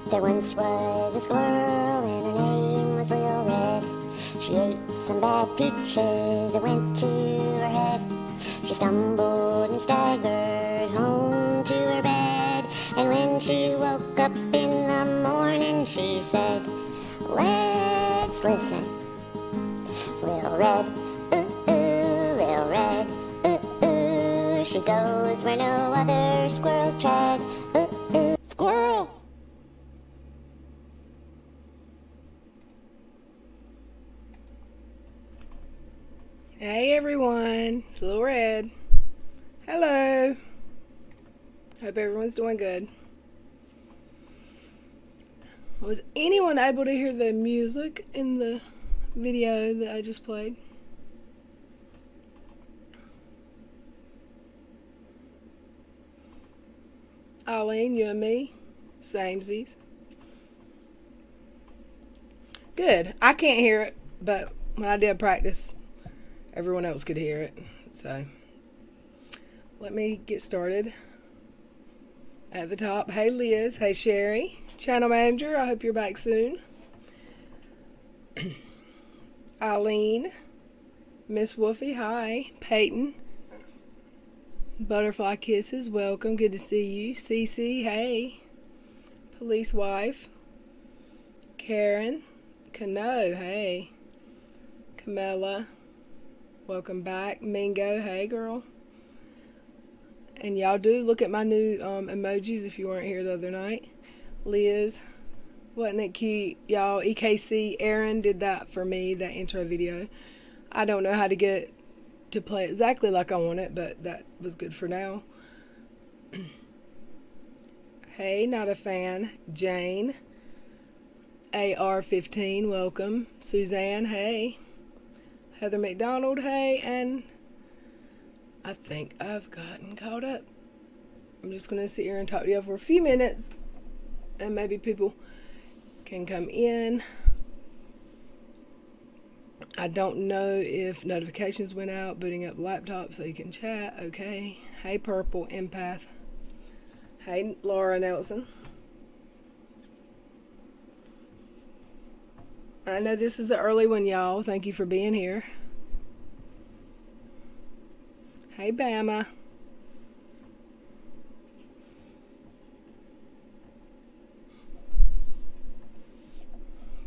There once was a squirrel and her name was Lil Red. She ate some bad peaches that went to her head. She stumbled and staggered home to her bed. And when she woke up in the morning, she said, "Let's listen. Lil Red, ooh, ooh, Lil Red, ooh, ooh. She goes where no other squirrels tread. Ooh, ooh, squirrel." Hey everyone, it's Lil Red. Hello. Hope everyone's doing good. Was anyone able to hear the music in the video that I just played? Eileen, you and me, samesies. Good. I can't hear it, but when I did practice, everyone else could hear it. So let me get started. At the top, hey Liz, hey Sherry, channel manager, I hope you're back soon. Eileen, Miss Wolfie, hi. Peyton, Butterfly Kisses, welcome, good to see you. Cece, hey. Police Wife, Karen, Cano, hey. Camilla, welcome back. Mingo, hey girl. And y'all do look at my new emojis if you weren't here the other night. Liz, wasn't it cute? Y'all, EKC, Aaron did that for me, that intro video. I don't know how to get it to play exactly like I want it, but that was good for now. Hey, not a fan. Jane, AR15, welcome. Suzanne, hey. Heather McDonald, hey. And I think I've gotten caught up. I'm just going to sit here and talk to you for a few minutes, and maybe people can come in. I don't know if notifications went out, booting up laptop so you can chat. Okay. Hey, Purple Empath. Hey, Laura Nelson. I know this is an early one, y'all. Thank you for being here. Hey, Bama.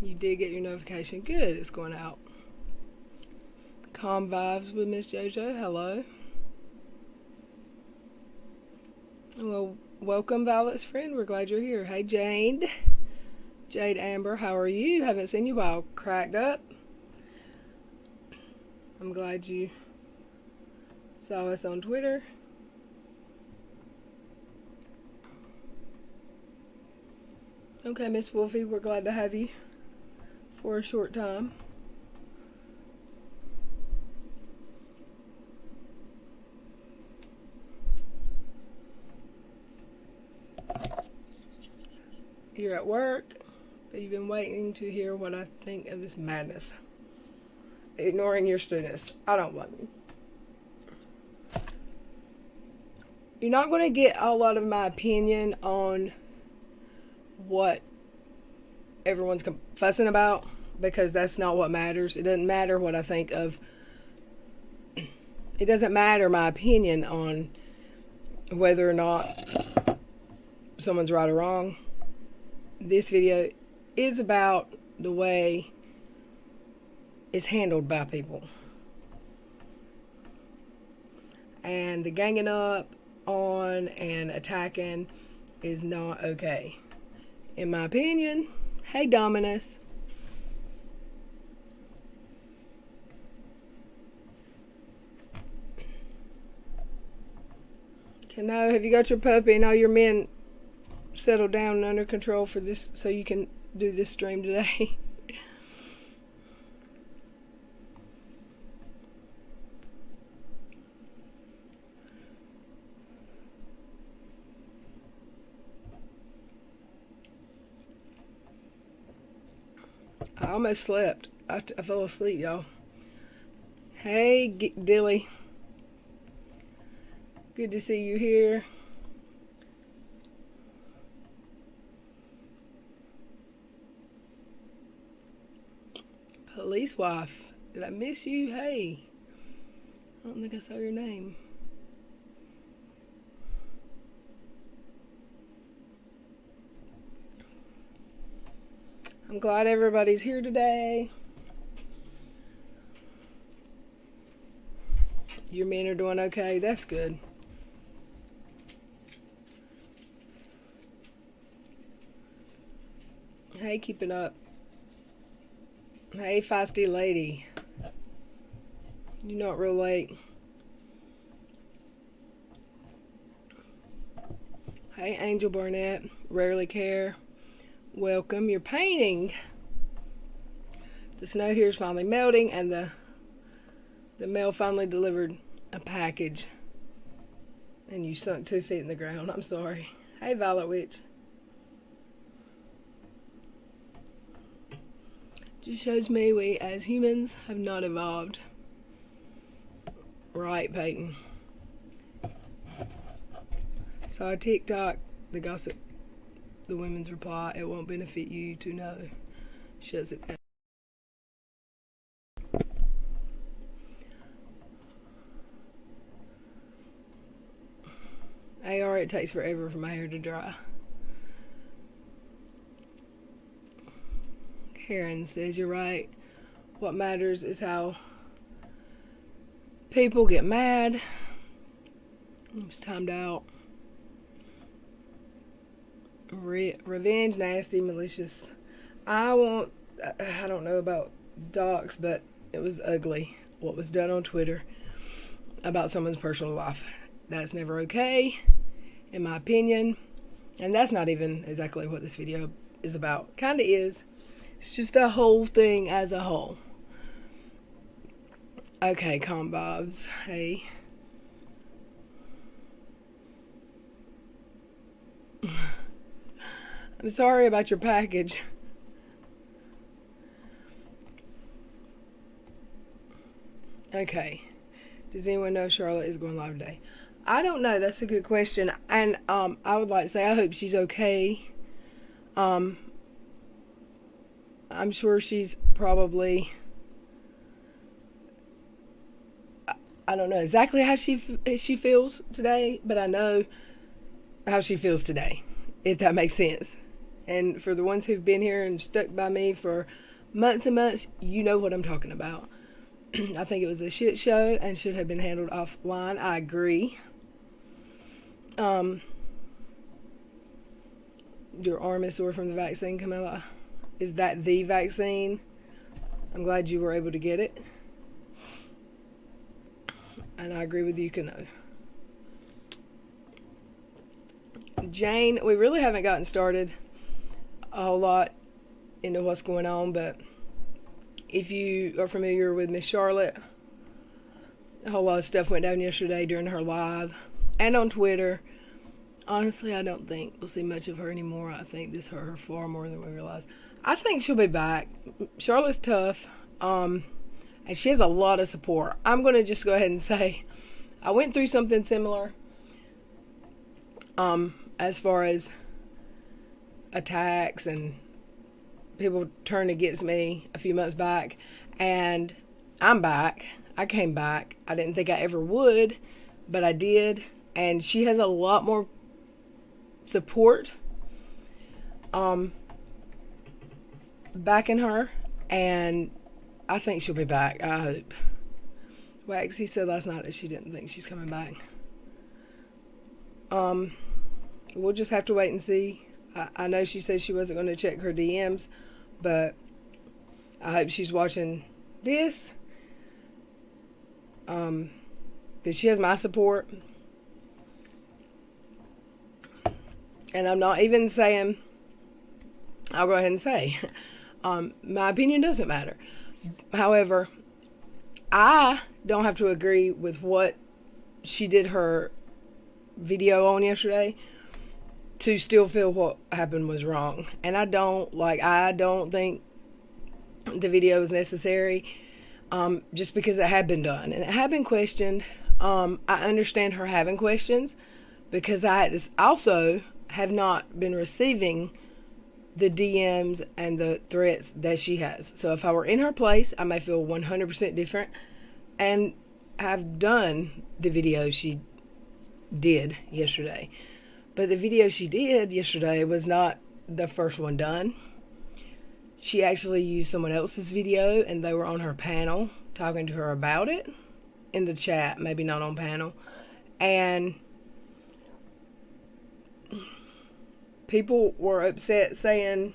You did get your notification. Good, it's going out. Calm Vibes with Miss JoJo. Hello. Well, welcome, Violet's friend. We're glad you're here. Hey, Jade. Jade Amber, how are you? Haven't seen you while. Cracked up. I'm glad you saw us on Twitter. Okay, Miss Wolfie, we're glad to have you for a short time. You're at work, but you've been waiting to hear what I think of this madness. Ignoring your students. I don't want you. You're not going to get a lot of my opinion on what everyone's fussing about, because that's not what matters. It doesn't matter what I think of. It doesn't matter my opinion on whether or not someone's right or wrong. This video is about the way it's handled by people. And the ganging up on and attacking is not okay, in my opinion. Hey, Dominus. Now, have you got your puppy and all your men settled down and under control for this, so you can do this stream today? I almost slept. I fell asleep, y'all. Hey, Dilly. Good to see you here. police wife. Did I miss you? Hey. I don't think I saw your name. I'm glad everybody's here today. Your men are doing okay. That's good. Hey, keeping up. Hey, feisty lady. You're not real late. Hey, Angel Barnett. Rarely care. Welcome. You're painting. The snow here is finally melting, and the mail finally delivered a package. And you sunk 2 feet in the ground. I'm sorry. Hey, Violet Witch. Just shows me we as humans have not evolved. Right, Peyton. So TikTok, the gossip, the women's reply, it won't benefit you to know. Shuts it down. AR, it takes forever for my hair to dry. Karen says, you're right. What matters is how people get mad. It's timed out. Revenge, nasty, malicious. I don't know about docs, but it was ugly what was done on Twitter about someone's personal life. That's never okay, in my opinion. And that's not even exactly what this video is about. Kinda is. It's just the whole thing as a whole. Okay, Calm Bobs. Hey. I'm sorry about your package. Okay. Does anyone know Charlotte is going live today? I don't know. That's a good question. And I would like to say I hope she's okay. I'm sure she's probably, I don't know exactly how she feels today, but I know how she feels today, if that makes sense. And for the ones who've been here and stuck by me for months and months, you know what I'm talking about. I think it was a shit show and should have been handled offline. I agree. Your arm is sore from the vaccine, Camilla. Is that the vaccine? I'm glad you were able to get it. And I agree with you, Kano. Jane, we really haven't gotten started a whole lot into what's going on, but if you are familiar with Miss Charlotte, a whole lot of stuff went down yesterday during her live and on Twitter. Honestly, I don't think we'll see much of her anymore. I think this hurt her far more than we realize. I think she'll be back. Charlotte's tough, and she has a lot of support. I'm going to just go ahead and say I went through something similar as far as attacks and people turned against me a few months back, and I'm back. I came back. I didn't think I ever would, but I did, and she has a lot more support backing her, and I think she'll be back. I hope. Wax, he said last night that she didn't think she's coming back. We'll just have to wait and see. I know she said she wasn't going to check her DMs, but I hope she's watching this, because she has my support. And I'm not even saying, I'll go ahead and say, my opinion doesn't matter. However, I don't have to agree with what she did her video on yesterday to still feel what happened was wrong. And I don't think the video is necessary, just because it had been done and it had been questioned. I understand her having questions, because I also have not been receiving the DMs and the threats that she has. So if I were in her place, I may feel 100% different and have done the video she did yesterday. But the video she did yesterday was not the first one done. She actually used someone else's video, and they were on her panel talking to her about it in the chat, maybe not on panel. And people were upset, saying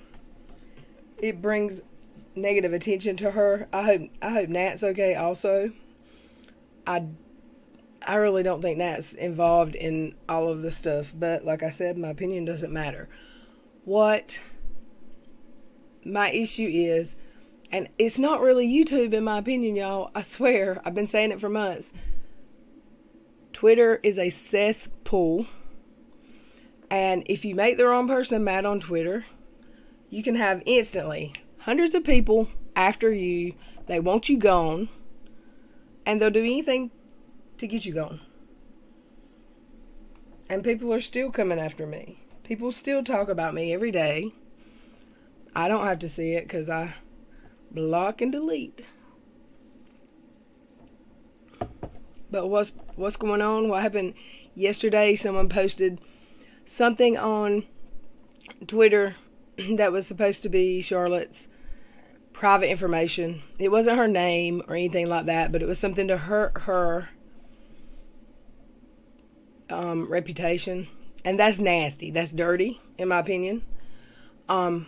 it brings negative attention to her. I hope Nat's okay also. I really don't think Nat's involved in all of the stuff, but like I said, my opinion doesn't matter. What my issue is, and it's not really YouTube in my opinion, y'all, I swear, I've been saying it for months. Twitter is a cesspool, and if you make the wrong person mad on Twitter, you can have instantly hundreds of people after you. They want you gone, and they'll do anything to get you gone. And people are still coming after me. People still talk about me every day. I don't have to see it because I block and delete. But what's going on? What happened yesterday? Someone posted something on Twitter that was supposed to be Charlotte's private information. It wasn't her name or anything like that, but it was something to hurt her reputation. And that's nasty. That's dirty, in my opinion. And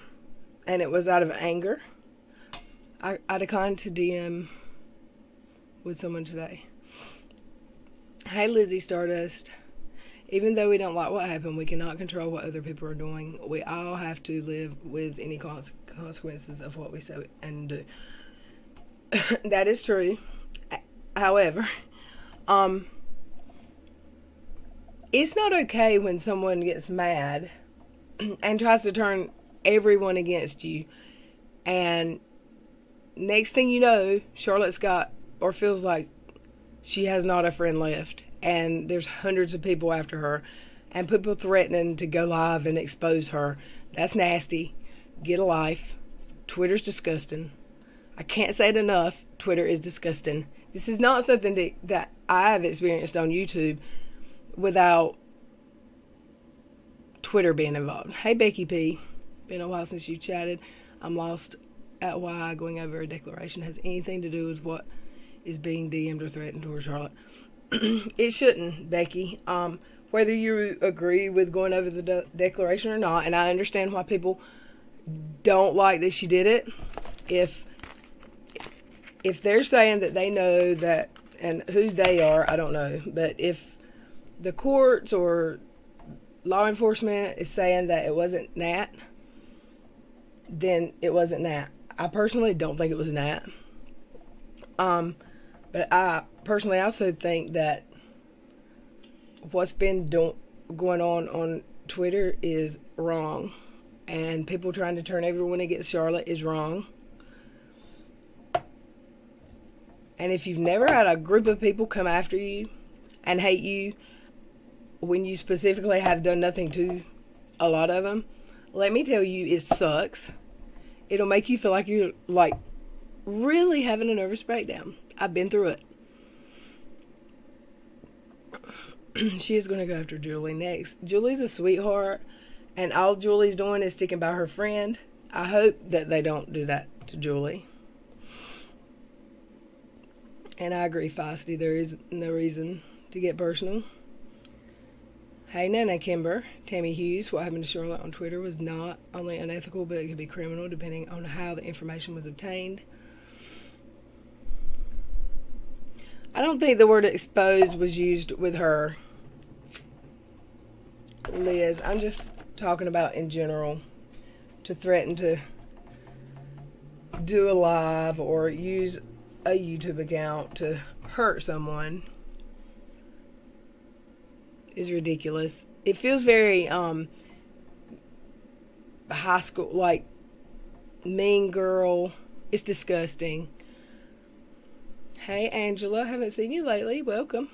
it was out of anger. I declined to DM with someone today. Hey, Lizzie Stardust. Even though we don't like what happened, we cannot control what other people are doing. We all have to live with any consequences of what we say and do. That is true. However, it's not okay when someone gets mad and tries to turn everyone against you. And next thing you know, Charlotte's got, or feels like she has not a friend left. And there's hundreds of people after her. And people threatening to go live and expose her. That's nasty. Get a life. Twitter's disgusting. I can't say it enough. Twitter is disgusting. This is not something that I've experienced on YouTube without Twitter being involved. Hey, Becky P. Been a while since you chatted. I'm lost at why going over a declaration has anything to do with what is being DM'd or threatened towards Charlotte. It shouldn't, Becky. Whether you agree with going over the declaration or not, and I understand why people don't like that she did it. If they're saying that they know that, and who they are, I don't know. But if the courts or law enforcement is saying that it wasn't Nat, then it wasn't Nat. I personally don't think it was Nat. But I personally also think that what's been going on Twitter is wrong. And people trying to turn everyone against Charlotte is wrong. And if you've never had a group of people come after you and hate you when you specifically have done nothing to a lot of them, let me tell you, it sucks. It'll make you feel like you're like really having a nervous breakdown. I've been through it. She is going to go after Julie next. Julie's a sweetheart, and all Julie's doing is sticking by her friend. I hope that they don't do that to Julie. And I agree, Feisty. There is no reason to get personal. Hey, Nana Kimber. Tammy Hughes. What happened to Charlotte on Twitter was not only unethical, but it could be criminal depending on how the information was obtained. I don't think the word exposed was used with her, Liz. I'm just talking about in general, to threaten to do a live or use a YouTube account to hurt someone is ridiculous. It feels very high school, like mean girl. It's disgusting. Hey, Angela, haven't seen you lately. Welcome.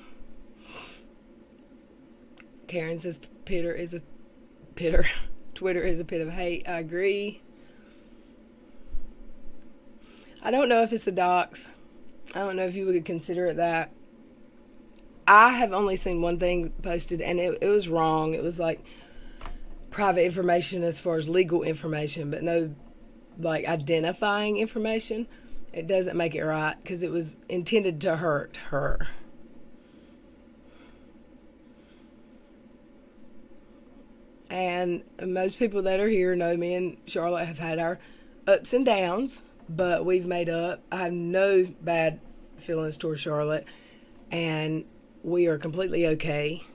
Karen says Twitter Twitter is a pit of hate. I agree. I don't know if it's a dox. I don't know if you would consider it that. I have only seen one thing posted, and it was wrong. It was like private information as far as legal information, but no like identifying information. It doesn't make it right because it was intended to hurt her. And most people that are here know me and Charlotte have had our ups and downs, but we've made up. I have no bad feelings towards Charlotte, and we are completely okay.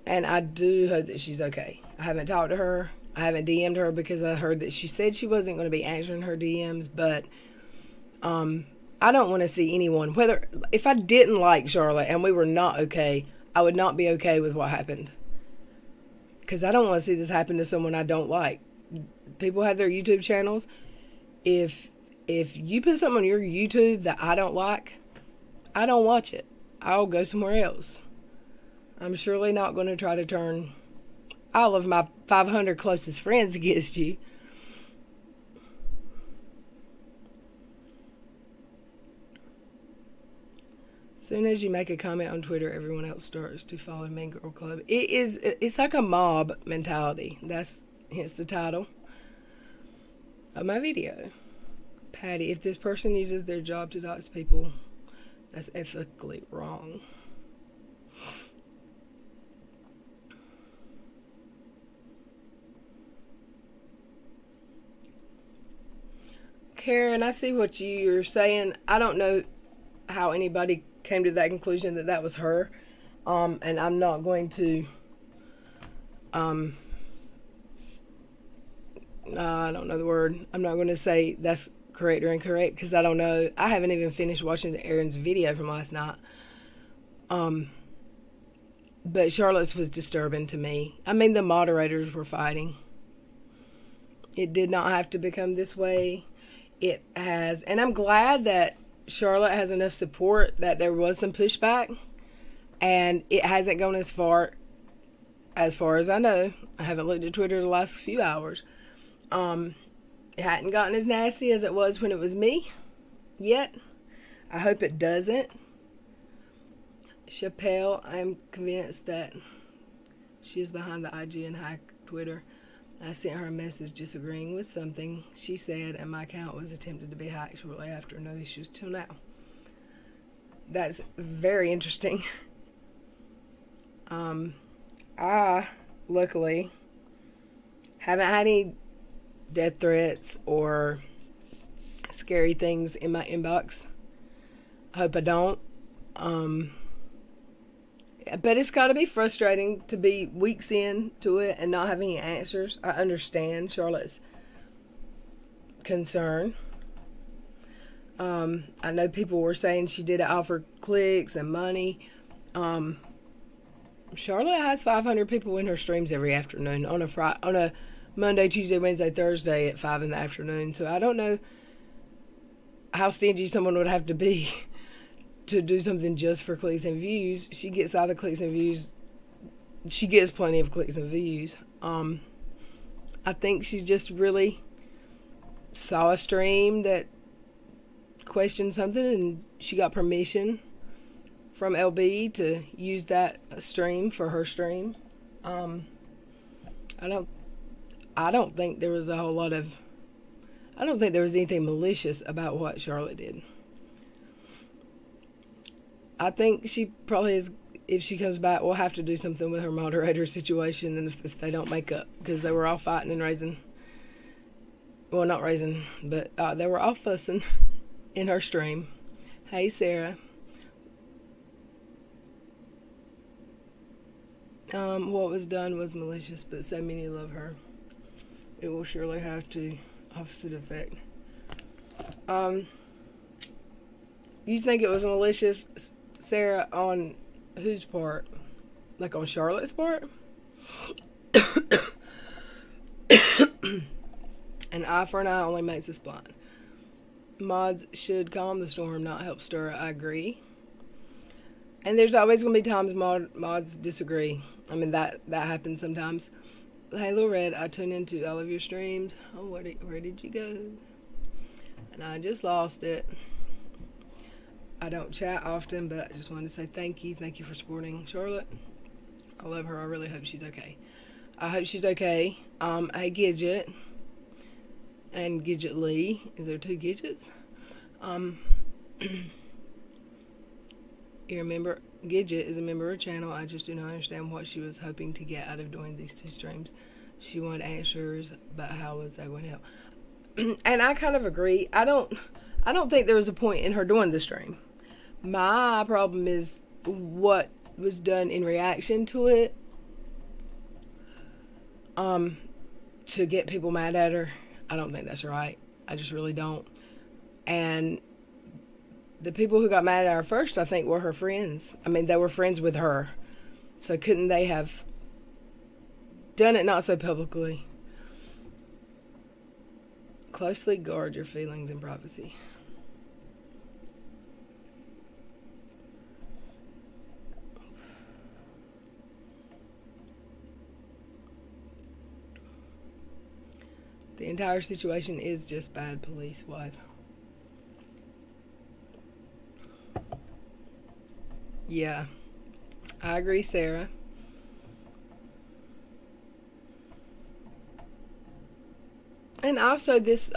And I do hope that she's okay. I haven't talked to her. I haven't DM'd her because I heard that she said she wasn't going to be answering her DMs, but I don't want to see anyone, whether, if I didn't like Charlotte and we were not okay, I would not be okay with what happened. Because I don't want to see this happen to someone I don't like. People have their YouTube channels. If you put something on your YouTube that I don't like, I don't watch it. I'll go somewhere else. I'm surely not going to try to turn all of my 500 closest friends against you. As soon as you make a comment on Twitter, everyone else starts to follow Mean Girl Club. It's like a mob mentality. That's hence the title of my video. Patty, if this person uses their job to dox people, that's ethically wrong. Karen, I see what you're saying. I don't know how anybody came to that conclusion that that was her. And I'm not going to, I don't know the word. I'm not going to say that's correct or incorrect because I don't know. I haven't even finished watching Aaron's video from last night. But Charlotte's was disturbing to me. I mean, the moderators were fighting. It did not have to become this way. It has. And I'm glad that Charlotte has enough support that there was some pushback. And it hasn't gone as far as I know. I haven't looked at Twitter the last few hours. It hadn't gotten as nasty as it was when it was me yet. I hope it doesn't. Chappelle, I'm convinced that she is behind the IGN hack Twitter. I sent her a message disagreeing with something she said, and my account was attempted to be hacked shortly after. No issues till now. That's very interesting. I, luckily, haven't had any death threats or scary things in my inbox. I hope I don't. But it's got to be frustrating to be weeks into it and not have any answers. I understand Charlotte's concern. I know people were saying she did it all for clicks and money. Charlotte has 500 people in her streams every afternoon on a Monday, Tuesday, Wednesday, Thursday at 5 in the afternoon. So I don't know how stingy someone would have to be to do something just for clicks and views. She gets all the clicks and views. She gets plenty of clicks and views. I think she's just really saw a stream that questioned something and she got permission from LB to use that stream for her stream. I don't think there was I don't think there was anything malicious about what Charlotte did. I think she probably is, if she comes back, we'll have to do something with her moderator situation, and if they don't make up, because they were all fighting and raising, well, not raising, but they were all fussing in her stream. Hey, Sarah. What was done was malicious, but so many love her. It will surely have to opposite effect. You think it was malicious, Sarah, on whose part? Like on Charlotte's part? An eye for an eye only makes us blind. Mods should calm the storm, not help stir it. I agree. And there's always going to be times mods disagree. I mean, that happens sometimes. Hey, Lil Red, I tune into all of your streams. Oh, where did you go? And I just lost it. I don't chat often, but I just wanted to say thank you. Thank you for supporting Charlotte. I love her. I really hope she's okay. I hope she's okay. Hey, Gidget. And Gidget Lee. Is there two Gidgets? You remember, Gidget is a member of the channel. I just do not understand what she was hoping to get out of doing these two streams. She wanted answers, but how was that going to help? And I kind of agree. I don't think there was a point in her doing the stream. My problem is what was done in reaction to it. To get people mad at her. I don't think that's right. I just really don't. And the people who got mad at her first, I think, were her friends. I mean, they were friends with her. So couldn't they have done it not so publicly? Closely guard your feelings and privacy. The entire situation is just bad, police wife. Yeah, I agree, Sarah. And also this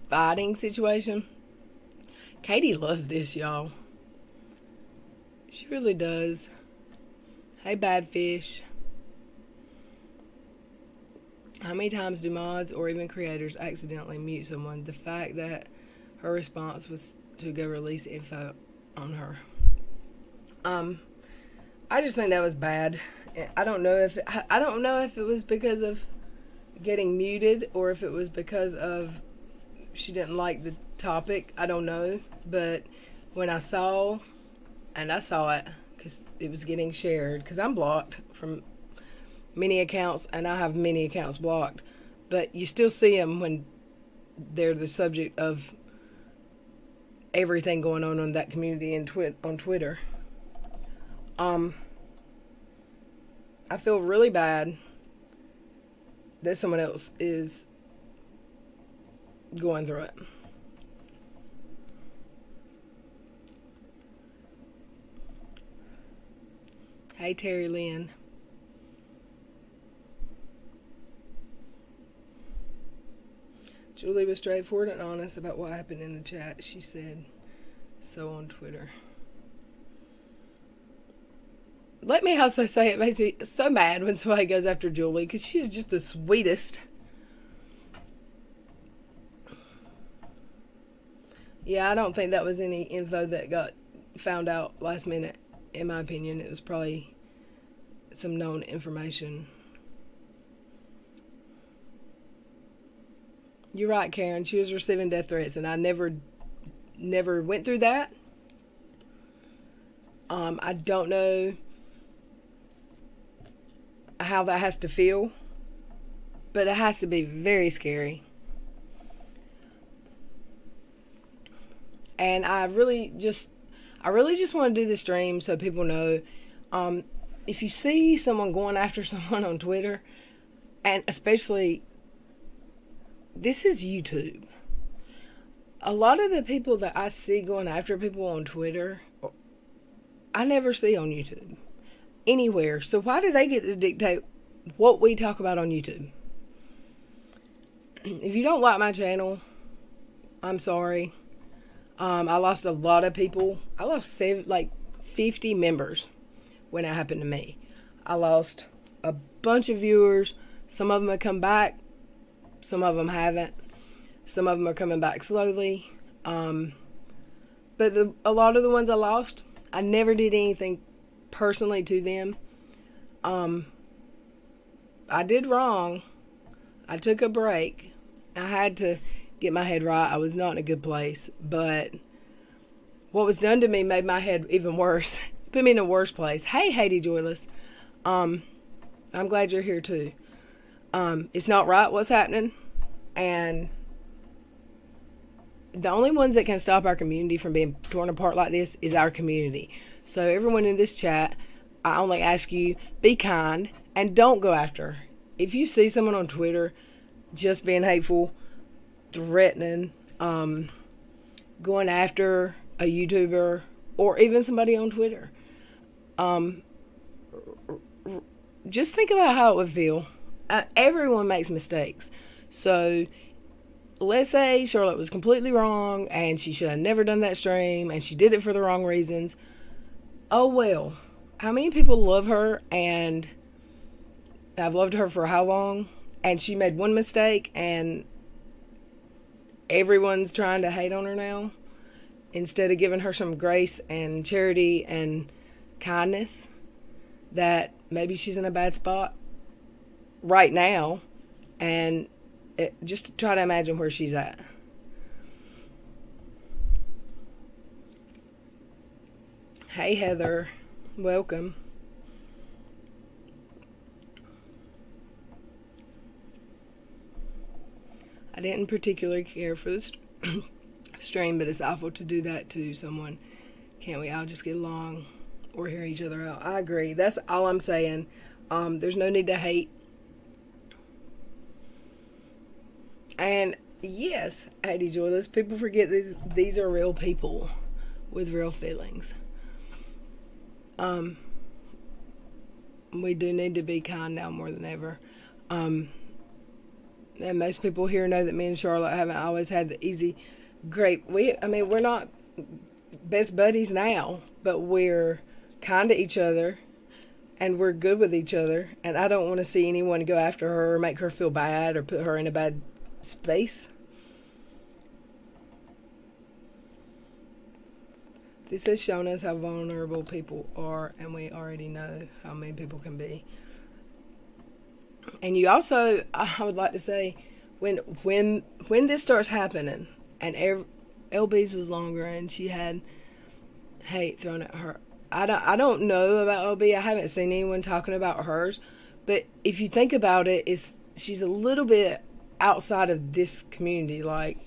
fighting situation. Katie loves this, y'all. She really does. Hey, Bad Fish. How many times do mods or even creators accidentally mute someone? The fact that her response was to go release info on her. I just think that was bad. I don't know if it was because of getting muted or if it was because of she didn't like the topic. I don't know, but when I saw it because it was getting shared, because I'm blocked from many accounts and I have many accounts blocked, but you still see them when they're the subject of everything going on that community and on Twitter. I feel really bad that someone else is going through it. Hey, Terry Lynn. Julie was straightforward and honest about what happened in the chat. She said so on Twitter. Let me also say it makes me so mad when somebody goes after Julie because she is just the sweetest. Yeah, I don't think that was any info that got found out last minute. In my opinion, it was probably some known information. You're right, Karen. She was receiving death threats, and I never went through that. I don't know how that has to feel, but it has to be very scary. And I really just want to do the stream so people know, if you see someone going after someone on Twitter, and especially, this is YouTube. A lot of the people that I see going after people on Twitter, I never see on YouTube. Anywhere. So why do they get to dictate what we talk about on YouTube? If you don't like my channel, I'm sorry. I lost a lot of people. I lost 50 members when it happened to me. I lost a bunch of viewers. Some of them have come back. Some of them haven't. Some of them are coming back slowly. But a lot of the ones I lost, I never did anything personally to them. I did wrong. I took a break. I had to get my head right. I was not in a good place, but what was done to me made my head even worse. Put me in a worse place. Hey, Haiti Joyless. I'm glad you're here too. It's not right what's happening, and the only ones that can stop our community from being torn apart like this is our community. So everyone in this chat, I only ask you, be kind and don't go after if you see someone on Twitter just being hateful, threatening, going after a YouTuber or even somebody on Twitter, just think about how it would feel. Everyone makes mistakes. So let's say Charlotte was completely wrong and she should have never done that stream and she did it for the wrong reasons. Oh well. How many people love her, and I've loved her for how long? And she made one mistake and everyone's trying to hate on her now instead of giving her some grace and charity and kindness, that maybe she's in a bad spot right now, and just try to imagine where she's at. Hey Heather, welcome. I didn't particularly care for this stream, but it's awful to do that to someone. Can't we all just get along or hear each other out? I agree. That's all I'm saying. There's no need to hate. And yes, Heidi Joyless, people forget that these are real people with real feelings. We do need to be kind now more than ever. And most people here know that me and Charlotte haven't always had the easy, great. We're not best buddies now, but we're kind to each other and we're good with each other. And I don't want to see anyone go after her or make her feel bad or put her in a bad space. This has shown us how vulnerable people are, and we already know how mean people can be. And you also, I would like to say, when this starts happening, and LB's was longer, and she had hate thrown at her. I don't know about LB. I haven't seen anyone talking about hers, but if you think about it, she's a little bit outside of this community. Like,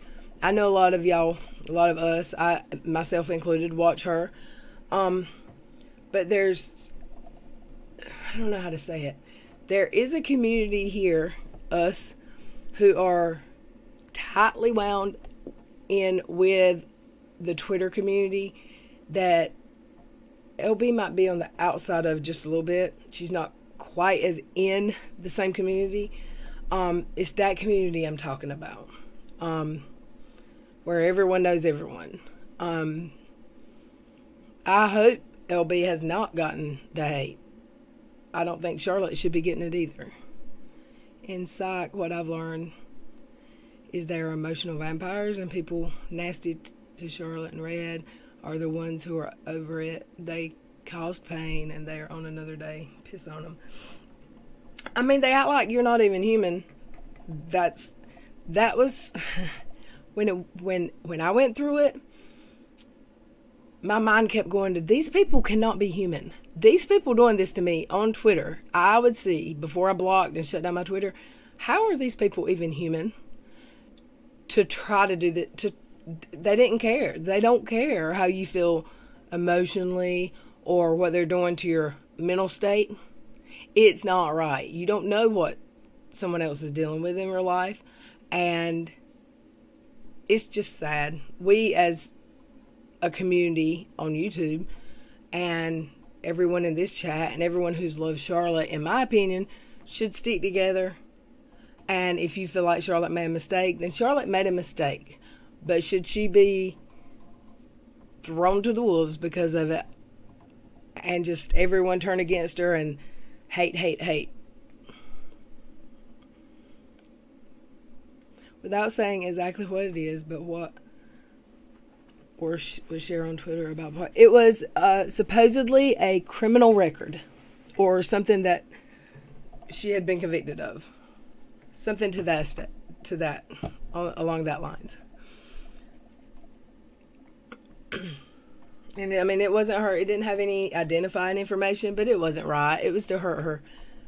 I know a lot of y'all, a lot of us, I myself included, watch her. But there's, I don't know how to say it. There is a community here, us, who are tightly wound in with the Twitter community that LB might be on the outside of just a little bit. She's not quite as in the same community. It's that community I'm talking about, where everyone knows everyone. I hope LB has not gotten the hate. I don't think Charlotte should be getting it either. In psych, what I've learned is they're emotional vampires, and people nasty to Charlotte and Red are the ones who are over it. They caused pain, and they're on another day. Piss on them. I mean, they act like you're not even human. That was when I went through it. My mind kept going to, these people cannot be human. These people doing this to me on Twitter, I would see before I blocked and shut down my Twitter, how are these people even human to try to do that? They didn't care. They don't care how you feel emotionally or what they're doing to your mental state. It's not right. You don't know what someone else is dealing with in real life, and it's just sad. We as a community on YouTube and everyone in this chat and everyone who's loved Charlotte, in my opinion, should stick together. And if you feel like Charlotte made a mistake, then Charlotte made a mistake. But should she be thrown to the wolves because of it and just everyone turn against her and hate? Without saying exactly what it is, but what was shared on Twitter about what it was, supposedly a criminal record or something that she had been convicted of, something to that along that lines. And I mean, it wasn't her. It didn't have any identifying information, but it wasn't right. It was to hurt her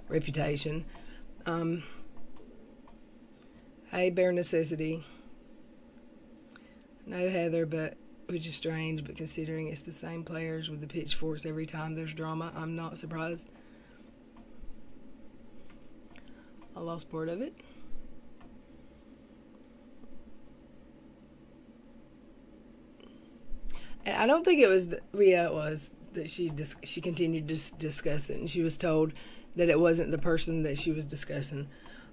reputation. Hey, Bare Necessity. No, Heather, but which is strange, but considering it's the same players with the pitchforks every time there's drama, I'm not surprised. I lost part of it. And I don't think it was, it was that she continued to discuss it, and she was told that it wasn't the person that she was discussing.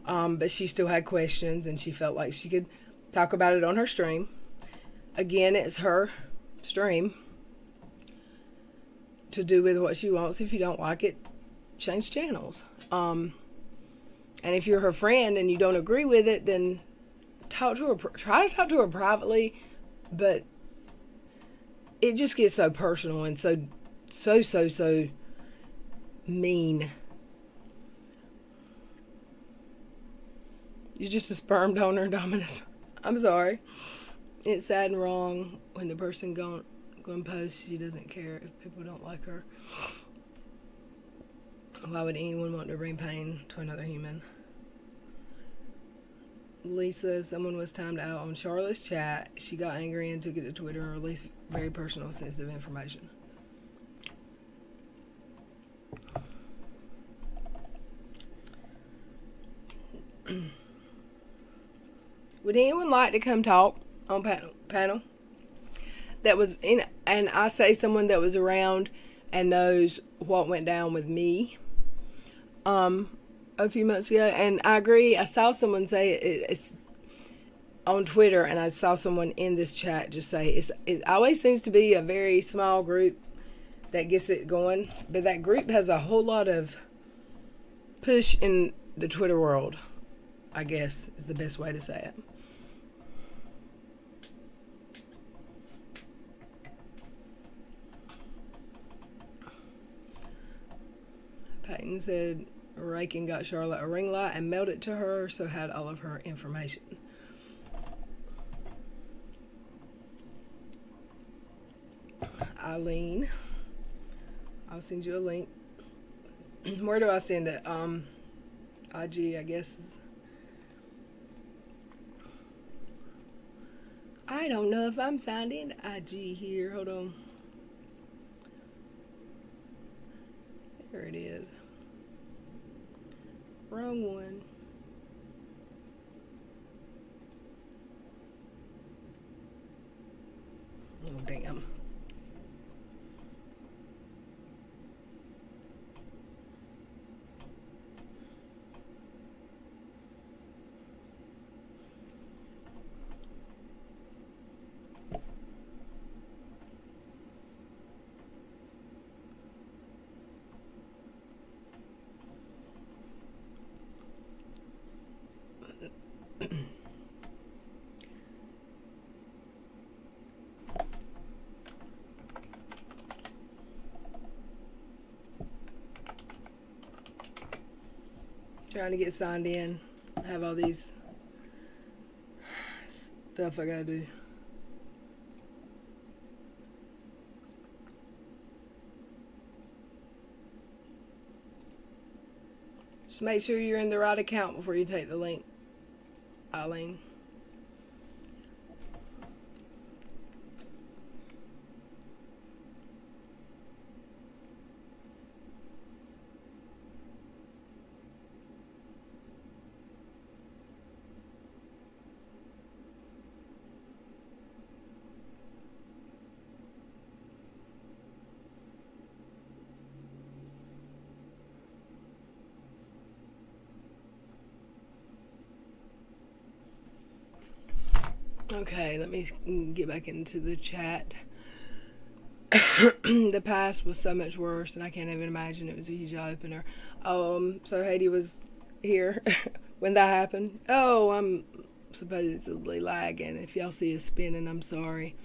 But she still had questions, and she felt like she could talk about it on her stream. Again, it's her stream to do with what she wants. If you don't like it, change channels. And if you're her friend and you don't agree with it, then talk to her. Try to talk to her privately, but it just gets so personal and so mean. You're just a sperm donor, Dominus. I'm sorry. It's sad and wrong when the person going post she doesn't care if people don't like her. Why would anyone want to bring pain to another human? Lisa, someone was timed out on Charlotte's chat. She got angry and took it to Twitter and released very personal, sensitive information. Would anyone like to come talk on panel? That was in, and I say someone that was around and knows what went down with me a few months ago. And I agree. I saw someone say it's on Twitter, and I saw someone in this chat just say it always seems to be a very small group that gets it going, but that group has a whole lot of push in the Twitter world, I guess is the best way to say it. Peyton said Rakin got Charlotte a ring light and mailed it to her, so had all of her information. Eileen, I'll send you a link. Where do I send it? IG, I guess. I don't know if I'm signed in to IG here. Hold on. There it is. Wrong one. Oh, damn. Trying to get signed in. I have all these stuff I gotta do. Just make sure you're in the right account before you take the link, Eileen. Okay, let me get back into the chat. The past was so much worse, and I can't even imagine. It was a huge eye-opener. So Haiti was here when that happened. Oh, I'm supposedly lagging. If y'all see it spinning, I'm sorry.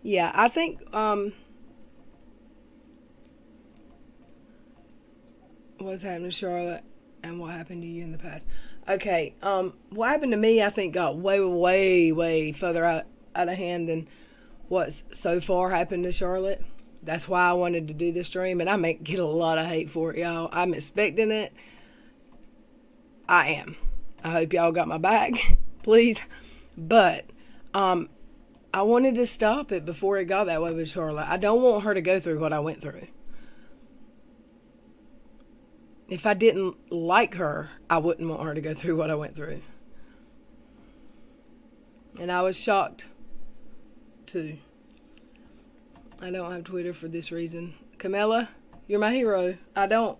Yeah, I think what's happened to Charlotte and what happened to you in the past. Okay, what happened to me, I think, got way further out of hand than what's so far happened to Charlotte. That's why I wanted to do this stream, and I may get a lot of hate for it, y'all. I'm expecting it. I am. I hope y'all got my back, please. But I wanted to stop it before it got that way with Charlotte. I don't want her to go through what I went through. if I didn't like her, I wouldn't want her to go through what I went through. And I was shocked, too. I don't have Twitter for this reason. Camilla, you're my hero. I don't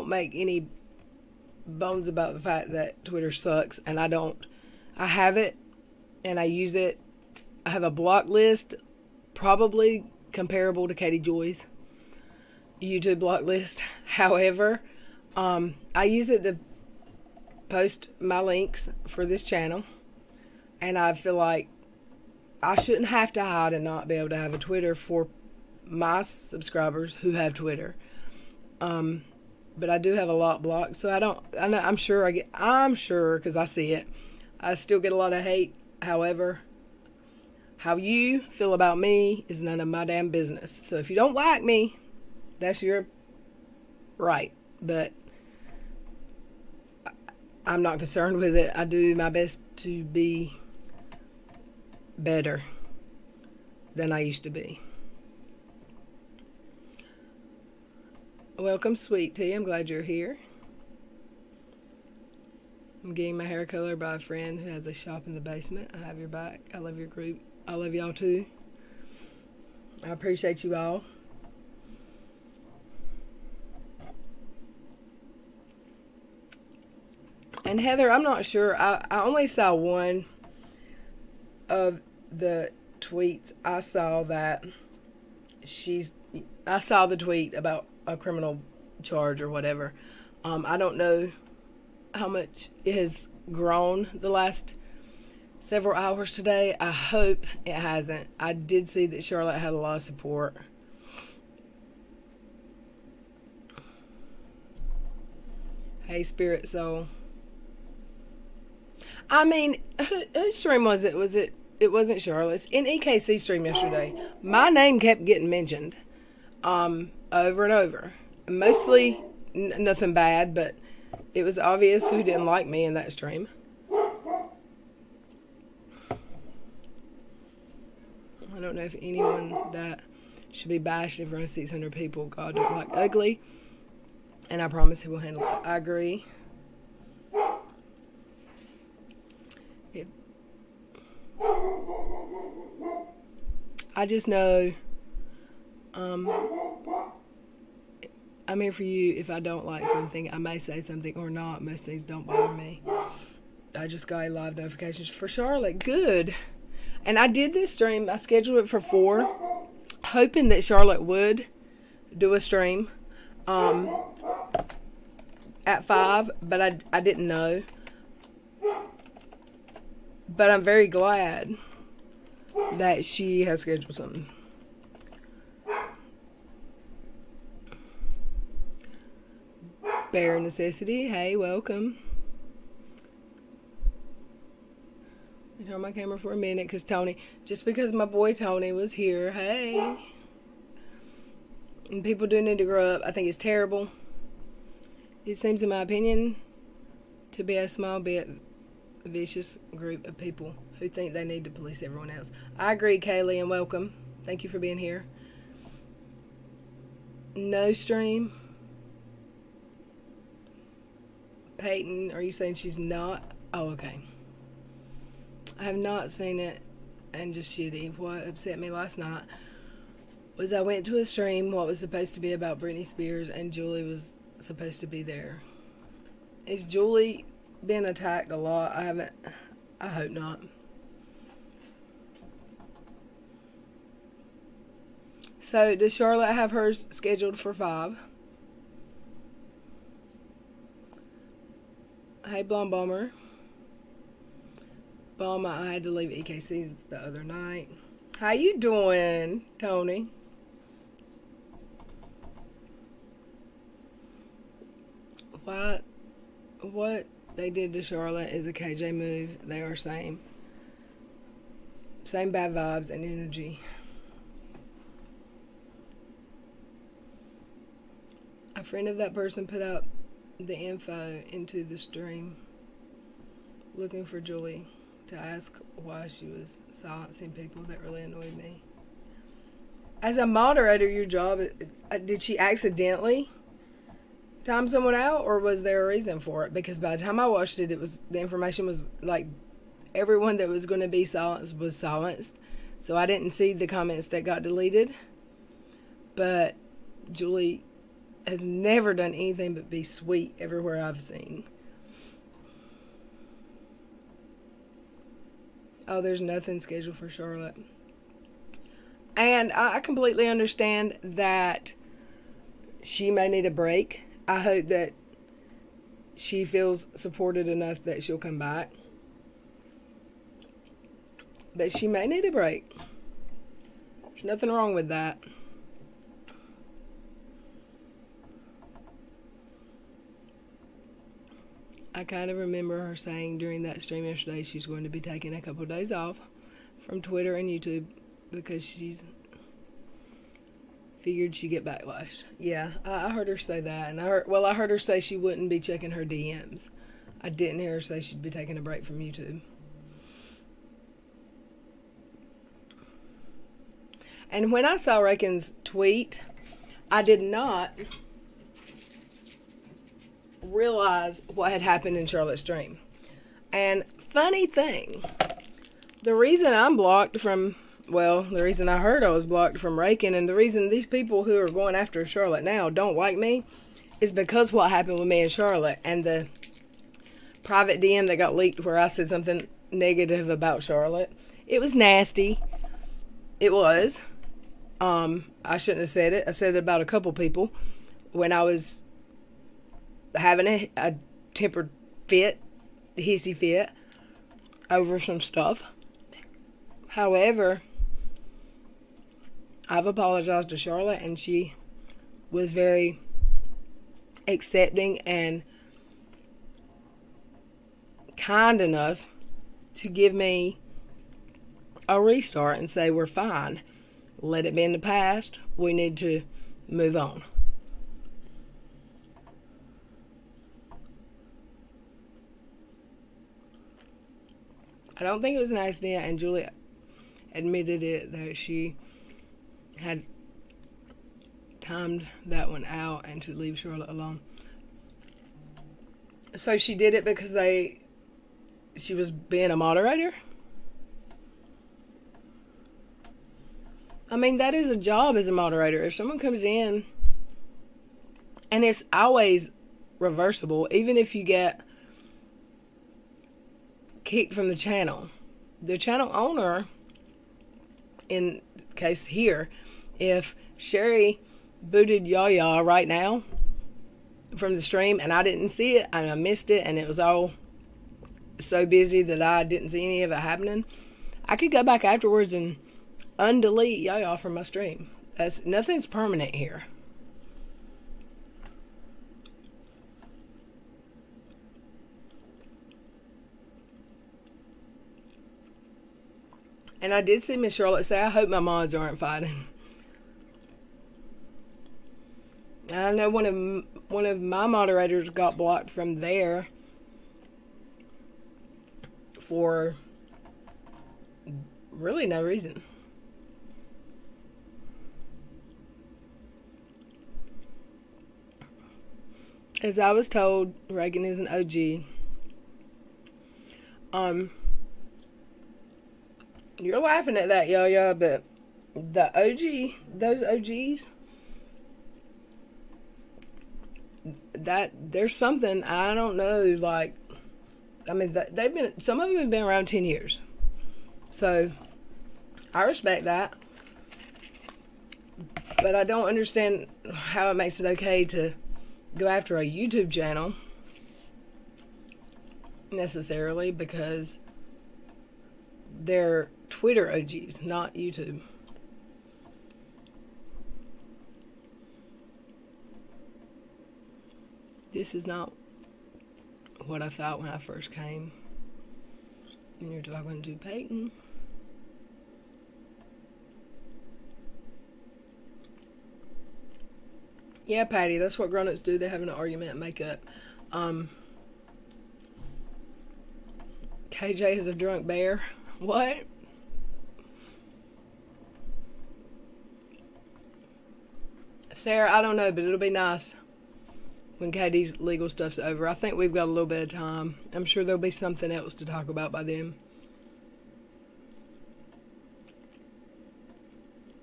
make any bones about the fact that Twitter sucks, and I have it, and I use it. I have a block list, probably comparable to Katie Joy's YouTube block list. However, I use it to post my links for this channel, and I feel like I shouldn't have to hide and not be able to have a Twitter for my subscribers who have Twitter. But I do have a lot blocked, so I'm sure because I see it. I still get a lot of hate. However, how you feel about me is none of my damn business. So if you don't like me, that's your right. But I'm not concerned with it. I do my best to be better than I used to be. Welcome, Sweet Tea. I'm glad you're here. I'm getting my hair colored by a friend who has a shop in the basement. I have your back. I love your group. I love y'all too. I appreciate you all. And Heather, I'm not sure. I only saw one of the tweets. I saw the tweet about a criminal charge or whatever. I don't know how much it has grown the last several hours today. I hope it hasn't. I did see that Charlotte had a lot of support. Hey, Spirit Soul. I mean, whose stream was it? It wasn't Charlotte's. In EKC stream yesterday, my name kept getting mentioned over and over. Mostly nothing bad, but it was obvious who didn't like me in that stream. I don't know if anyone that should be bashed in front of 600 people. God don't like ugly, and I promise he will handle it. I agree. I just know I'm here for you. If I don't like something, I may say something or not. Most things don't bother me. I just got live notifications for Charlotte. Good. And I did this stream. I scheduled it for 4, hoping that Charlotte would do a stream at 5, but I didn't know. But I'm very glad that she has scheduled something. Bare Necessity, hey, welcome. I turned my camera for a minute because just because my boy Tony was here, hey. And people do need to grow up. I think it's terrible. It seems, in my opinion, to be a small bit vicious group of people who think they need to police everyone else. I agree, Kaylee, and welcome. Thank you for being here. No stream. Peyton, are you saying she's not? Oh, okay. I have not seen it, and just shitty. What upset me last night was I went to a stream what was supposed to be about Britney Spears, and Julie was supposed to be there. Is Julie been attacked a lot? I hope not. So does Charlotte have hers scheduled for 5? Hey, Blonde Bomber. Bomber, I had to leave EKC the other night. How you doing, Tony? What they did to Charlotte is a KJ move. They are same bad vibes and energy. A friend of that person put out the info into the stream looking for Julie to ask why she was silencing people that really annoyed me. As a moderator, your job, did she accidentally time someone out, or was there a reason for it? Because by the time I watched it, the information was like everyone that was going to be silenced was silenced. So I didn't see the comments that got deleted. But Julie has never done anything but be sweet everywhere I've seen. Oh, there's nothing scheduled for Charlotte. And I completely understand that she may need a break. I hope that she feels supported enough that she'll come back. But she may need a break. There's nothing wrong with that. I kind of remember her saying during that stream yesterday she's going to be taking a couple of days off from Twitter and YouTube because she's figured she'd get backlash. Yeah, I heard her say that. And I heard her say she wouldn't be checking her DMs. I didn't hear her say she'd be taking a break from YouTube. And when I saw Rakin's tweet, I did not realize what had happened in Charlotte's dream. And funny thing, the reason I'm blocked from, the reason I heard I was blocked from Rakin, and the reason these people who are going after Charlotte now don't like me, is because what happened with me and Charlotte and the private DM that got leaked where I said something negative about Charlotte. It was nasty. It was. I shouldn't have said it. I said it about a couple people when I was having a tempered fit, hissy fit, over some stuff. However, I've apologized to Charlotte, and she was very accepting and kind enough to give me a restart and say, we're fine. Let it be in the past. We need to move on. I don't think it was an accident, and Julie admitted it, that she had timed that one out and to leave Charlotte alone. So she did it because she was being a moderator? I mean, that is a job as a moderator. If someone comes in, and it's always reversible, even if you get kicked from the channel owner, in case here, if Sherry booted Yaya right now from the stream and I didn't see it and I missed it and it was all so busy that I didn't see any of it happening, I could go back afterwards and undelete Yaya from my stream. Nothing's permanent here. And I did see Miss Charlotte say, I hope my mods aren't fighting. And I know one of my moderators got blocked from there for really no reason. As I was told, Rakin is an OG. You're laughing at that, Yaya, but those OGs, that there's something, I don't know, like, I mean, some of them have been around 10 years. So, I respect that. But I don't understand how it makes it okay to go after a YouTube channel, necessarily, because they're Twitter OGs, not YouTube. This is not what I thought when I first came. And you're talking to Peyton. Yeah, Patty, that's what grown-ups do. They have an argument and make up. KJ is a drunk bear. What? Sarah, I don't know, but it'll be nice when Katie's legal stuff's over. I think we've got a little bit of time. I'm sure there'll be something else to talk about by then.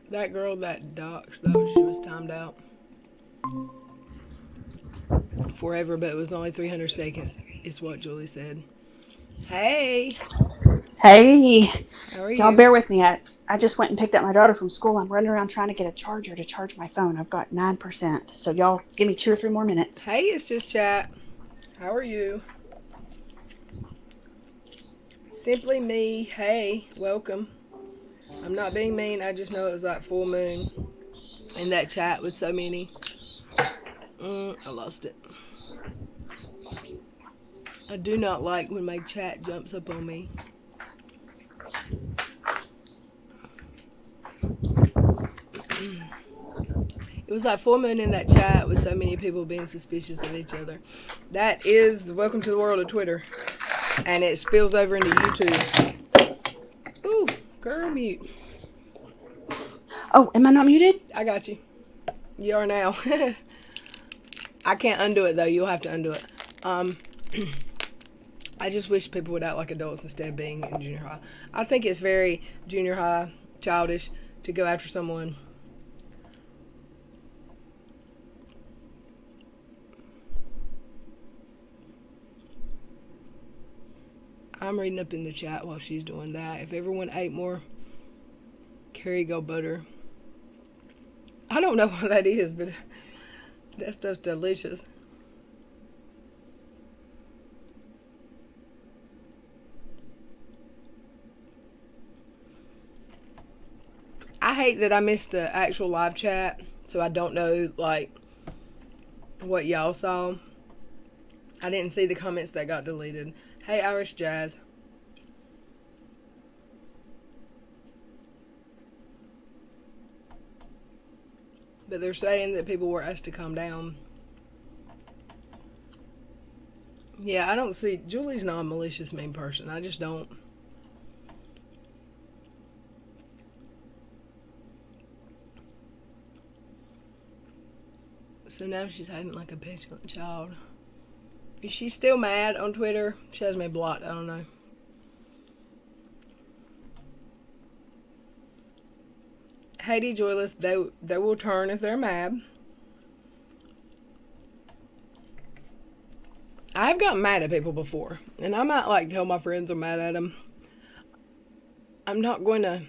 That girl that doxed, though, she was timed out forever, but it was only 300 seconds, is what Julie said. Hey, Hey, how are y'all you? bear with me. I just went and picked up my daughter from school. I'm running around trying to get a charger to charge my phone. I've got 9%. So y'all give me 2 or 3 more minutes. Hey, it's just chat. How are you? Simply me. Hey, welcome. I'm not being mean. I just know it was like full moon in that chat with so many. I lost it. I do not like when my chat jumps up on me. It was like full moon in that chat with so many people being suspicious of each other. That is the welcome to the world of Twitter. And it spills over into YouTube. Ooh, girl, mute. Oh, am I not muted? I got you. You are now. I can't undo it though. You'll have to undo it. I just wish people would act like adults instead of being in junior high. I think it's very junior high, childish to go after someone. I'm reading up in the chat while she's doing that. If everyone ate more Kerrygold butter. I don't know what that is, but that stuff's delicious. I hate that I missed the actual live chat, so I don't know, like, what y'all saw. I didn't see the comments that got deleted. Hey, Irish Jazz. But they're saying that people were asked to calm down. Yeah, I don't see... Julie's not a malicious, mean person. I just don't. So now she's hiding like a petulant child. Is she still mad on Twitter? She has me blocked. I don't know. Haiti Joyless, they will turn if they're mad. I've gotten mad at people before, and I might like tell my friends I'm mad at them. I'm not going to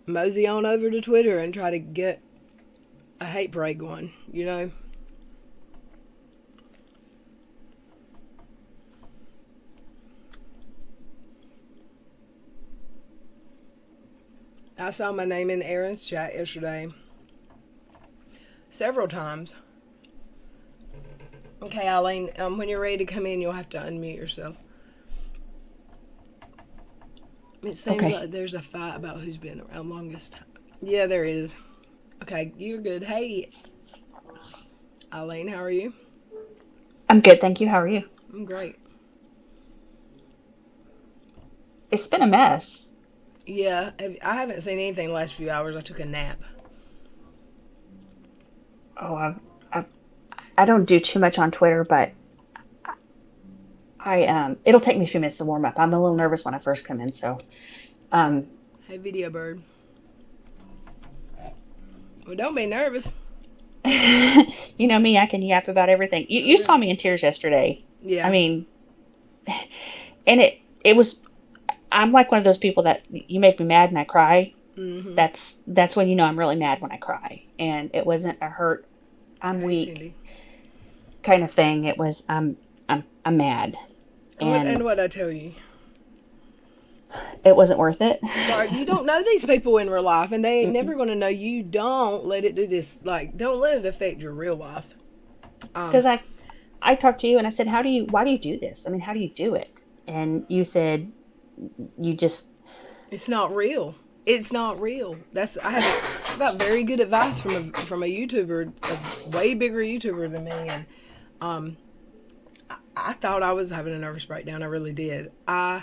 mosey on over to Twitter and try to get a hate parade going, you know? I saw my name in Aaron's chat yesterday several times. Okay, Eileen, when you're ready to come in, you'll have to unmute yourself. It seems like there's a fight about who's been around longest. Yeah, there is. Okay, you're good. Hey, Eileen, how are you? I'm good, thank you. How are you? I'm great. It's been a mess. Yeah, I haven't seen anything the last few hours. I took a nap. Oh, I don't do too much on Twitter, but it'll take me a few minutes to warm up. I'm a little nervous when I first come in, so Hey, Video Bird. Well, don't be nervous. you know me, I can yap about everything. You saw me in tears yesterday. Yeah. I mean, and it was, I'm like one of those people that you make me mad and I cry. Mm-hmm. That's when you know I'm really mad, when I cry. And it wasn't a hurt, I'm weak Cindy. kind of thing. It was I'm mad. And what I tell you. It wasn't worth it. Like, you don't know these people in real life, and they ain't never going to know you. Don't let it do this. Like, don't let it affect your real life. Because I talked to you and I said, why do you do this? I mean, how do you do it? And you said, it's not real. It's not real. I got very good advice from a YouTuber, a way bigger YouTuber than me, and I thought I was having a nervous breakdown. I really did. I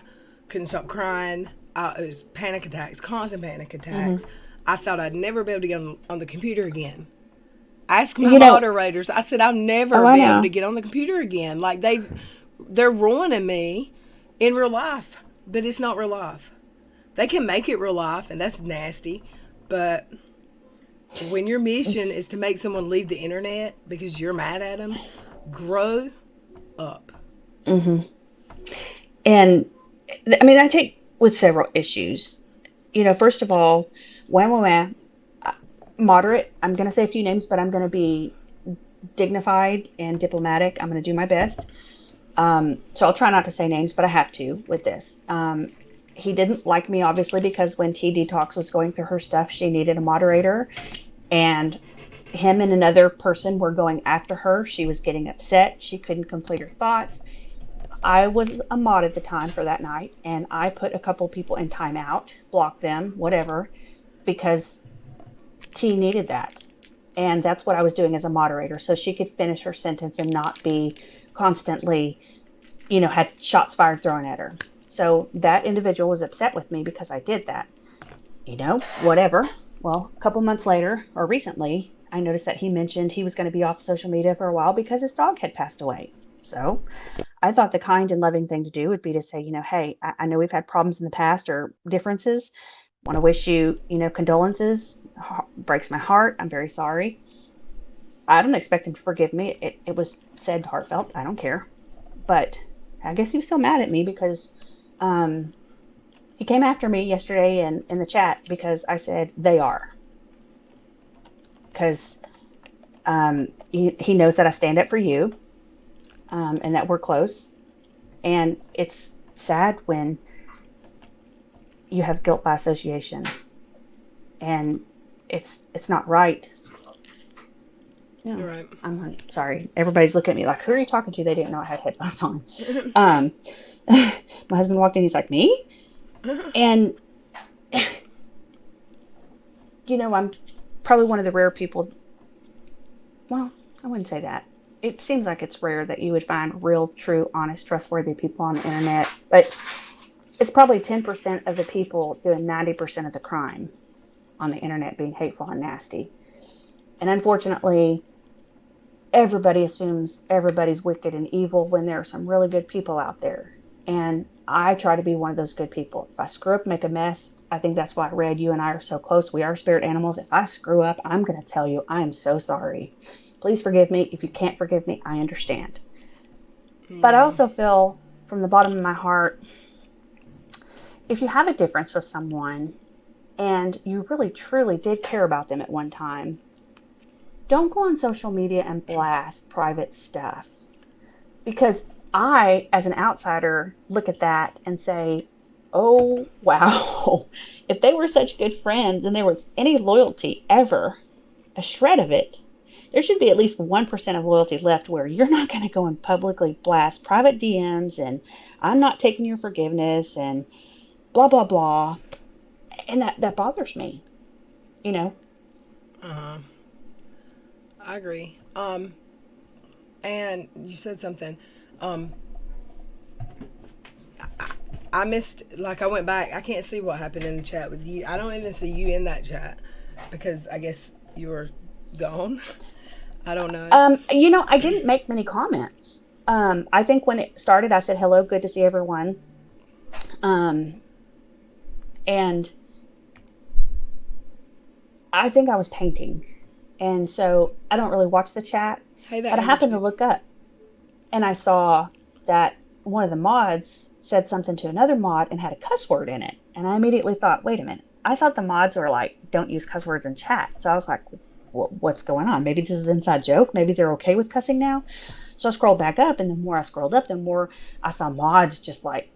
couldn't stop crying. It was panic attacks, constant panic attacks. I thought I'd never be able to get on the computer again. Ask my You know, moderators. I said I'll never I be able to know. get on the computer again. Like they're ruining me in real life, but it's not real life. They can make it real life, and that's nasty. But when your mission is to make someone leave the internet because you're mad at them, grow up. Hmm. And I mean, I take with several issues. First of all, wah, moderate. I'm going to say a few names, but I'm going to be dignified and diplomatic. I'm going to do my best. So I'll try not to say names, but I have to with this. He didn't like me, obviously, because when T Detox was going through her stuff, she needed a moderator. And him and another person were going after her. She was getting upset. She couldn't complete her thoughts. I was a mod at the time for that night, and I put a couple people in timeout, blocked them, whatever, because T needed that. And that's what I was doing as a moderator, so she could finish her sentence and not be constantly, had shots fired thrown at her. So that individual was upset with me because I did that. Whatever. Well, a couple months later, or recently, I noticed that he mentioned he was going to be off social media for a while because his dog had passed away. So I thought the kind and loving thing to do would be to say, hey, I know we've had problems in the past or differences. Want to wish you, condolences. Breaks my heart. I'm very sorry. I don't expect him to forgive me. It was said heartfelt. I don't care. But I guess he was still mad at me because he came after me yesterday in the chat because I said they are. Because he knows that I stand up for you and that we're close. And it's sad when you have guilt by association. And it's not right. No, Right. I'm sorry. Everybody's looking at me like, who are you talking to? They didn't know I had headphones on. My husband walked in. He's like, me? And, I'm probably one of the rare people. Well, I wouldn't say that. It seems like it's rare that you would find real, true, honest, trustworthy people on the internet. But it's probably 10% of the people doing 90% of the crime on the internet, being hateful and nasty. And unfortunately, everybody assumes everybody's wicked and evil when there are some really good people out there. And I try to be one of those good people. If I screw up, make a mess, I think that's why Red, you and I are so close. We are spirit animals. If I screw up, I'm going to tell you, I am so sorry. Please forgive me. If you can't forgive me, I understand. But I also feel from the bottom of my heart, if you have a difference with someone and you really, truly did care about them at one time, don't go on social media and blast private stuff. Because I, as an outsider, look at that and say, oh, wow, if they were such good friends and there was any loyalty ever, a shred of it, there should be at least 1% of loyalty left where you're not going to go and publicly blast private DMs and I'm not taking your forgiveness and blah, blah, blah. And that bothers me, Uh-huh. I agree. And you said something. I missed, like, I went back. I can't see what happened in the chat with you. I don't even see you in that chat because I guess you were gone. I don't know. I didn't make many comments. I think when it started, I said, hello, good to see everyone. And I think I was painting. And so I don't really watch the chat. Hey there, but I happened to Energy. look up and I saw that one of the mods said something to another mod and had a cuss word in it. And I immediately thought, wait a minute. I thought the mods were like, don't use cuss words in chat. So I was like, what's going on? Maybe this is an inside joke. Maybe they're okay with cussing now. So I scrolled back up, and the more I scrolled up, the more I saw mods just like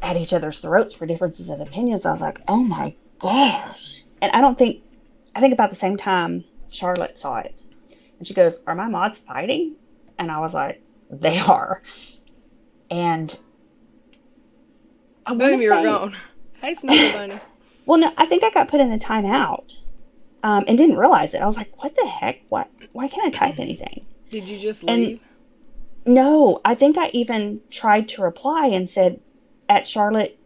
at each other's throats for differences of opinions. I was like, oh my gosh. And I think about the same time Charlotte saw it. And she goes, are my mods fighting? And I was like, they are. And I want Boom, to you're say, gone. Hey, Snuggle Bunny. well, no, I think I got put in the timeout and didn't realize it. I was like, what the heck? Why can't I type anything? Did you just And leave? no, I think I even tried to reply and said, at Charlotte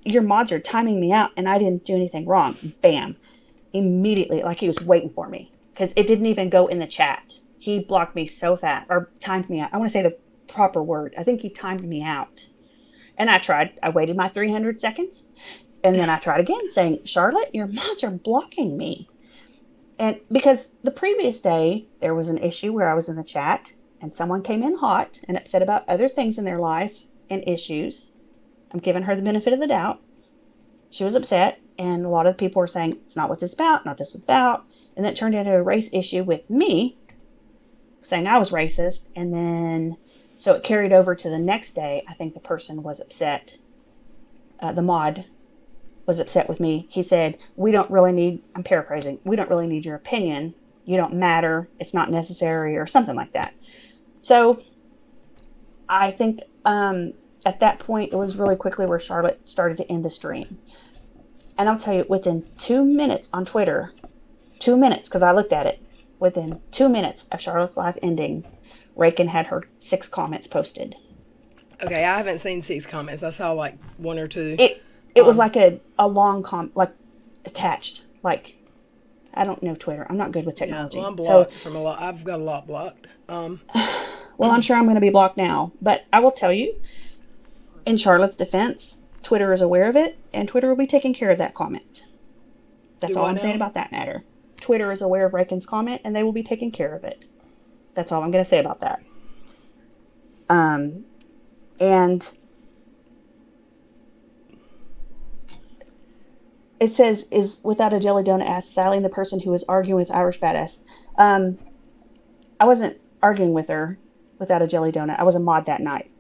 your mods are timing me out and I didn't do anything wrong. Bam. Immediately, like he was waiting for me. Because it didn't even go in the chat. He blocked me so fast, or timed me out. I want to say the proper word. I think he timed me out. And I tried. I waited my 300 seconds. And then I tried again, saying, Charlotte, your mods are blocking me. And because the previous day, there was an issue where I was in the chat, and someone came in hot and upset about other things in their life and issues. I'm giving her the benefit of the doubt. She was upset, and a lot of people were saying, it's not what this is about, not this is about. And that turned into a race issue with me, saying I was racist. And then, so it carried over to the next day. I think the person was upset. The mod was upset with me. He said, we don't really need, I'm paraphrasing, we don't really need your opinion. You don't matter. It's not necessary, or something like that. So I think at that point, it was really quickly where Charlotte started to end the stream. And I'll tell you, within 2 minutes on Twitter, 2 minutes, because I looked at it, within 2 minutes of Charlotte's live ending, Rakin had her 6 comments posted. Okay, I haven't seen 6 comments. I saw like 1 or 2. It was like a long like attached. Like, I don't know Twitter. I'm not good with technology. Yeah, well, I'm blocked from a lot. I've got a lot blocked. Well, I'm sure I'm going to be blocked now. But I will tell you, in Charlotte's defense, Twitter is aware of it, and Twitter will be taking care of that comment. That's all I'm saying about that matter. Twitter is aware of Rakin's comment, and they will be taking care of it. That's all I'm going to say about that. And it says, is Without a Jelly Donut asked Sally, the person who was arguing with Irish Badass. I wasn't arguing with her without a jelly donut. I was a mod that night.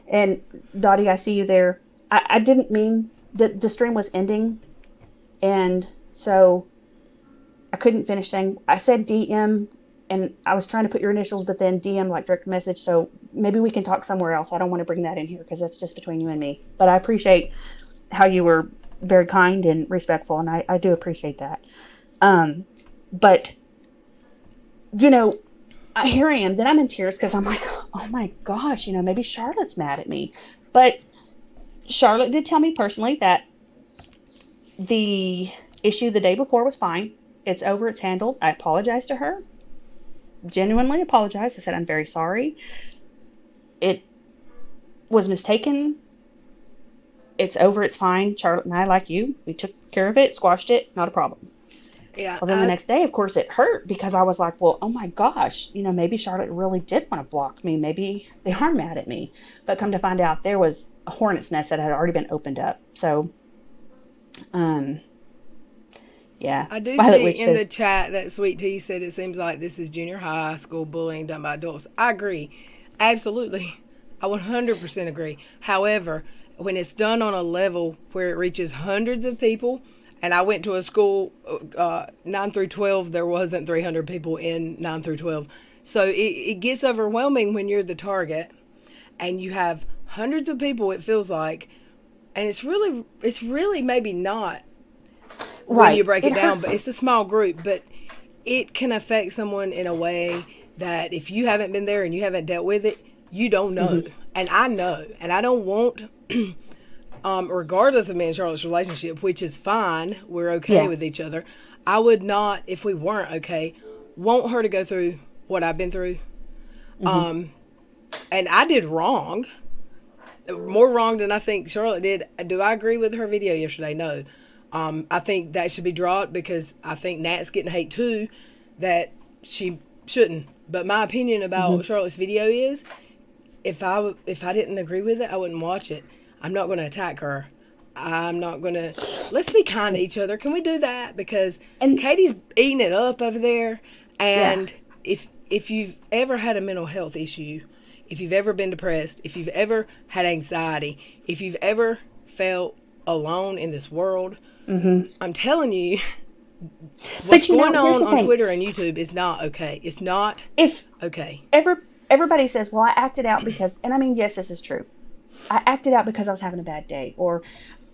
And Dottie, I see you there. I didn't mean that the stream was ending. And so I couldn't finish saying, I said DM, and I was trying to put your initials, but then DM like direct message. So maybe we can talk somewhere else. I don't want to bring that in here because that's just between you and me. But I appreciate how you were very kind and respectful. And I do appreciate that. But, you know, here I am. Then I'm in tears because I'm like, oh my gosh, you know, maybe Charlotte's mad at me. But Charlotte did tell me personally that the issue the day before was fine. It's over. It's handled. I apologized to her. Genuinely apologized. I said, I'm very sorry. It was mistaken. It's over. It's fine. Charlotte and I, like you, we took care of it, squashed it. Not a problem. Yeah. Well, then the next day, of course, it hurt because I was like, well, oh my gosh, you know, maybe Charlotte really did want to block me. Maybe they are mad at me. But come to find out, there was a hornet's nest that had already been opened up. So, yeah. I do Violet see Witch in says, the chat that Sweet Tea said it seems like this is junior high school bullying done by adults. I agree. Absolutely. I 100% agree. However, when it's done on a level where it reaches hundreds of people, and I went to a school, 9 through 12, there wasn't 300 people in 9 through 12. So it gets overwhelming when you're the target and you have hundreds of people, it feels like, and it's really maybe not when you break it down, but it's a small group, but it can affect someone in a way that if you haven't been there and you haven't dealt with it, you don't know. Mm-hmm. And I know, and I don't want... regardless of me and Charlotte's relationship, which is fine, we're okay with each other, I would not, if we weren't okay, want her to go through what I've been through. Mm-hmm. And I did wrong, more wrong than I think Charlotte did. Do I agree with her video yesterday? No. I think that should be dropped because I think Nat's getting hate too, that she shouldn't. But my opinion about Charlotte's video is, if I didn't agree with it, I wouldn't watch it. I'm not going to attack her. I'm not going to... Let's be kind to each other. Can we do that? Because Katie's eating it up over there. And if you've ever had a mental health issue, if you've ever been depressed, if you've ever had anxiety, if you've ever felt alone in this world, I'm telling you, what's going on Twitter and YouTube is not okay. It's not okay. Everybody says, well, I acted out because... And I mean, yes, this is true. I acted out because I was having a bad day, or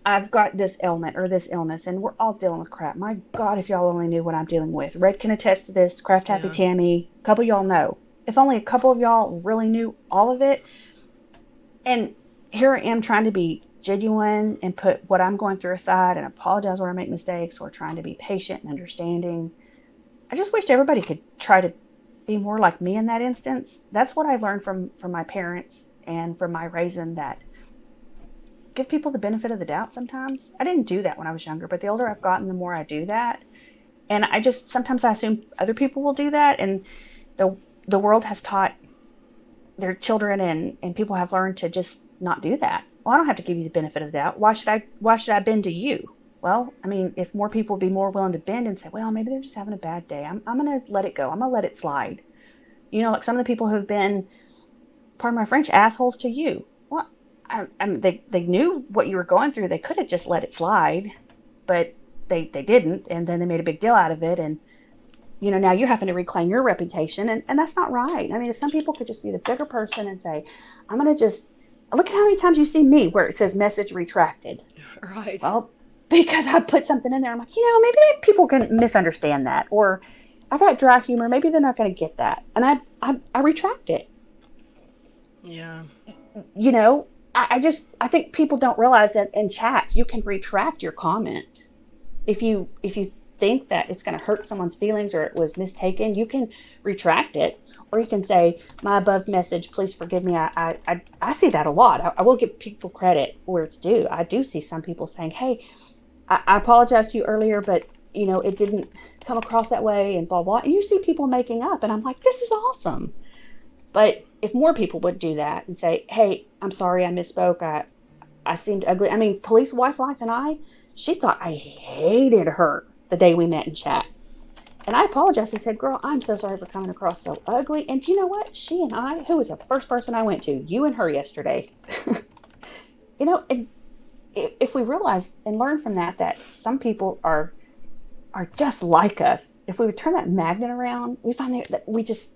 I've got this ailment or this illness, and we're all dealing with crap. My God, if y'all only knew what I'm dealing with. Red can attest to this, Craft Happy Tammy, a couple of y'all know. If only a couple of y'all really knew all of it. And here I am trying to be genuine and put what I'm going through aside and apologize when I make mistakes, or trying to be patient and understanding. I just wished everybody could try to be more like me in that instance. That's what I've learned from my parents and from my raising, that give people the benefit of the doubt sometimes. I didn't do that when I was younger, but the older I've gotten, the more I do that. And I just, sometimes I assume other people will do that. And the world has taught their children, and people have learned to just not do that. Well, I don't have to give you the benefit of the doubt. Why should I bend to you? Well, I mean, if more people would be more willing to bend and say, well, maybe they're just having a bad day, I'm going to let it go. I'm going to let it slide. Like some of the people who've been, pardon my French, assholes to you. Well, I mean, they knew what you were going through. They could have just let it slide, but they didn't. And then they made a big deal out of it. And, now you're having to reclaim your reputation. And that's not right. I mean, if some people could just be the bigger person and say, I'm going to just, look at how many times you see me where it says message retracted. Right. Well, because I put something in there. I'm like, maybe people can misunderstand that. Or I got dry humor. Maybe they're not going to get that. And I retract it. Yeah. I think people don't realize that in chats, you can retract your comment. If you think that it's going to hurt someone's feelings or it was mistaken, you can retract it. Or you can say, my above message, please forgive me. I see that a lot. I will give people credit where it's due. I do see some people saying, hey, I apologize to you earlier, but, it didn't come across that way, and blah, blah. And you see people making up, and I'm like, this is awesome. But if more people would do that and say, hey, I'm sorry, I misspoke. I seemed ugly. I mean, Police Wife Life and she thought I hated her the day we met in chat. And I apologized. I said, girl, I'm so sorry for coming across so ugly. And you know what? She and I, who was the first person I went to? You and her yesterday. And if we realize and learn from that some people are just like us, if we would turn that magnet around, we find that we just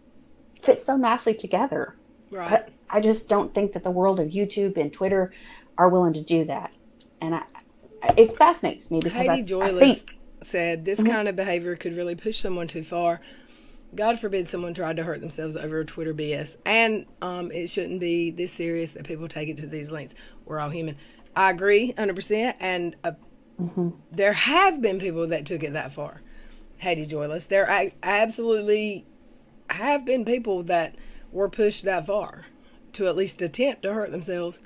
fit so nicely together. Right. But I just don't think that the world of YouTube and Twitter are willing to do that. And it fascinates me because Heidi I Joyless think said this kind of behavior could really push someone too far. God forbid someone tried to hurt themselves over Twitter BS. And it shouldn't be this serious that people take it to these lengths. We're all human. I agree 100%. And there have been people that took it that far. Heidi Joyless. There absolutely have been people that were pushed that far to at least attempt to hurt themselves.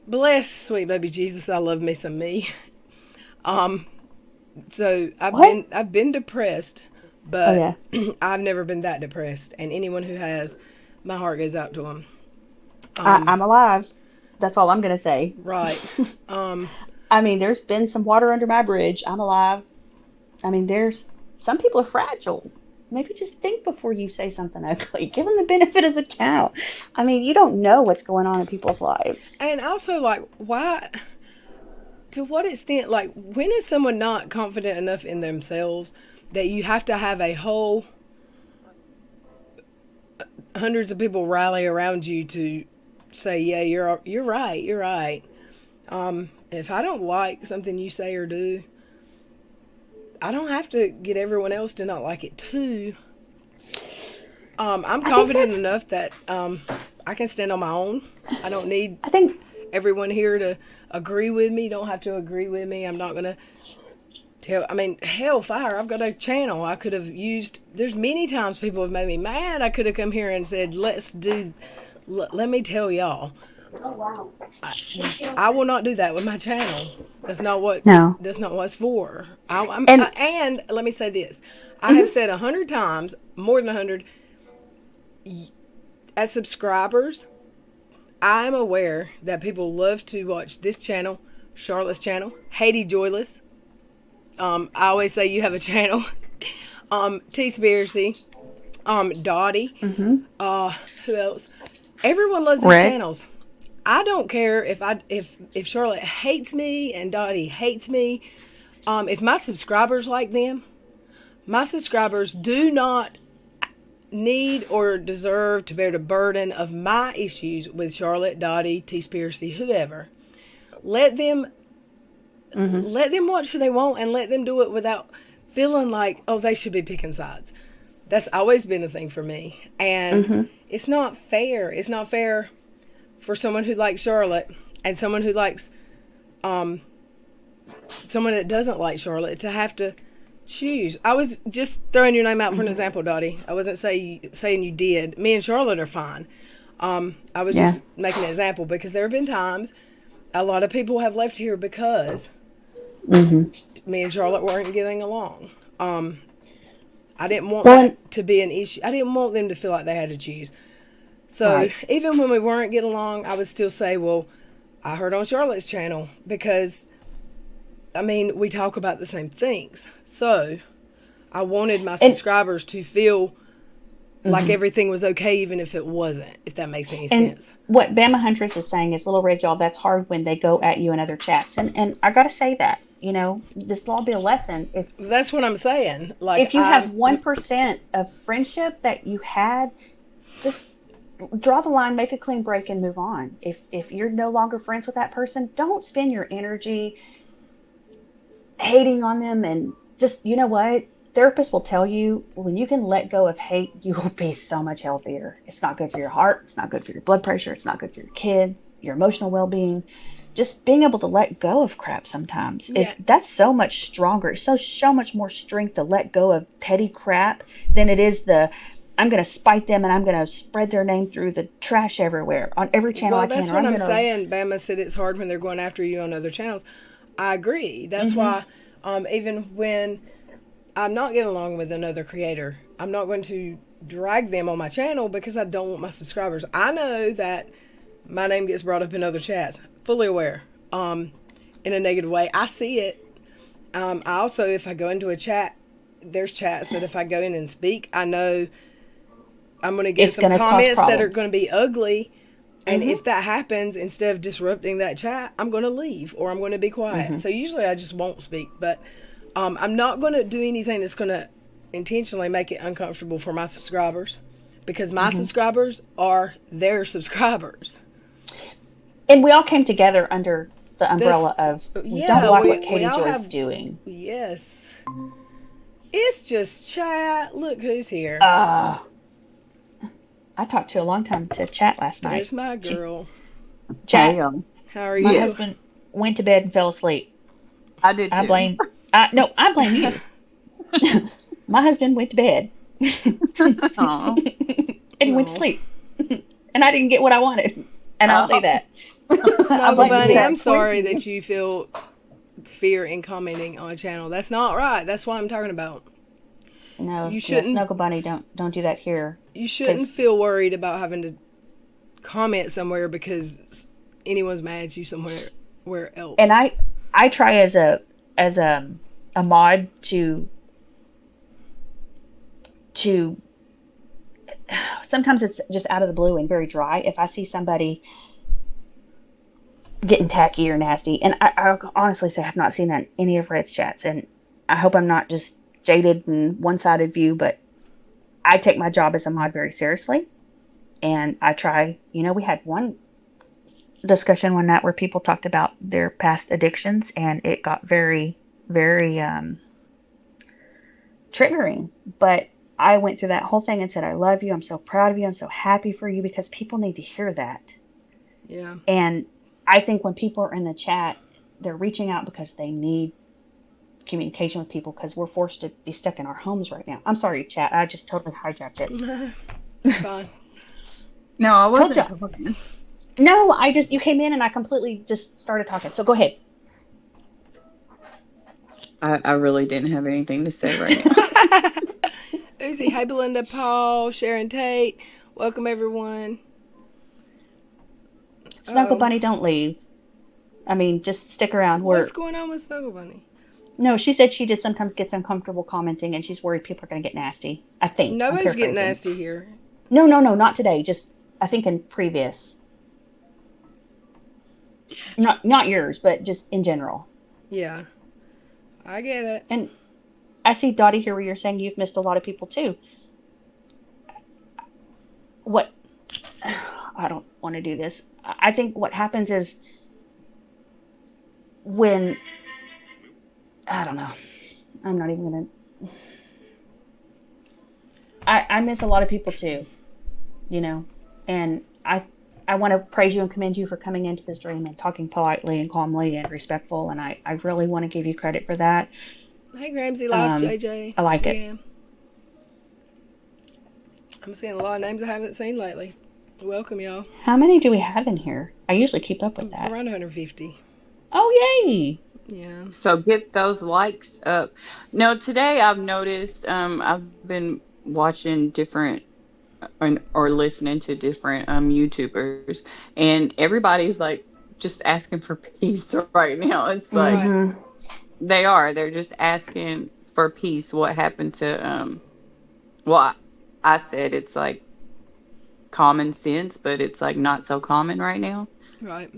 Bless sweet baby Jesus. I love me some me. So I've been depressed, but I've never been that depressed. And anyone who has, my heart goes out to them. I'm alive. That's all I'm going to say. Right. I mean, there's been some water under my bridge. I'm alive. I mean, some people are fragile. Maybe just think before you say something ugly. Give them the benefit of the doubt. I mean, you don't know what's going on in people's lives. And also, why, to what extent, when is someone not confident enough in themselves that you have to have a whole hundreds of people rally around you to say, yeah, you're right. If I don't like something you say or do, I don't have to get everyone else to not like it too. I'm confident enough that I can stand on my own. I don't need everyone here to agree with me. Don't have to agree with me. I'm not going to hellfire. I've got a channel I could have used. There's many times people have made me mad. I could have come here and said, let me tell y'all. Oh, wow. I will not do that with my channel. That's not what it's for. And let me say this. I have said 100 times, more than 100, as subscribers, I'm aware that people love to watch this channel, Charlotte's channel, Heidi Joyless. I always say you have a channel. T-Spiracy, Dottie. Who else? Everyone loves these channels. I don't care if Charlotte hates me and Dottie hates me. If my subscribers like them, my subscribers do not need or deserve to bear the burden of my issues with Charlotte, Dottie, T-Spiracy, whoever. Let them watch who they want and let them do it without feeling like, oh, they should be picking sides. That's always been a thing for me. And it's not fair. It's not fair for someone who likes Charlotte and someone who likes someone that doesn't like Charlotte to have to choose. I was just throwing your name out for an example, Dottie. I wasn't saying you did. Me and Charlotte are fine. I was just making an example because there have been times a lot of people have left here because me and Charlotte weren't getting along. I didn't want that to be an issue. I didn't want them to feel like they had to choose. So even when we weren't getting along, I would still say, well, I heard on Charlotte's channel because, I mean, we talk about the same things. So I wanted my subscribers to feel like everything was okay, even if it wasn't, if that makes any sense. What Bama Huntress is saying is, Little Red, y'all, that's hard when they go at you in other chats. And I got to say that, you know, this will all be a lesson. If that's what I'm saying. Like, if you have 1% of friendship that you had, just draw the line, make a clean break, and move on. If you're no longer friends with that person, don't spend your energy hating on them. And just, you know what? Therapists will tell you when you can let go of hate, you will be so much healthier. It's not good for your heart. It's not good for your blood pressure. It's not good for your kids, your emotional well-being. Just being able to let go of crap sometimes that's so much stronger. So much more strength to let go of petty crap than it is I'm going to spite them and I'm going to spread their name through the trash everywhere on every channel I can. Well, that's what I'm saying. Bama said it's hard when they're going after you on other channels. I agree. That's why even when I'm not getting along with another creator, I'm not going to drag them on my channel because I don't want my subscribers. I know that my name gets brought up in other chats. Fully aware. In a negative way. I see it. I also, if I go into a chat, there's chats that if I go in and speak, I know I'm going to get some comments that are going to be ugly. And if that happens, instead of disrupting that chat, I'm going to leave or I'm going to be quiet. So usually I just won't speak. But I'm not going to do anything that's going to intentionally make it uncomfortable for my subscribers because my subscribers are their subscribers. And we all came together under the umbrella of we don't like what Katie Joy's doing. Yes. It's just chat. Look who's here. I talked to a long time to chat last night. There's my girl. Chat. How are you? My husband went to bed and fell asleep. I did too. I blame you. My husband went to bed and went to sleep. And I didn't get what I wanted. And I'll say that. Snuggle Bunny, I'm sorry that you feel fear in commenting on a channel. That's not right. That's what I'm talking about. No, you shouldn't. Snuggle Bunny, don't do that here. You shouldn't feel worried about having to comment somewhere because anyone's mad at you somewhere else. And I try as a mod to sometimes it's just out of the blue and very dry. If I see somebody getting tacky or nasty, and I honestly say I have not seen that in any of Red's chats, and I hope I'm not just jaded and one-sided view, but I take my job as a mod very seriously, and I try, we had one discussion one night where people talked about their past addictions, and it got very, very triggering, but I went through that whole thing and said, I love you, I'm so proud of you, I'm so happy for you, because people need to hear that. Yeah. And I think when people are in the chat, they're reaching out because they need communication with people because we're forced to be stuck in our homes right now. I'm sorry, chat. I just totally hijacked it. Fine. No, I wasn't talking. No, you came in and I completely just started talking. So go ahead. I really didn't have anything to say right now. Uzi, hey Belinda, Paul, Sharon Tate. Welcome everyone. Snuggle Bunny, don't leave. I mean, just stick around. What's going on with Snuggle Bunny? No, she said she just sometimes gets uncomfortable commenting and she's worried people are going to get nasty. I think. Nobody's getting nasty here. No, not today. Just, I think in previous. Not yours, but just in general. Yeah. I get it. And I see Dottie here where you're saying you've missed a lot of people too. What? I don't want to do this. I think what happens is when, I don't know. I'm not even going to. I miss a lot of people too, and I I want to praise you and commend you for coming into the stream and talking politely and calmly and respectful. And I really want to give you credit for that. Hey, Gramsy Life, Um, JJ. I like it. Yeah. I'm seeing a lot of names I haven't seen lately. Welcome, y'all. How many do we have in here? I usually keep up with that. Around 150. Oh, yay. Yeah. So get those likes up. No, today I've noticed I've been watching different or listening to different YouTubers, and everybody's like just asking for peace right now. It's like Right. Mhm. they're just asking for peace. What happened to well, I said it's like common sense, but it's like not so common right now. Right.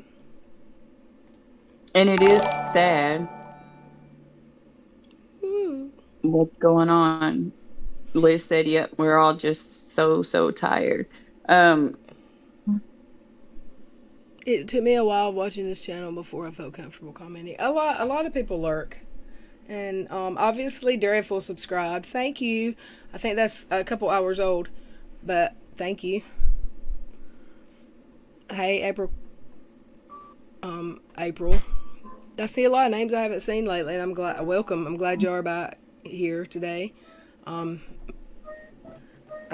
And it is sad Ooh. what's going on. Liz said, yep, we're all just so tired. It took me a while watching this channel before I felt comfortable commenting. A lot of people lurk. And obviously Dareful subscribed. Thank you. I think that's a couple hours old. But thank you. Hey, April. April. I see a lot of names I haven't seen lately, and I'm glad. Welcome. I'm glad you are back here today. I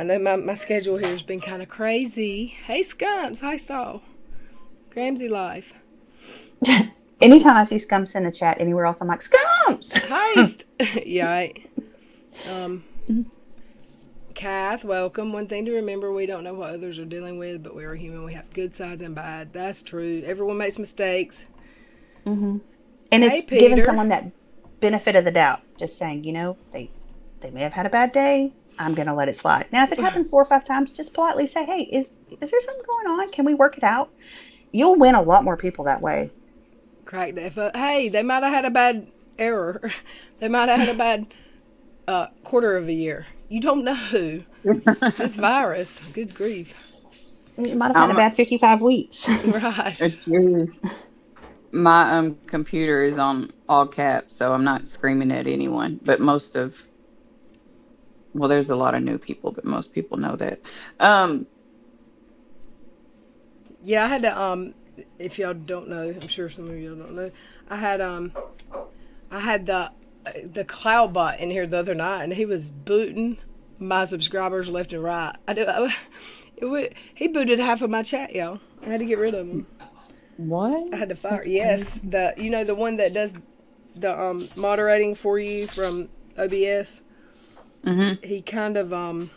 know my schedule here has been kind of crazy. Hey, Scumps. Hi, Stall. Gramsy Life. Anytime I see Scumps in a chat anywhere else, I'm like, Scumps! Heist. Yeah, right. Kath, welcome. One thing to remember, we don't know what others are dealing with, but we are human. We have good sides and bad. That's true. Everyone makes mistakes. Mm-hmm. And Hey, it's giving Peter. someone that benefit of the doubt. Just saying, they may have had a bad day. I'm going to let it slide. Now, if it happens 4 or 5 times, just politely say, hey, is there something going on? Can we work it out? You'll win a lot more people that way. Crack that foot. Hey, they might have had a bad error. They might have had a bad quarter of a year. You don't know. This virus. Good grief. You might have had a bad 55 weeks. Right. Jeez. My computer is on all caps, so I'm not screaming at anyone. But there's a lot of new people, but most people know that. Yeah, I had to if y'all don't know, I'm sure some of y'all don't know. I had the cloud bot in here the other night, and he was booting my subscribers left and right. He booted half of my chat, y'all. I had to get rid of him. What? I had to fire. Yes, the one that does the moderating for you from OBS. Mm-hmm. He kind of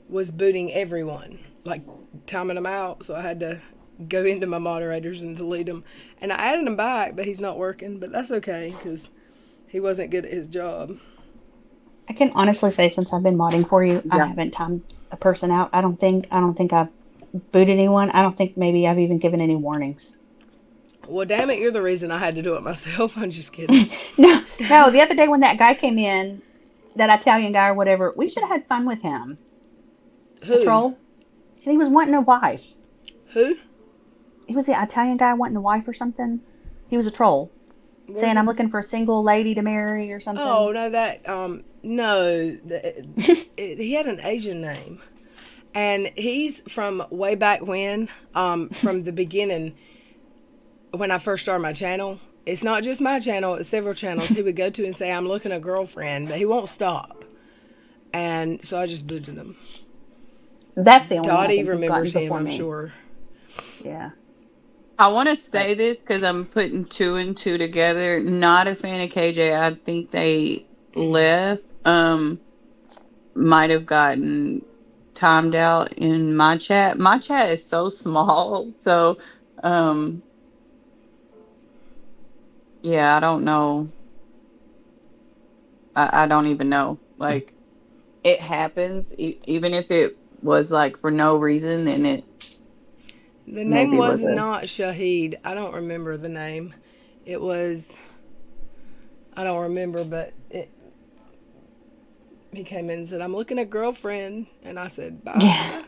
was booting everyone, like timing them out. So I had to go into my moderators and delete them. And I added him back, but he's not working. But that's okay because he wasn't good at his job. I can honestly say, since I've been modding for you, I Yeah. haven't timed a person out. I don't think I've booted anyone. I don't think maybe I've even given any warnings. Well, damn it, you're the reason I had to do it myself. I'm just kidding. No, the other day when that guy came in, that Italian guy or whatever, we should have had fun with him. Who? The troll. He was wanting a wife. Who? He was the Italian guy wanting a wife or something. He was a troll. Was Saying it- I'm looking for a single lady to marry or something. Oh, no, he had an Asian name. And he's from way back when, from the beginning, when I first started my channel. It's not just my channel, it's several channels he would go to and say, I'm looking a girlfriend, but he won't stop. And so I just booted him. That's the only one I Dottie think who's remembers gotten him, before I'm me. sure. Yeah. I want to say this because I'm putting 2 and 2 together. Not a fan of KJ. I think they left. Might have gotten timed out in my chat. My chat is so small, so yeah, I don't know. I don't even know. Like, it happens. Even if it was like for no reason, then it The Maybe name it was was a- not Shahid. I don't remember the name. It was, I don't remember, but he came in and said, I'm looking at girlfriend. And I said, bye. Yeah.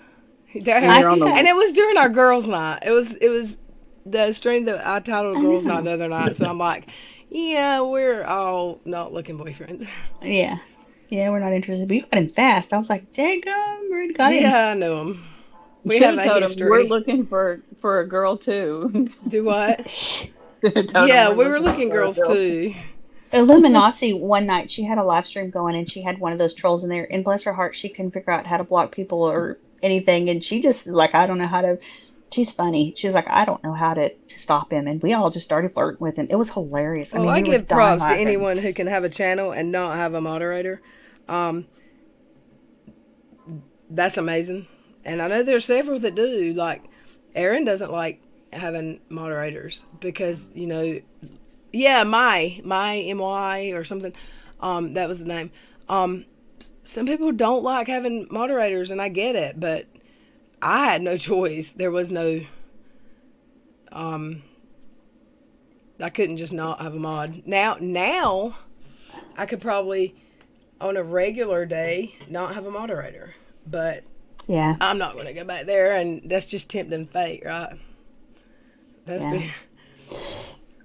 You're on the- And it was during our girls' night. It was the stream that I titled Girls' Night the other night. So I'm like, yeah, we're all not looking boyfriends. Yeah. Yeah, we're not interested. But you got him fast. I was like, daggum, we got him. Yeah, I knew him. We Should have have a told him we're history. looking for a girl too. Do what? Should have told him Yeah, we're we were looking looking for a girls girl. too. Illuminati one night she had a live stream going and she had one of those trolls in there and bless her heart she couldn't figure out how to block people or anything and she just like I don't know how to she's funny. She was like, I don't know how to stop him and we all just started flirting with him. It was hilarious. I Well, mean I we were give dying props to laughing. anyone who can have a channel and not have a moderator. That's amazing. And I know there's several that do. Like, Aaron doesn't like having moderators because, you know, yeah, my MY or something. That was the name. Some people don't like having moderators, and I get it, but I had no choice. There was no. I couldn't just not have a mod. Now, I could probably, on a regular day, not have a moderator, but Yeah. I'm not going to go back there, and that's just tempting fate, right? That's Yeah.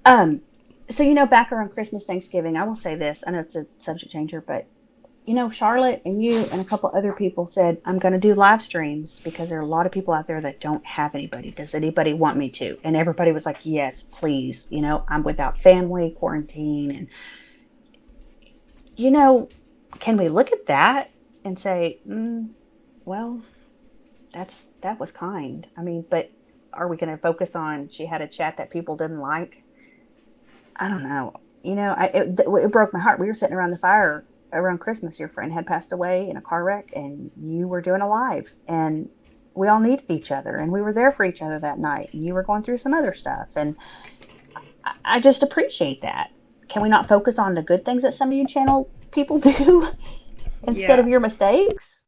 been, So you know, back around Christmas, Thanksgiving, I will say this. I know it's a subject changer, but you know, Charlotte and you and a couple other people said, I'm going to do live streams because there are a lot of people out there that don't have anybody. Does anybody want me to? And everybody was like, yes, please. You know, I'm without family, quarantine. And, you know, can we look at that and say, well, that was kind. I mean, but are we going to focus on she had a chat that people didn't like? I don't know. You know, it broke my heart. We were sitting around the fire around Christmas. Your friend had passed away in a car wreck, and you were doing a live, and we all needed each other, and we were there for each other that night. And you were going through some other stuff, and I just appreciate that. Can we not focus on the good things that some of you channel people do instead of your mistakes?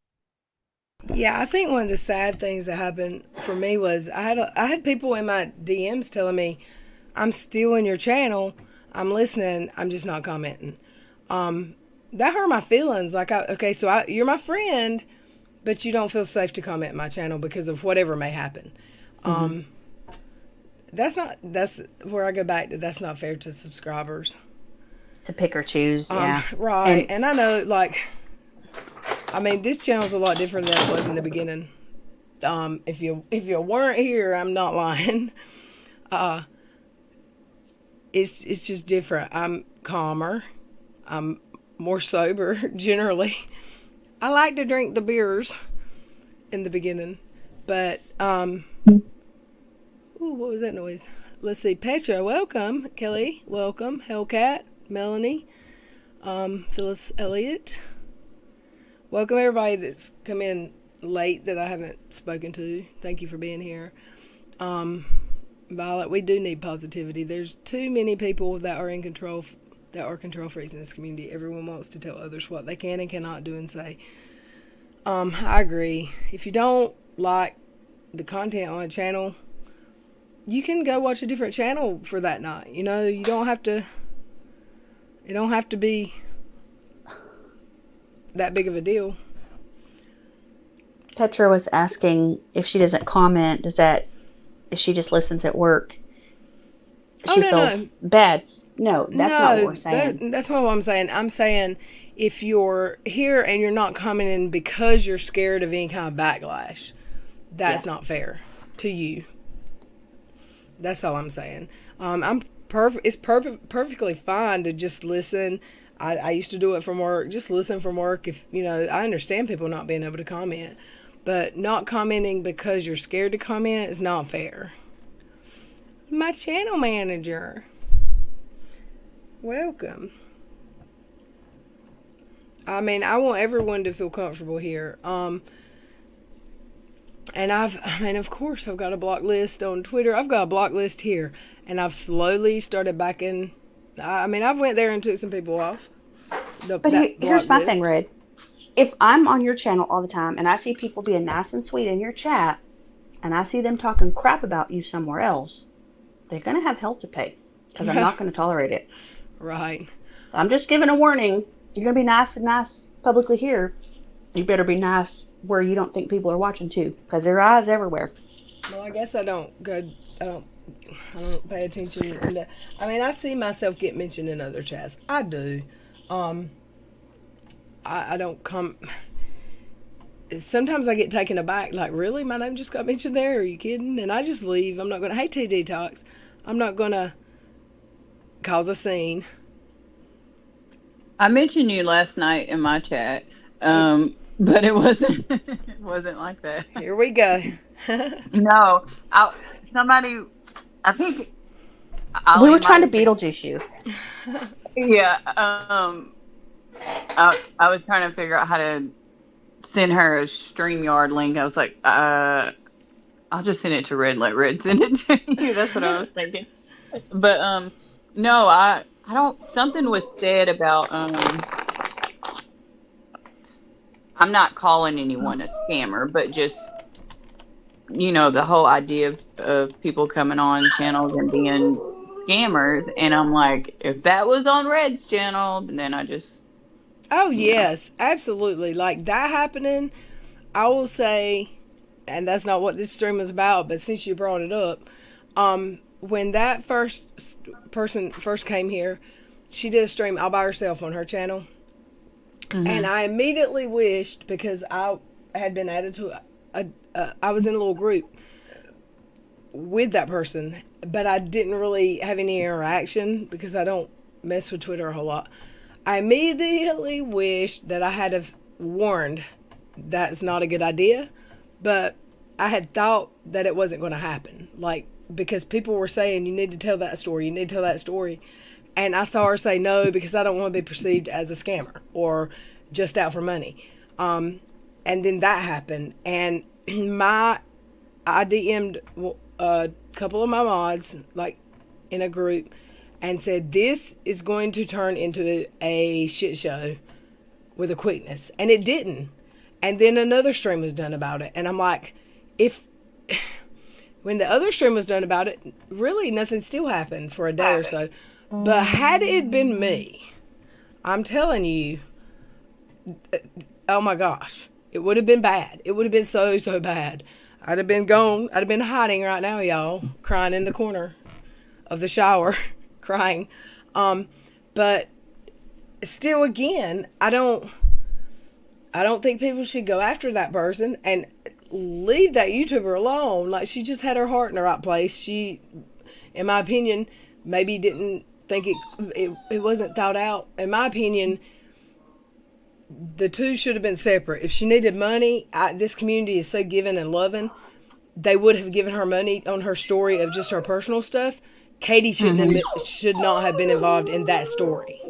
yeah, I think one of the sad things that happened for me was I had people in my DMs telling me, I'm still in your channel, I'm listening, I'm just not commenting. That hurt my feelings. Like, you're my friend, but you don't feel safe to comment in my channel because of whatever may happen. That's where I go back to, that's not fair to subscribers. To pick or choose, yeah. Right. And I know, like, I mean, this channel's a lot different than it was in the beginning. If you weren't here, I'm not lying. It's just different. I'm calmer. I'm more sober, generally. I like to drink the beers in the beginning. But, ooh, what was that noise? Let's see. Petra, welcome. Kelly, welcome. Hellcat, Melanie, Phyllis Elliott. Welcome everybody that's come in late that I haven't spoken to. Thank you for being here. Violet, we do need positivity. There's too many people that are in control, that are control freaks in this community. Everyone wants to tell others what they can and cannot do and say. I agree. If you don't like the content on a channel, you can go watch a different channel for that night. You know, you don't have to be that big of a deal. Petra was asking if she doesn't comment, if she just listens at work, she feels bad. No, that's not what we're saying. That's not what I'm saying. I'm saying if you're here and you're not commenting because you're scared of any kind of backlash, that's not fair to you. That's all I'm saying. It's perfectly fine to just listen. I used to do it from work. Just listen from work. If you know, I understand people not being able to comment, but not commenting because you're scared to comment is not fair. My channel manager, welcome. I mean, I want everyone to feel comfortable here. And of course, I've got a block list on Twitter. I've got a block list here, and I've slowly started backing. I mean, I've went there and took some people off. But here's my thing, Red. If I'm on your channel all the time and I see people being nice and sweet in your chat, and I see them talking crap about you somewhere else, they're going to have hell to pay because I'm not going to tolerate it. Right. I'm just giving a warning. You're going to be nice publicly here. You better be nice where you don't think people are watching too, because there are eyes everywhere. Well, I guess I don't pay attention. I mean, I see myself get mentioned in other chats. I do. I don't come. sometimes I get taken aback, like, really? My name just got mentioned there? Are you kidding? And I just leave. I'm not going to, hey, T Detox, I'm not going to cause a scene. I mentioned you last night in my chat, but it wasn't it wasn't like that. Here we go. No, somebody, I think We were trying to Beetlejuice you. Yeah, I was trying to figure out how to send her a StreamYard link. I was like, I'll just send it to Red. Let Red send it to you. That's what I was thinking. But no, I don't. Something was said about I'm not calling anyone a scammer, but just the whole idea of people coming on channels and being scammers. And I'm like, if that was on Red's channel, then I just. Oh, yes, absolutely. Like that happening, I will say, and that's not what this stream was about, but since you brought it up, when that first person first came here, she did a stream all by herself on her channel. Mm-hmm. And I immediately wished, because I had been added to I was in a little group with that person, but I didn't really have any interaction because I don't mess with Twitter a whole lot. I immediately wished that I had have warned that's not a good idea, but I had thought that it wasn't going to happen. Like, because people were saying, you need to tell that story, you need to tell that story. And I saw her say no, because I don't want to be perceived as a scammer or just out for money. And then that happened. And I DM'd a couple of my mods, like in a group, and said, this is going to turn into a shit show with a quickness. And it didn't. And then another stream was done about it. And I'm like, when the other stream was done about it, really nothing still happened for a day or so. But had it been me, I'm telling you, oh my gosh, it would have been bad. It would have been so, so bad. I'd have been gone. I'd have been hiding right now, y'all, crying in the corner of the shower, crying. But still, again, I don't think people should go after that person and leave that YouTuber alone. Like, she just had her heart in the right place. She, in my opinion, maybe didn't think it wasn't thought out. In my opinion, the two should have been separate. If she needed money, this community is so giving and loving. They would have given her money on her story of just her personal stuff. Katie should not have been involved in that story.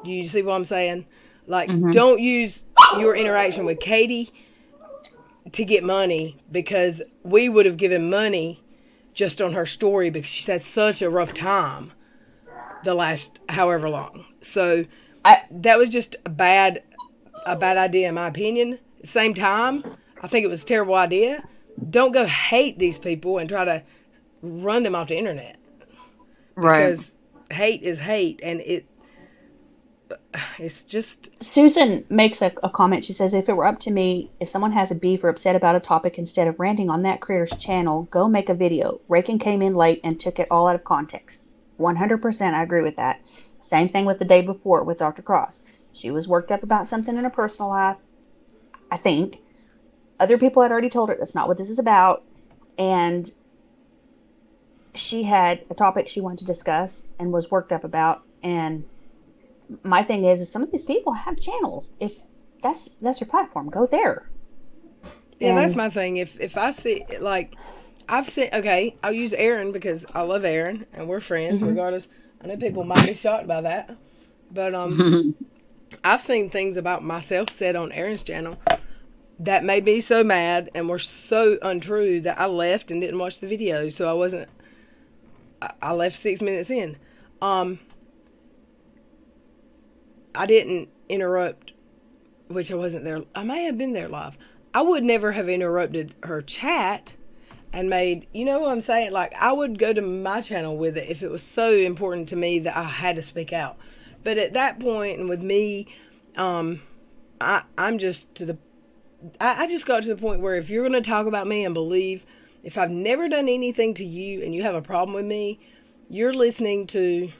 Do you see what I'm saying? Like, don't use your interaction with Katie to get money, because we would have given money just on her story because she's had such a rough time the last however long. So that was just a bad idea in my opinion. At the same time, I think it was a terrible idea. Don't go hate these people and try to run them off the internet. Right. Because hate is hate, and it's just... Susan makes a comment. She says, if it were up to me, if someone has a beef or upset about a topic, instead of ranting on that creator's channel, go make a video. Rakin came in late and took it all out of context. 100% I agree with that. Same thing with the day before with Dr. Cross. She was worked up about something in her personal life, I think. Other people had already told her that's not what this is about. And she had a topic she wanted to discuss and was worked up about. And my thing is some of these people have channels. If that's your platform, go there. Yeah, that's my thing. If I see, like, I've seen, okay, I'll use Aaron because I love Aaron and we're friends regardless. I know people might be shocked by that. But I've seen things about myself said on Aaron's channel that made me so mad and were so untrue that I left and didn't watch the video. So I left 6 minutes in. I didn't interrupt, which I wasn't there. I may have been there live. I would never have interrupted her chat and made, you know what I'm saying? Like, I would go to my channel with it if it was so important to me that I had to speak out. But at that point, and with me, I'm just I just got to the point where if you're going to talk about me and believe, if I've never done anything to you and you have a problem with me, you're listening to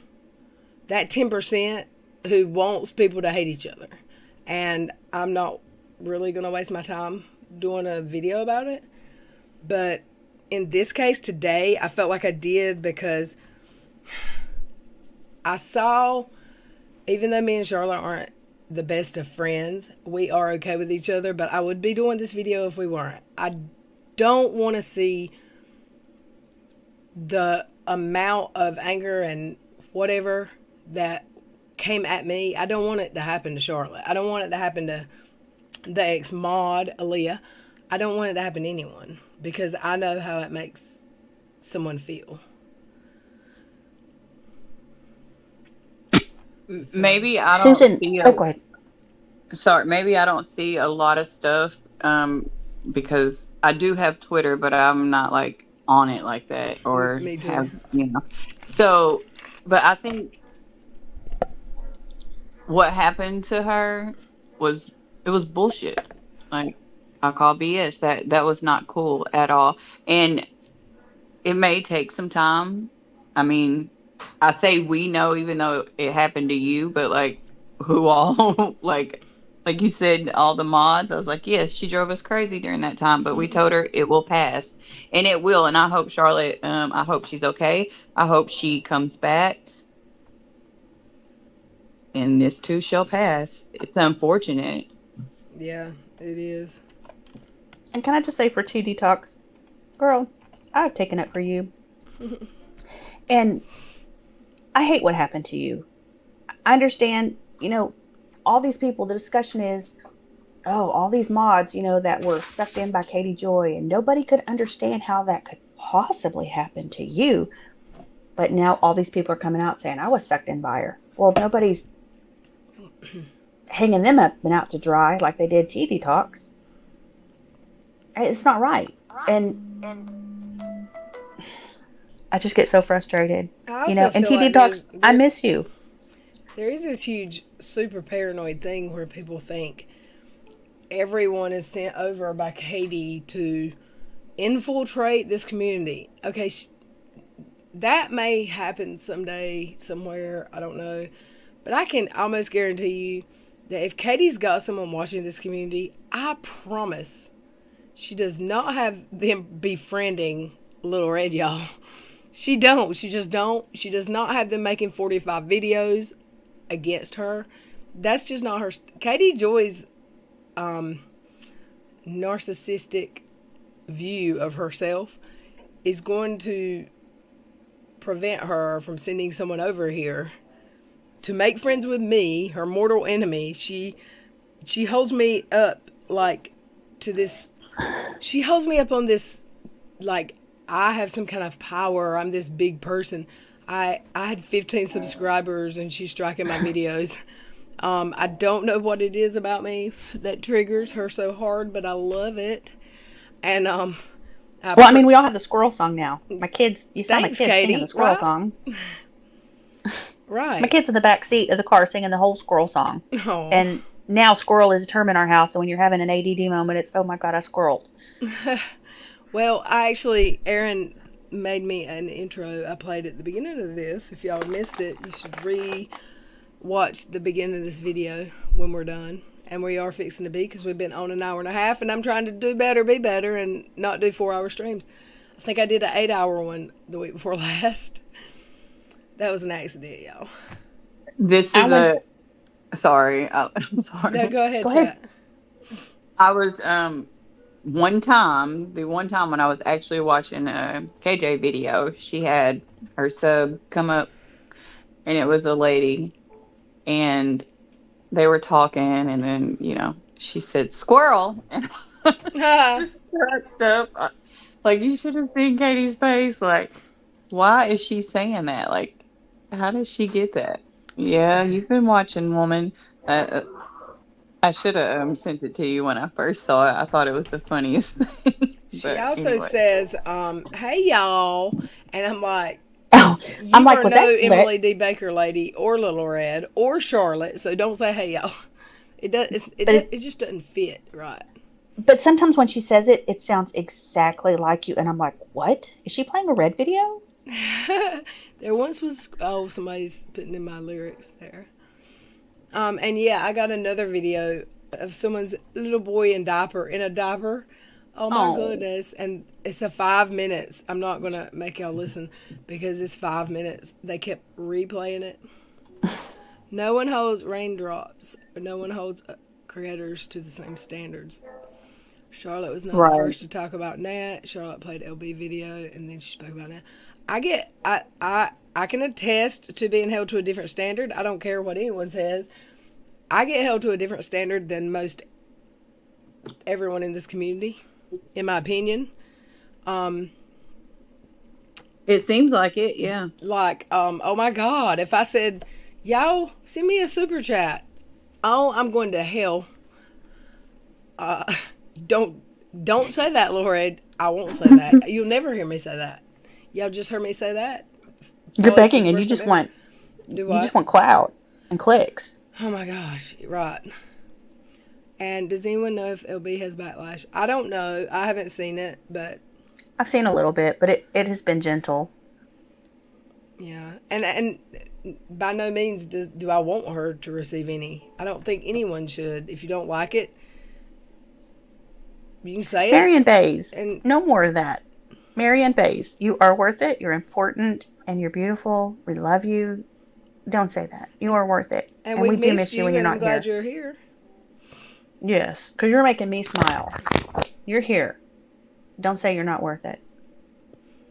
that 10% who wants people to hate each other. And I'm not really going to waste my time doing a video about it. But in this case today, I felt like I did because I saw, even though me and Charlotte aren't the best of friends, we are okay with each other, but I would be doing this video if we weren't. I don't want to see the amount of anger and whatever that came at me. I don't want it to happen to Charlotte. I don't want it to happen to the ex-mod, Aaliyah. I don't want it to happen to anyone because I know how it makes someone feel. Maybe I Seems don't in. see Oh, go ahead. sorry, maybe I don't see a lot of stuff because I do have Twitter, but I'm not like on it like that or Me too. have, So, but I think what happened to her was bullshit. Like I call BS. That was not cool at all. And it may take some time. I mean, I say we know even though it happened to you, but like who all like you said, all the mods, I was like, yes, she drove us crazy during that time, but we told her it will pass. And it will. And I hope Charlotte, I hope she's okay. I hope she comes back. And this too shall pass. It's unfortunate. Yeah, it is. And can I just say for Tea Detox, girl, I've taken it for you. And I hate what happened to you. I understand, all these people, the discussion is, all these mods, that were sucked in by Katie Joy, and nobody could understand how that could possibly happen to you. But now all these people are coming out saying, I was sucked in by her. Well, nobody's hanging them up and out to dry like they did Tea Detox. It's not right. And I just get so frustrated. I also and feel Tea like Detox, I there- miss you. There is this huge, super paranoid thing where people think everyone is sent over by Katie to infiltrate this community. Okay, that may happen someday, somewhere, I don't know. But I can almost guarantee you that if Katie's got someone watching this community, I promise she does not have them befriending Little Red, y'all. She don't. She just don't. She does not have them making 45 videos against her. That's just not her. Katie Joy's narcissistic view of herself is going to prevent her from sending someone over here to make friends with me, her mortal enemy. She holds me up like to this. She holds me up on this like I have some kind of power. I'm this big person. I had 15 subscribers and she's striking my videos. I don't know what it is about me that triggers her so hard, but I love it. And Well, I mean, we all have the squirrel song now. My kids, you saw my Thanks, kids Katie. singing the squirrel Right. song. right. My kids in the back seat of the car singing the whole squirrel song. Aw. And now squirrel is a term in our house. So when you're having an ADD moment, it's, oh my God, I squirreled. Well, Aaron made me an intro I played at the beginning of this. If y'all missed it, you should watch the beginning of this video when we're done. And we are fixing to be because we've been on an hour and a half and I'm trying to do better, be better, and not do 4-hour streams. I think I did an 8-hour one the week before last. That was an accident, y'all. This is sorry. I'm sorry. No, go ahead, Go ahead. chat. I was the one time when I was actually watching a KJ video, she had her sub come up and it was a lady and they were talking and then, she said squirrel and Ah, cracked up. Like you should have seen Katie's face. Like, why is she saying that? Like, how does she get that? Yeah, you've been watching, woman. I should have sent it to you when I first saw it. I thought it was the funniest thing. she But also anyway. says, hey, y'all. And I'm like, Oh, you I'm like, are was no that Emily D. Baker lady or Little Red or Charlotte, so don't say hey y'all. It just doesn't fit right. But sometimes when she says it, it sounds exactly like you. And I'm like, what? Is she playing a Red video? There once was somebody's putting in my lyrics there. And yeah, I got another video of someone's little boy in a diaper. Oh my Oh. goodness. And it's a 5 minutes. I'm not going to make y'all listen because it's 5 minutes. They kept replaying it. No one holds raindrops. No one holds creators to the same standards. Charlotte was not Right. the first to talk about Nat. Charlotte played LB video and then she spoke about Nat. I can attest to being held to a different standard. I don't care what anyone says. I get held to a different standard than most everyone in this community, in my opinion. It seems like it, yeah. Oh my God, if I said, y'all send me a super chat, oh, I'm going to hell. Don't say that, Laura. I won't say that. You'll never hear me say that. Y'all just heard me say that. You're Oh, begging, it's the and you first just time want Do you what? just want clout and clicks. Oh my gosh, right. And does anyone know if LB has backlash? I don't know. I haven't seen it, but I've seen a little bit, but it has been gentle. yeah. And by no means do I want her to receive any. I don't think anyone should. If you don't like it, you can say it. Marion Bays, And- no more of that. Marion Bays, you are worth it. You're important, and you're beautiful. We love you. Don't say that. You are worth it, And we we've do missed miss you you, when you're and not I'm glad here. you're here. Yes, because you're making me smile. You're here. Don't say you're not worth it.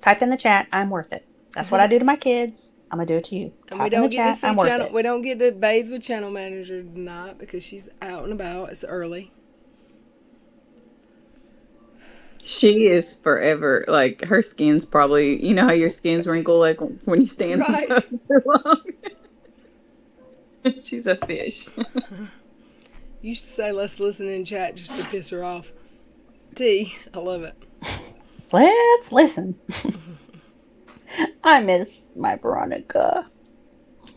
Type in the chat, I'm worth it. That's what I do to my kids. I'm gonna do it to you. And Type we in the don't get to chat, see I'm worth channel. it. We don't get to bathe with channel manager tonight because she's out and about. It's early. She is forever, like, her skin's probably, you know how your skin's wrinkle, like, when you stand on Right. top for long? She's a fish. You should say let's listen in chat just to piss her off. T, I love it. Let's listen. I miss my Veronica.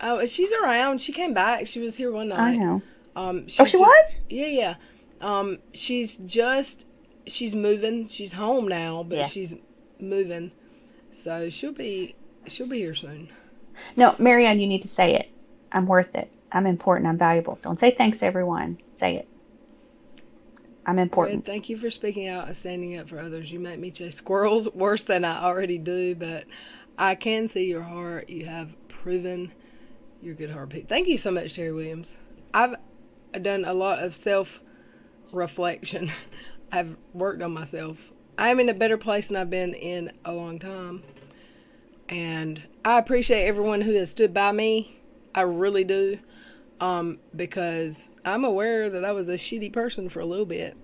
Oh, she's around. She came back. She was here one night. I know. Oh, she was? Yeah. She's moving. She's home now, but Yeah. she's moving. So she'll be here soon. No, Marianne, you need to say it. I'm worth it. I'm important. I'm valuable. Don't say thanks, everyone. Say it. I'm Red, important. thank you for speaking out and standing up for others. You make me chase squirrels worse than I already do, but I can see your heart. You have proven you're a good heart. Thank you so much, Terry Williams. I've done a lot of self-reflection. I've worked on myself. I'm in a better place than I've been in a long time. And I appreciate everyone who has stood by me. I really do. Because I'm aware that I was a shitty person for a little bit.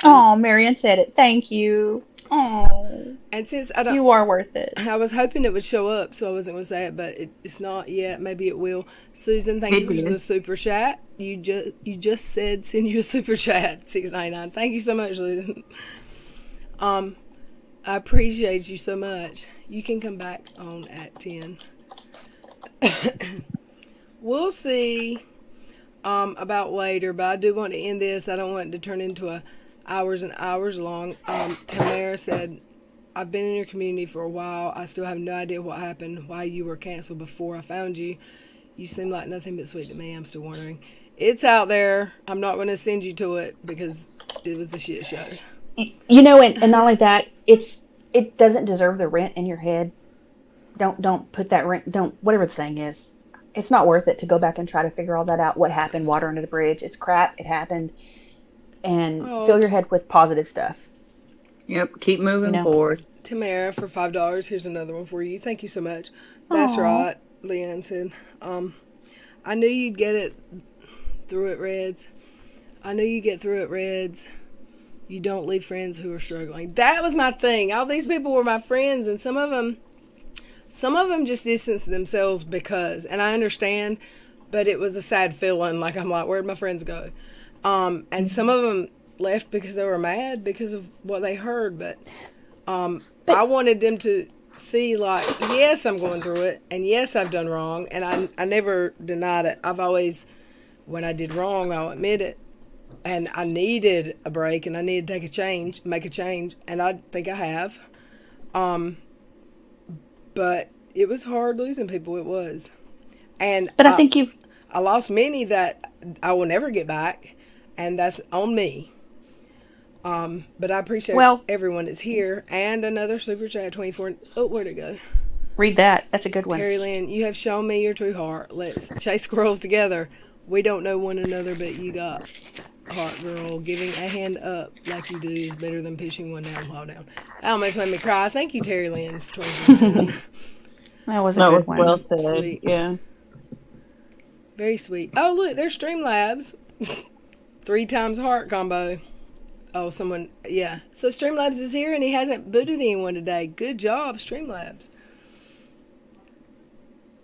Oh, Marianne said it. Thank you. Oh, And since I don't, you are worth it. I was hoping it would show up, so I wasn't going to say it, but it's not yet. Maybe it will. Susan, thank It you for did. the super chat. You just said send you a super chat, $6.99. Thank you so much, Susan. I appreciate you so much. You can come back on at 10. We'll see about later, but I do want to end this. I don't want it to turn into a hours and hours long. Tamara said, I've been in your community for a while. I still have no idea what happened, why you were canceled before I found you. You seem like nothing but sweet to me. I'm still wondering. It's out there. I'm not going to send you to it because it was a shit show. You know, and not only that, it doesn't deserve the rent in your head. Don't put that rent. Don't whatever the saying is. It's not worth it to go back and try to figure all that out. What happened? Water under the bridge. It's crap. It happened. And Oh, fill your head with positive stuff. Yep, keep moving You know. forward. Tamara for $5. Here's another one for you. Thank you so much. That's Aw. right, Leanne said. I knew you'd get it through it, Reds. I knew you'd get through it, Reds. You don't leave friends who are struggling. That was my thing. All these people were my friends, and some of them just distanced themselves because, and I understand, but it was a sad feeling. Like, I'm like, where'd my friends go? And some of them left because they were mad because of what they heard, but I wanted them to see, like, yes, I'm going through it, and yes, I've done wrong, and I never denied it. I've always, when I did wrong, I'll admit it, and I needed a break, and I needed to make a change, and I think I have. But it was hard losing people, it was. And But I think I lost many that I will never get back, and that's on me. But I appreciate Well- everyone that's here. And another super chat 24. Oh, where'd it go? read that. That's a good one. Terry Lynn, you have shown me your true heart. Let's chase squirrels together. We don't know one another, but you got heart, girl. Giving a hand up like you do is better than pushing one down while down. That almost made me cry. Thank you, Terry Lynn, for 24. That was a That good was one. well said. Sweet. Yeah. Very sweet. Oh, look, there's Streamlabs. 3 times heart combo. Oh, someone, yeah. So Streamlabs is here and he hasn't booted anyone today. Good job, Streamlabs.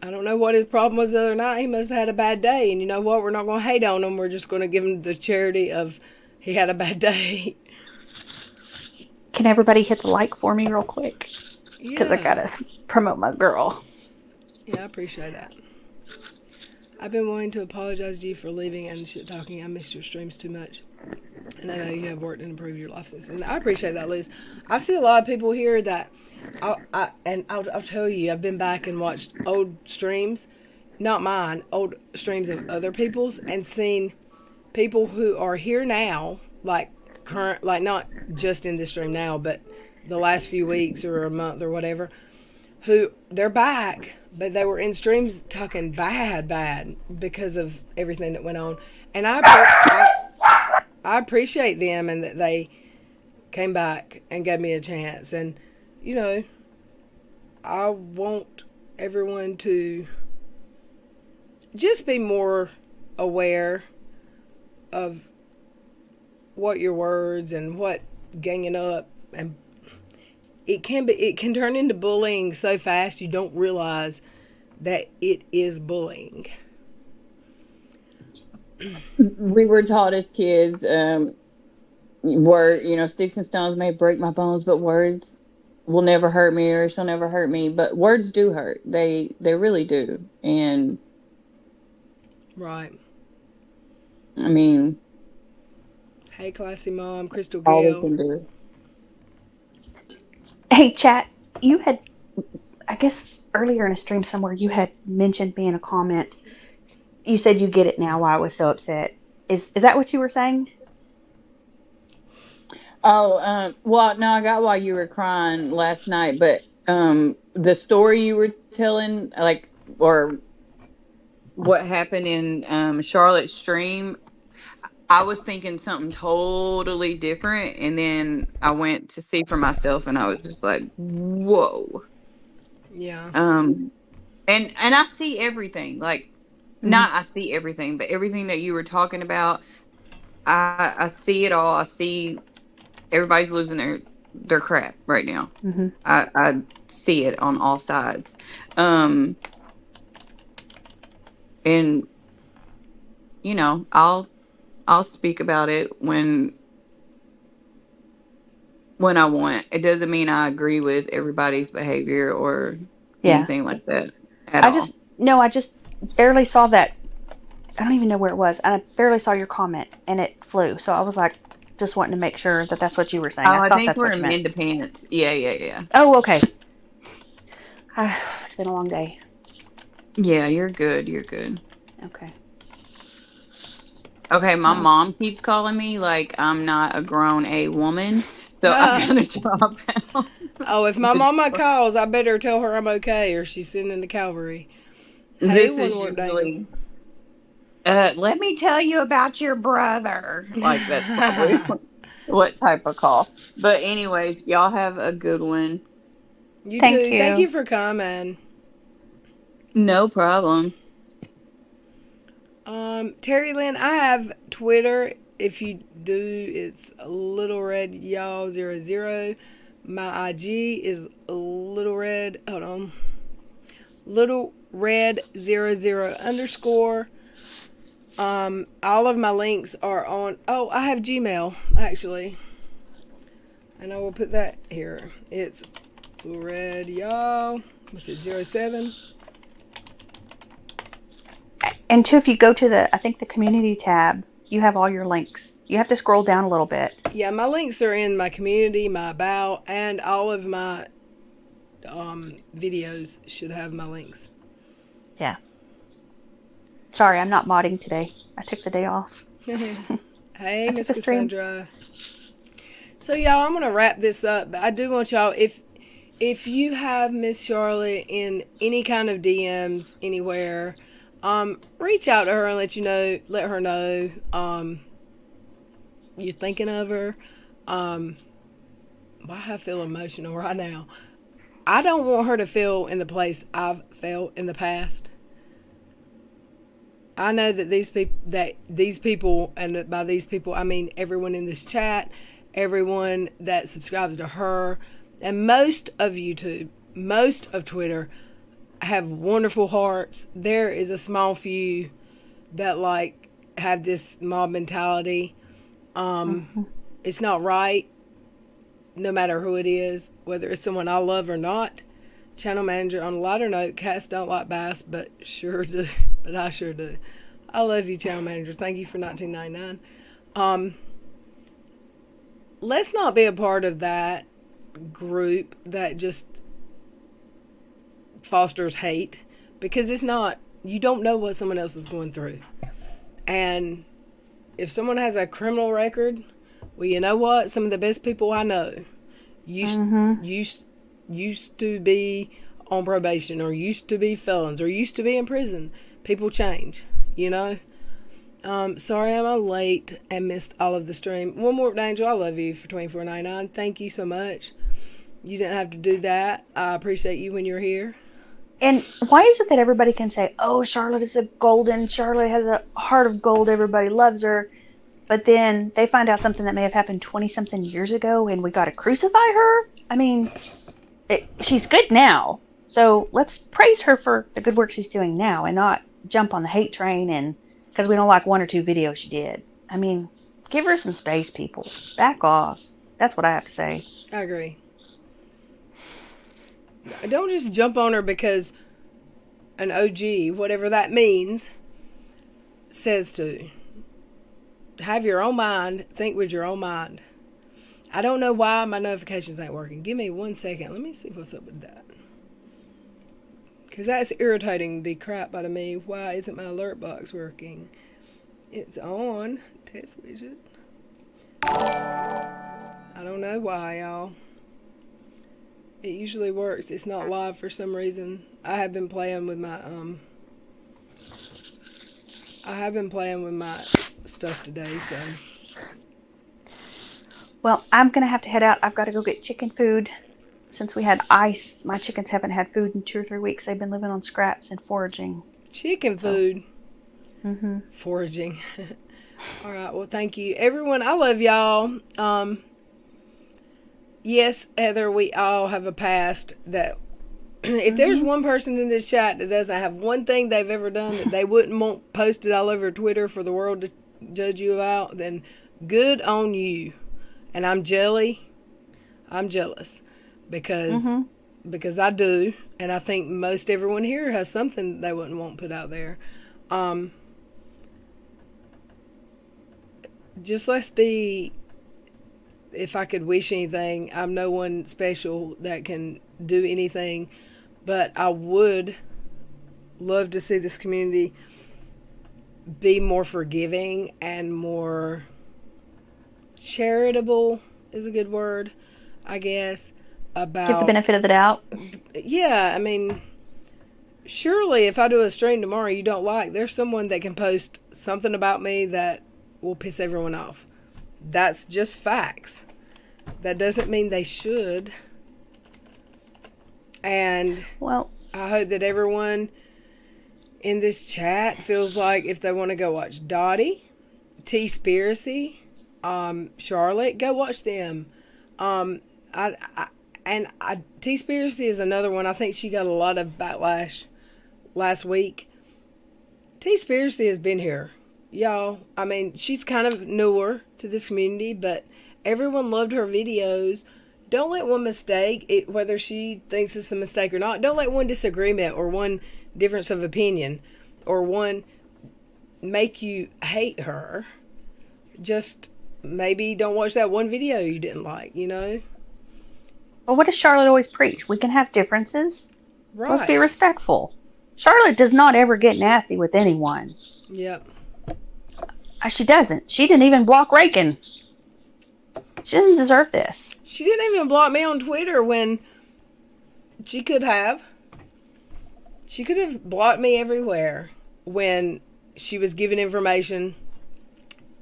I don't know what his problem was the other night. He must have had a bad day. And you know what? We're not going to hate on him. We're just going to give him the charity of he had a bad day. Can everybody hit the like for me real quick? Because I Yeah. gotta promote my girl. Yeah, I appreciate that. I've been wanting to apologize to you for leaving and shit talking. I missed your streams too much. And I know you have worked to improve your life since. And I appreciate that, Liz. I see a lot of people here that, I'll tell you, I've been back and watched old streams, not mine, old streams of other people's, and seen people who are here now, like current, like not just in this stream now, but the last few weeks or a month or whatever, who they're back, but they were in streams talking bad because of everything that went on. And I appreciate them and that they came back and gave me a chance. And, you know, I want everyone to just be more aware of what your words and what ganging up, and it can turn into bullying so fast you don't realize that it is bullying. We were taught as kids, sticks and stones may break my bones, but words will never hurt me, or shall never hurt me. But words do hurt. They really do. And Right. I mean, Hey, classy mom, Crystal all we Gale. can do. Hey, chat, you had, I guess earlier in a stream somewhere, you had mentioned me in a comment. You said you get it now why I was so upset. Is that what you were saying? Oh, well, no, I got why you were crying last night, but the story you were telling, like, or what happened in Charlotte's stream, I was thinking something totally different, and then I went to see for myself, and I was just like, "Whoa!" Yeah. And I see everything, like, not I see everything, but everything that you were talking about, I see it all. I see everybody's losing their crap right now. Mm-hmm. I see it on all sides. And you know, I'll speak about it when I want. It doesn't mean I agree with everybody's behavior or anything like that at all. I just barely saw that. I don't even know where it was. I barely saw your comment and it flew. So I was like, just wanting to make sure that that's what you were saying. Oh, I I thought think that's we're what you in meant. Independence. Yeah. Oh, okay. It's been a long day. Yeah, you're good. Okay. Okay, my mom keeps calling me like I'm not a grown woman, so I gotta drop out. Oh, if my mama calls, I better tell her I'm okay or she's sending to Calvary. This Hey, is one more usually. Let me tell you about your brother. Like that's probably what type of call. But anyways, y'all have a good one. You Thank too. you. Thank you for coming. No problem. Terry Lynn, I have Twitter. If you do, it's Little Red Y'all 00. My IG is Little Red. Hold on. Little Red 00 _ all of my links are on. Oh, I have Gmail actually, and I will put that here. It's Little Red Y'all. What's it? 07. And too, if you go to the community tab, you have all your links. You have to scroll down a little bit. Yeah, my links are in my community, my about, and all of my videos should have my links. Yeah. Sorry, I'm not modding today. I took the day off. Hey, I Miss took the stream. Cassandra. So y'all, I'm gonna wrap this up. But I do want y'all, if you have Miss Charlotte in any kind of DMs anywhere, reach out to her and let her know you're thinking of her. Why I feel emotional right now. I don't want her to feel in the place I've felt in the past. I know that these people, and by these people I mean everyone in this chat, everyone that subscribes to her, and most of YouTube, most of Twitter, have wonderful hearts. There is a small few that have this mob mentality. It's not right, no matter who it is, whether it's someone I love or not. Channel manager, on a lighter note, cats don't like bass, but sure do. But I sure do. I love you, channel manager. Thank you for $19.99. Let's not be a part of that group that just fosters hate, because it's not. You don't know what someone else is going through, and if someone has a criminal record, well, you know what? Some of the best people I know used to be on probation, or used to be felons, or used to be in prison. People change, you know. Sorry I'm late and missed all of the stream. One more, Angel, I love you for $24.99. Thank you so much. You didn't have to do that. I appreciate you when you're here. And why is it that everybody can say, oh, Charlotte is Charlotte has a heart of gold, everybody loves her, but then they find out something that may have happened 20-something years ago and we got to crucify her? I mean, she's good now, so let's praise her for the good work she's doing now and not jump on the hate train and because we don't like one or two videos she did. I mean, give her some space, people. Back off. That's what I have to say. I agree. Don't just jump on her because an OG, whatever that means, says to. Have your own mind. Think with your own mind. I don't know why my notifications ain't working. Give me 1 second. Let me see what's up with that. Because that's irritating the crap out of me. Why isn't my alert box working? It's on. Test widget. I don't know why, y'all. It usually works. It's not live for some reason. I have been playing with my stuff today, so. Well, I'm going to have to head out. I've got to go get chicken food. Since we had ice, my chickens haven't had food in 2 or 3 weeks. They've been living on scraps and foraging. Chicken food. Mm-hmm. Foraging. All right. Well, thank you, everyone. I love y'all. Yes, Heather, we all have a past that if there's one person in this chat that doesn't have one thing they've ever done that they wouldn't want posted all over Twitter for the world to judge you about, then good on you. And I'm jealous because I do, and I think most everyone here has something they wouldn't want put out there. Just let's be. If I could wish anything, I'm no one special that can do anything, but I would love to see this community be more forgiving and more charitable is a good word, I guess, about... Give the benefit of the doubt. Yeah, I mean, surely if I do a stream tomorrow you don't like, there's someone that can post something about me that will piss everyone off. That's just facts. That doesn't mean they should. And well, I hope that everyone in this chat feels like if they want to go watch Dottie, T-Spiracy, Charlotte, go watch them. T-Spiracy is another one. I think she got a lot of backlash last week. T-Spiracy has been here. Y'all, I mean, she's kind of newer to this community, but everyone loved her videos. Don't let one mistake, whether she thinks it's a mistake or not, don't let one disagreement or one difference of opinion or one make you hate her. Just maybe don't watch that one video you didn't like, you know? Well, what does Charlotte always preach? We can have differences. Right. Let's be respectful. Charlotte does not ever get nasty with anyone. Yep. She doesn't. She didn't even block Rakin. She doesn't deserve this. She didn't even block me on Twitter when she could have. She could have blocked me everywhere when she was giving information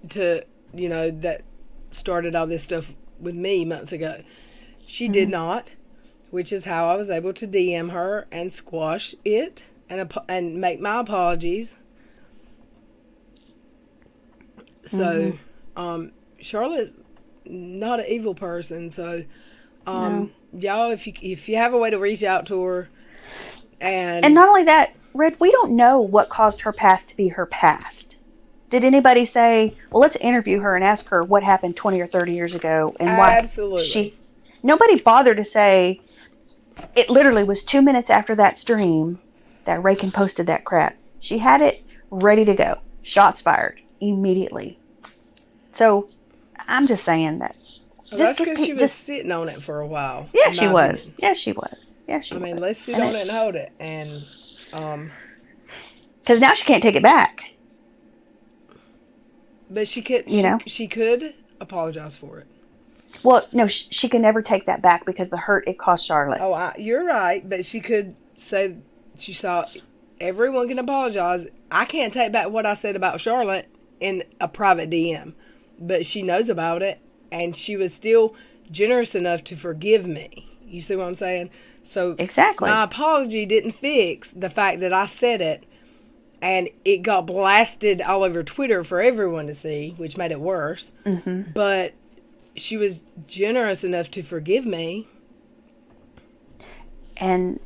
to, that started all this stuff with me months ago. She did not, which is how I was able to DM her and squash it and make my apologies. So, Charlotte's not an evil person. So, y'all, if you have a way to reach out to her, and not only that, Red, we don't know what caused her past to be her past. Did anybody say, well, let's interview her and ask her what happened 20 or 30 years ago and why nobody bothered to say. It literally was 2 minutes after that stream that Rakin posted that crap. She had it ready to go. Shots fired immediately. So I'm just saying that. That's because she was sitting on it for a while. Yeah, she was. Yeah, she was. Yeah, she was. I mean, let's sit on it and hold it. And because now she can't take it back. But she could, she could apologize for it. Well, no, she can never take that back because the hurt it caused Charlotte. Oh, you're right. But she could say she saw everyone can apologize. I can't take back what I said about Charlotte in a private DM. But she knows about it. And she was still generous enough to forgive me. You see what I'm saying? So exactly. My apology didn't fix the fact that I said it. And it got blasted all over Twitter for everyone to see, which made it worse. Mm-hmm. But she was generous enough to forgive me. And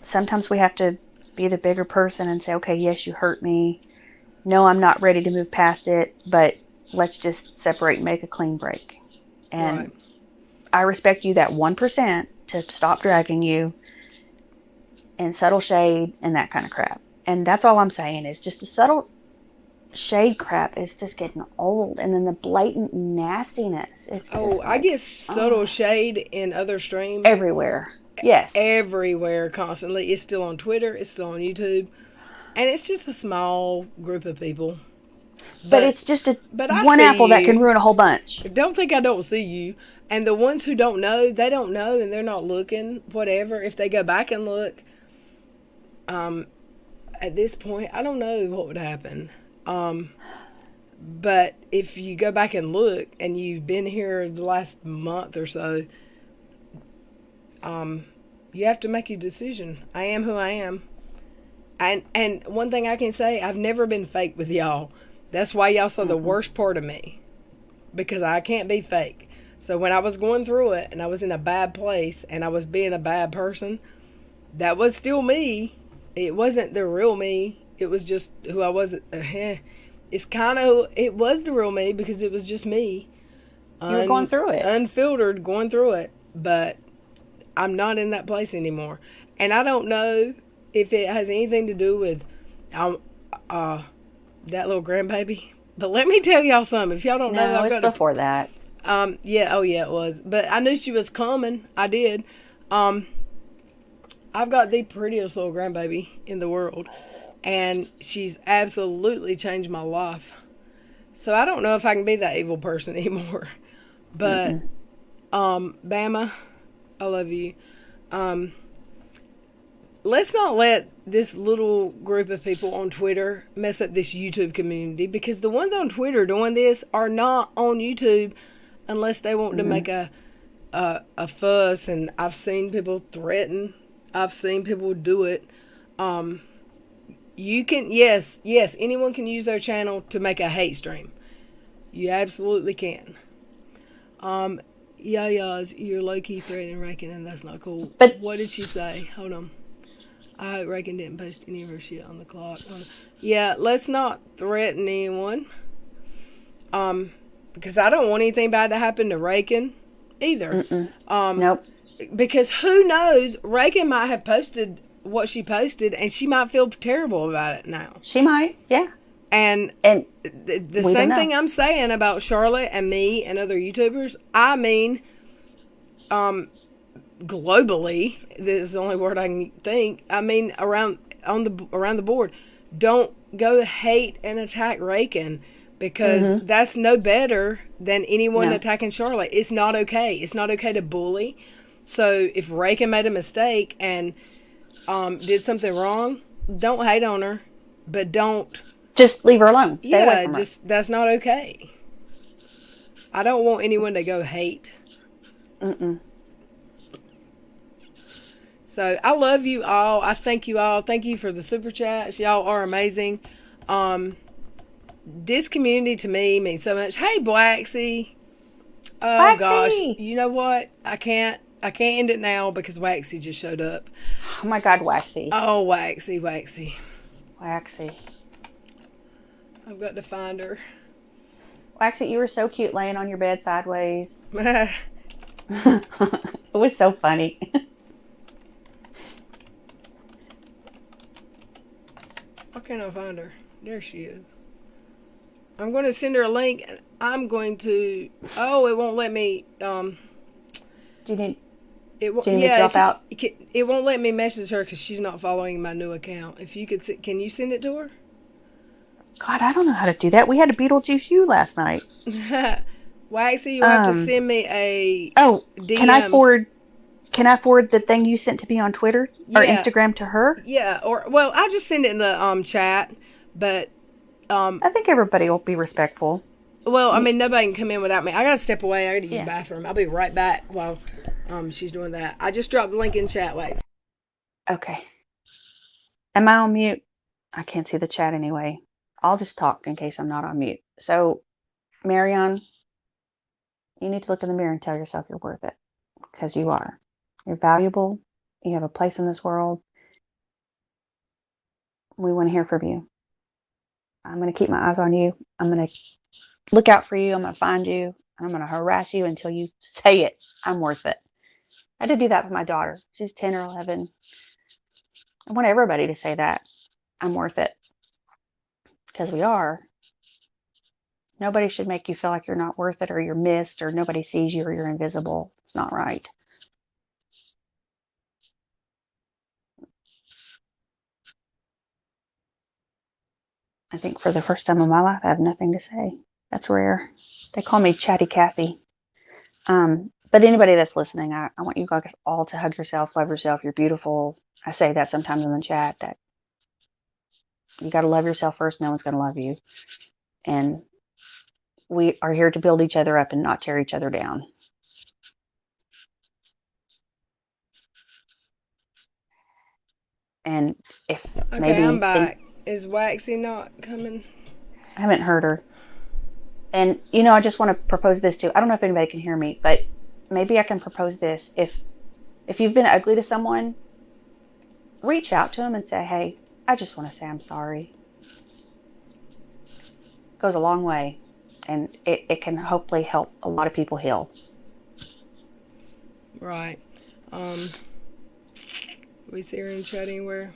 sometimes we have to be the bigger person and say, okay, yes, you hurt me. No, I'm not ready to move past it, but let's just separate and make a clean break. And right. I respect you that 1% to stop dragging you and subtle shade and that kind of crap. And that's all I'm saying is just the subtle shade crap is just getting old. And then the blatant nastiness. It's I get subtle shade in other streams. Everywhere. Yes. Everywhere, constantly. It's still on Twitter. It's still on YouTube. And it's just a small group of people. But it's just one apple that can ruin a whole bunch. Don't think I don't see you. And the ones who don't know, they don't know and they're not looking, whatever. If they go back and look, at this point, I don't know what would happen. But if you go back and look and you've been here the last month or so, you have to make a decision. I am who I am. And one thing I can say, I've never been fake with y'all. That's why y'all saw the worst part of me. Because I can't be fake. So when I was going through it and I was in a bad place and I was being a bad person, that was still me. It wasn't the real me. It was just who I was. It's kind of, it was the real me because it was just me. You were going through it. Unfiltered, going through it. But I'm not in that place anymore. And I don't know if it has anything to do with that little grandbaby. But let me tell y'all something. If y'all don't know, I've got before that. Yeah, it was. But I knew she was coming. I did. I've got the prettiest little grandbaby in the world. And she's absolutely changed my life. So I don't know if I can be that evil person anymore. But, Bama, I love you. Let's not let this little group of people on Twitter mess up this YouTube community. Because the ones on Twitter doing this are not on YouTube unless they want to make a fuss. And I've seen people threaten. I've seen people do it. You can, yes, anyone can use their channel to make a hate stream. You absolutely can. You're low-key threatening Rakin, and that's not cool. But what did she say? Hold on. I hope Rakin didn't post any of her shit on the clock. Yeah, let's not threaten anyone. Because I don't want anything bad to happen to Rakin either. Nope. Because who knows, Rakin might have posted what she posted and she might feel terrible about it now. She might, yeah. And the same thing I'm saying about Charlotte and me and other YouTubers, I mean, globally, this is the only word I can think. I mean, around on the around the board, don't go hate and attack Rakin, because that's no better than anyone No. attacking Charlotte. It's not okay. It's not okay to bully. So if Rakin made a mistake and did something wrong, don't hate on her, but don't. Just leave her alone. Stay away Yeah, from her. just that's not okay. I don't want anyone to go hate. Mm-mm. So I love you all. I thank you all. Thank you for the super chats. Y'all are amazing. This community to me means so much. Hey, Waxy. Oh Waxy! gosh, you know what? I can't end it now because Waxy just showed up. Oh my God, Waxy. Oh, Waxy. Waxy. I've got to find her. Waxy, you were so cute laying on your bed sideways. Why It was so funny. can't I find her? There she is. I'm going to send her a link. I'm going to. Oh, it won't let me. Do you need? It won't. Do you need to Yeah, drop out? it won't let me message her because she's not following my new account. If you could, can you send it to her? God, I don't know how to do that. We had to Beetlejuice you last night. Waxy, you'll have to send me a. Oh, DM. Can I forward the thing you sent to me on Twitter or Yeah. Instagram to her? Yeah, or well, I'll just send it in the chat. But I think everybody will be respectful. well, I mean, nobody can come in without me. I gotta step away. I gotta use Yeah. the bathroom. I'll be right back while she's doing that. I just dropped the link in chat, Wax. Okay. Am I on mute? I can't see the chat anyway. I'll just talk in case I'm not on mute. So, Marion, you need to look in the mirror and tell yourself you're worth it, because you are. You're valuable. You have a place in this world. We want to hear from you. I'm going to keep my eyes on you. I'm going to look out for you. I'm going to find you. I'm going to harass you until you say it. I'm worth it. I did do that with my daughter. She's 10 or 11. I want everybody to say that. I'm worth it. Because we are. Nobody should make you feel like you're not worth it, or you're missed, or nobody sees you, or you're invisible. It's not right. I think for the first time in my life, I have nothing to say. That's rare. They call me Chatty Cathy. But anybody that's listening, I want you guys all to hug yourself, love yourself. You're beautiful. I say that sometimes in the chat, that you got to love yourself first. No one's going to love you. And we are here to build each other up and not tear each other down. And if Okay, maybe I'm back. Is Waxy not coming? I haven't heard her. And, I just want to propose this too. I don't know if anybody can hear me, but maybe I can propose this. If you've been ugly to someone, reach out to them and say, hey, I just want to say I'm sorry. It goes a long way. And it can hopefully help a lot of people heal. Right. We see her in chat anywhere.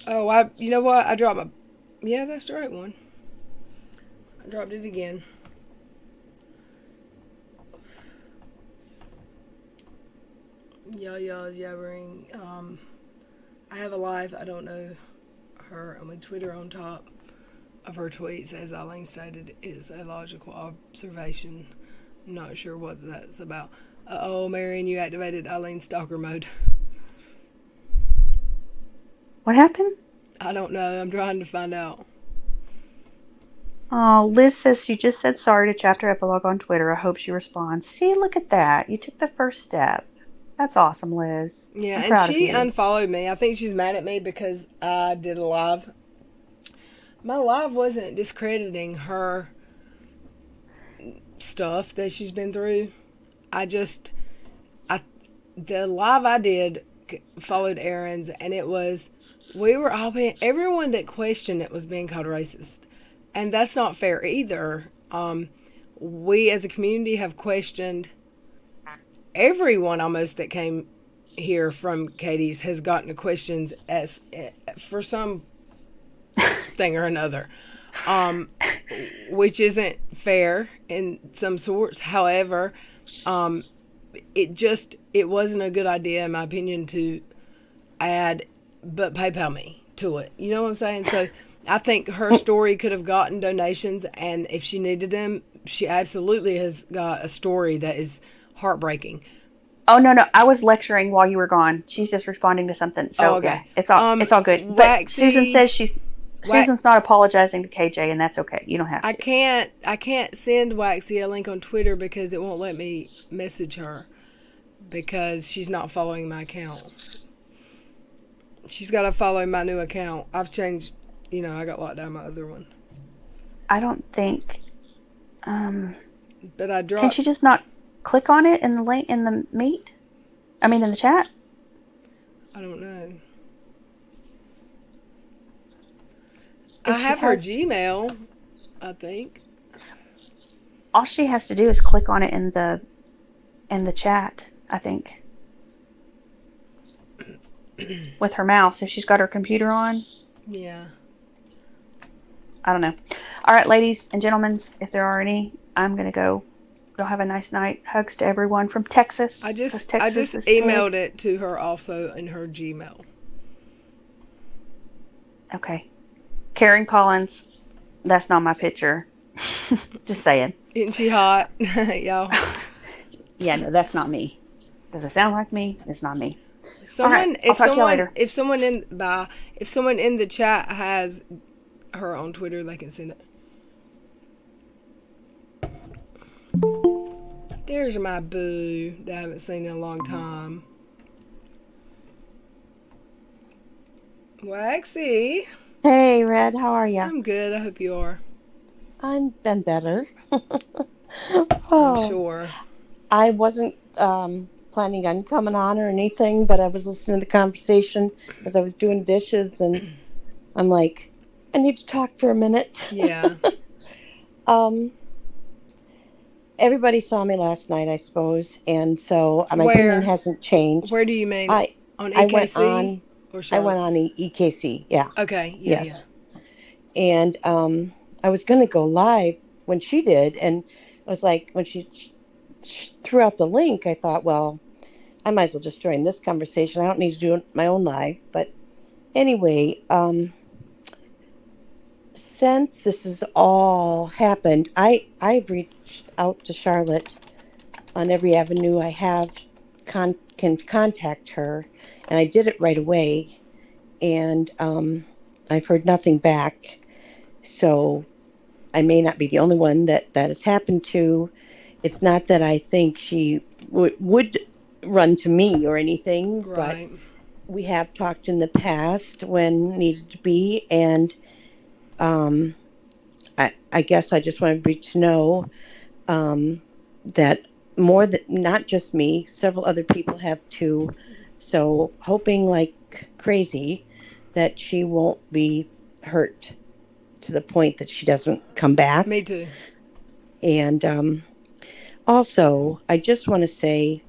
Oh, you know what? I dropped my. Yeah, that's the right one. I dropped it again. Yaya's yabbering. I have a life. I don't know her. I'm with Twitter on top of her tweets, as Eileen stated, is a logical observation. Not sure what that's about. Oh, Marion, you activated Eileen's stalker mode. What happened? I don't know. I'm trying to find out. Oh, Liz says she just said sorry to Chapter Epilogue on Twitter. I hope she responds. See, look at that. You took the first step. That's awesome, Liz. Yeah, I'm and proud of she you. unfollowed me. I think she's mad at me because I did a live. My live wasn't discrediting her stuff that she's been through. The live I did followed Aaron's, and it was, we were all being, everyone that questioned it was being called racist. And that's not fair either. We as a community have questioned everyone almost that came here from Katie's has gotten the questions as for some thing or another, which isn't fair in some sorts. However, it wasn't a good idea, in my opinion, to add but PayPal me to it. You know what I'm saying? So I think her story could have gotten donations, and if she needed them, she absolutely has got a story that is heartbreaking. Oh no, no, I was lecturing while you were gone. She's just responding to something. So Oh, okay. yeah, it's all good. But Waxy, Susan says Susan's not apologizing to KJ, and that's okay. You don't have to. I can't send Waxy a link on Twitter because it won't let me message her because she's not following my account. She's got to follow my new account. I've changed, I got locked down my other one. I don't think. But I dropped. Can she just not click on it in the link in the meet? I mean, in the chat. I don't know. If I she have her has- Gmail, I think. All she has to do is click on it in the chat, I think. With her mouse, if she's got her computer on. Yeah. I don't know. All right, ladies and gentlemen, if there are any, I'm gonna go. Y'all have a nice night. Hugs to everyone from Texas. I just Texas is emailed it to her also in her Gmail. good. Okay. Karen Collins, that's not my picture. Just saying. Isn't she hot? Y'all. Yeah, no, that's not me. Does it sound like me? It's not me. Someone, All right, I'll talk to you later. if someone in the chat has her on Twitter, they can send it. There's my boo that I haven't seen in a long time. Waxy, Hey, Red, how are you? I'm good. I hope you are. I'm been better. I'm Oh, sure. I wasn't planning on coming on or anything, but I was listening to conversation as I was doing dishes, and I'm like, I need to talk for a minute. Yeah. Um, everybody saw me last night, I suppose, and so my Where? opinion hasn't changed. Where do you mean? I On I EKC went on or I Charlotte? went on EKC, yeah. Okay. Yeah. Yes. And I was going to go live when she did. And I was like, when she threw out the link, I thought, well, I might as well just join this conversation. I don't need to do my own live. But anyway, since this has all happened, I've reached out to Charlotte on every avenue I have, can contact her. And I did it right away. And I've heard nothing back. So I may not be the only one that has happened to. It's not that I think she would run to me or anything, Right. but we have talked in the past when needed to be. And I guess I just want everybody to know that more than not just me, several other people have too. So hoping like crazy that she won't be hurt to the point that she doesn't come back. Me too. And also, I just want to say,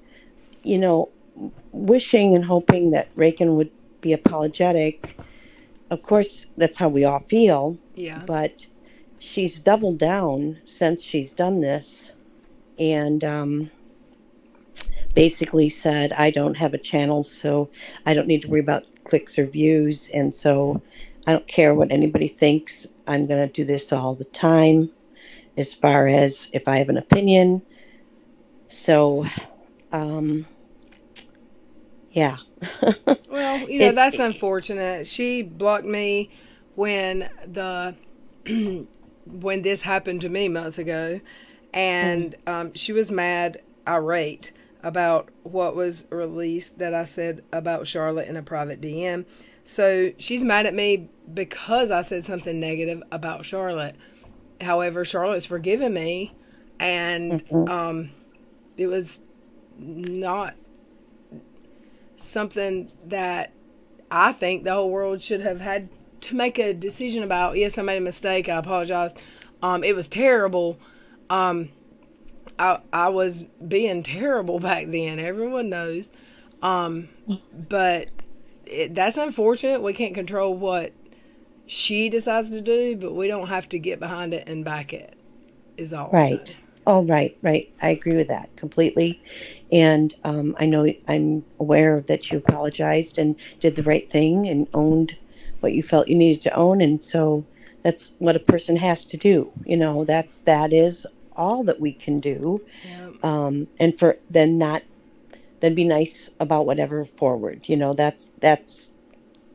wishing and hoping that Reagan would be apologetic. Of course, that's how we all feel. Yeah. But she's doubled down since she's done this. And basically said, I don't have a channel, so I don't need to worry about clicks or views. And so I don't care what anybody thinks. I'm going to do this all the time as far as if I have an opinion. So, yeah. Well, that's unfortunate. She blocked me when when this happened to me months ago, and she was mad, irate about what was released that I said about Charlotte in a private DM. So she's mad at me because I said something negative about Charlotte. However, Charlotte's forgiven me, and it was not something that I think the whole world should have had to make a decision about. Yes, I made a mistake. I apologize. It was terrible. I was being terrible back then. Everyone knows. But that's unfortunate. We can't control what she decides to do, but we don't have to get behind it and back it, is all. Right. Oh, right, right. I agree with that completely. And I know I'm aware that you apologized and did the right thing and owned what you felt you needed to own. And so that's what a person has to do. That is all that we can do. Yeah. And for then be nice about whatever forward. That's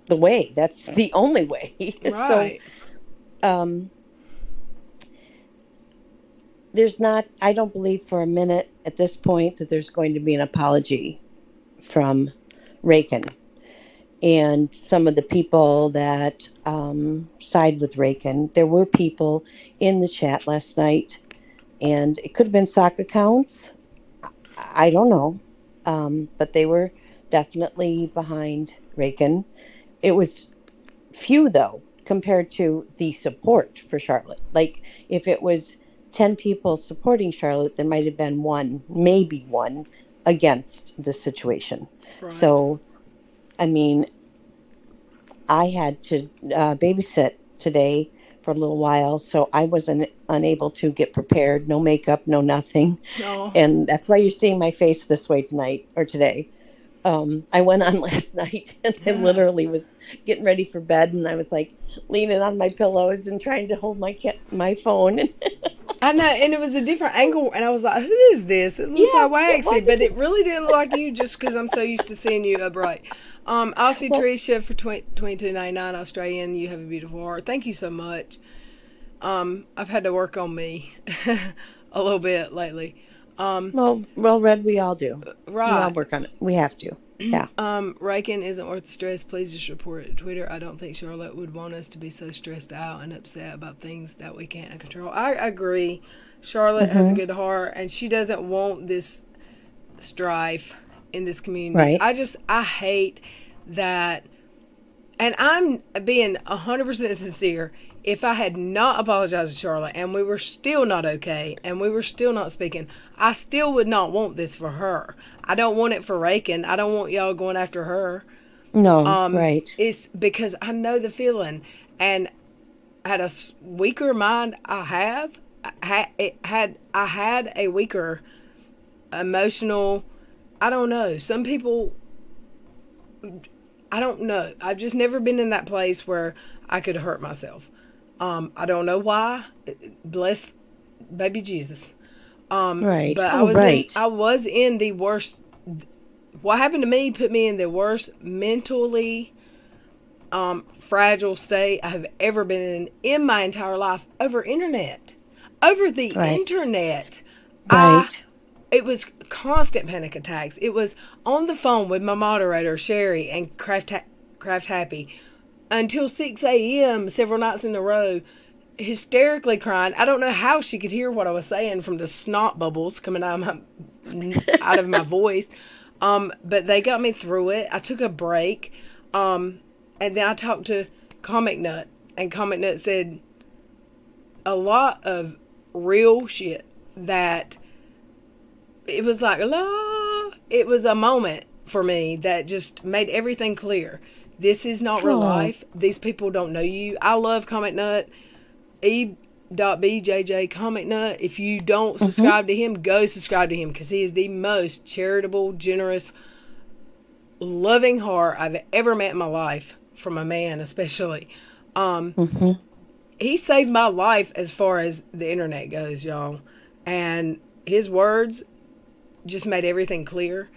the way. That's the only way. So Right. um, there's not. I don't believe for a minute at this point that there's going to be an apology from Reagan and some of the people that side with Reagan. There were people in the chat last night, and it could have been sock accounts. I don't know, but they were definitely behind Reagan. It was few though compared to the support for Charlotte. Like if it was 10 people supporting Charlotte, there might have been one, maybe one against the situation. Right. So, I mean, I had to babysit today for a little while, so I wasn't unable to get prepared. No makeup, no nothing, No. and that's why you're seeing my face this way tonight or today. I went on last night and I literally was getting ready for bed, and I was like leaning on my pillows and trying to hold my phone. I know, and it was a different angle, and I was like, "Who is this?" It looks Yeah, like it Waxy, wasn't- but it really didn't look like you, just because I'm so used to seeing you upright. Aussie Well- Tricia for $22.99 Australian. You have a beautiful heart. Thank you so much. I've had to work on me a little bit lately. well, Red, we all do. We all Right. work on it. We have to. Yeah. Reagan isn't worth the stress. Please just report it to Twitter. I don't think Charlotte would want us to be so stressed out and upset about things that we can't control. I agree. Charlotte has a good heart, and she doesn't want this strife in this community. Right. I hate that. And I'm being 100% sincere. If I had not apologized to Charlotte and we were still not okay and we were still not speaking, I still would not want this for her. I don't want it for Reagan. I don't want y'all going after her. No. Right. It's because I know the feeling. And had a weaker mind I had a weaker emotional, I don't know. Some people, I don't know. I've just never been in that place where I could hurt myself. I don't know why. Bless baby Jesus. Right. But Oh, right. I was in the worst. What happened to me put me in the worst mentally fragile state I have ever been in my entire life over internet. Over the Right. internet. Right. It was constant panic attacks. It was on the phone with my moderator, Sherry, and Craft Happy until 6 a.m. several nights in a row, hysterically crying. I don't know how she could hear what I was saying from the snot bubbles coming out of my voice. But they got me through it. I took a break. And then I talked to Comic Nut, and Comic Nut said a lot of real shit that it was like, la. It was a moment for me that just made everything clear. This is not real life. These people don't know you. I love Comic Nut. E.BJJ Comic Nut. If you don't subscribe to him, go subscribe to him, because he is the most charitable, generous, loving heart I've ever met in my life, from a man especially. He saved my life as far as the internet goes, y'all. And his words just made everything clear.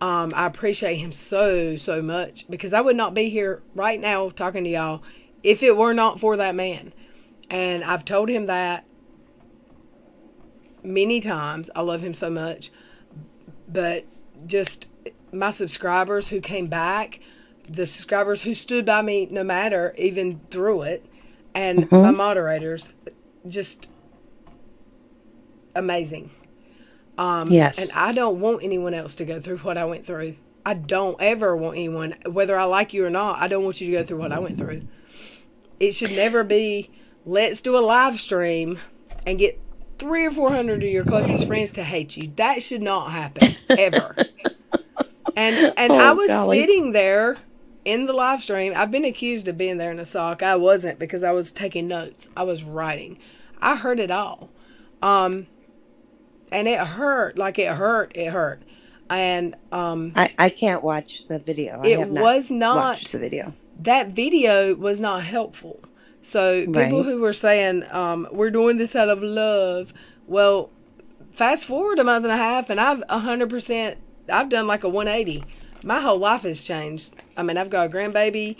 I appreciate him so, so much, because I would not be here right now talking to y'all if it were not for that man. And I've told him that many times. I love him so much. But just my subscribers who came back, the subscribers who stood by me no matter, even through it, and my moderators, just amazing. Yes. And I don't want anyone else to go through what I went through. I don't ever want anyone, whether I like you or not, I don't want you to go through what I went through. It should never be, let's do a live stream and get 300 or 400 of your closest friends to hate you. That should not happen, ever. And I was sitting there in the live stream. I've been accused of being there in a sock. I wasn't, because I was taking notes. I was writing. I heard it all. and it hurt. Like it hurt. It hurt. And I can't watch the video. I it have not was watched not the video. that video was not helpful. So people Right. who were saying we're doing this out of love, well, fast forward a month and a half, and I've 100%. I've done like a 180. My whole life has changed. I mean, I've got a grandbaby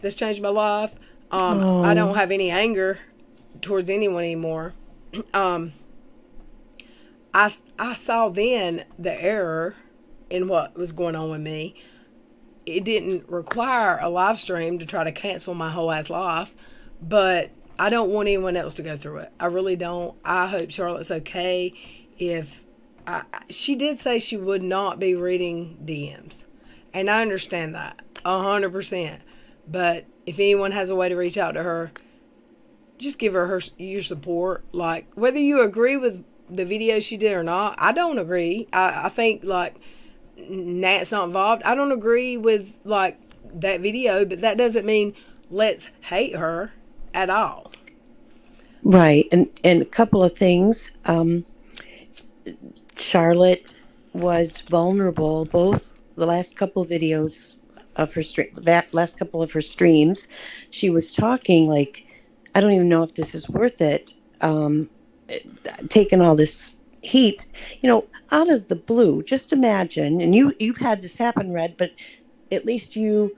that's changed my life. I don't have any anger towards anyone anymore. I saw then the error in what was going on with me. It didn't require a live stream to try to cancel my whole ass life, but I don't want anyone else to go through it. I really don't. I hope Charlotte's okay. If she did say she would not be reading DMs, and I understand that 100%. But if anyone has a way to reach out to her, just give her your support. Like, whether you agree with the video she did or not, I don't agree. I think, like, Nat's not involved. I don't agree with, like, that video, but that doesn't mean let's hate her at all. Right. And a couple of things. Charlotte was vulnerable both the last couple of videos of her last couple of her streams. She was talking like, I don't even know if this is worth it. Taking all this heat, out of the blue. Just imagine, and you've had this happen, Red, but at least you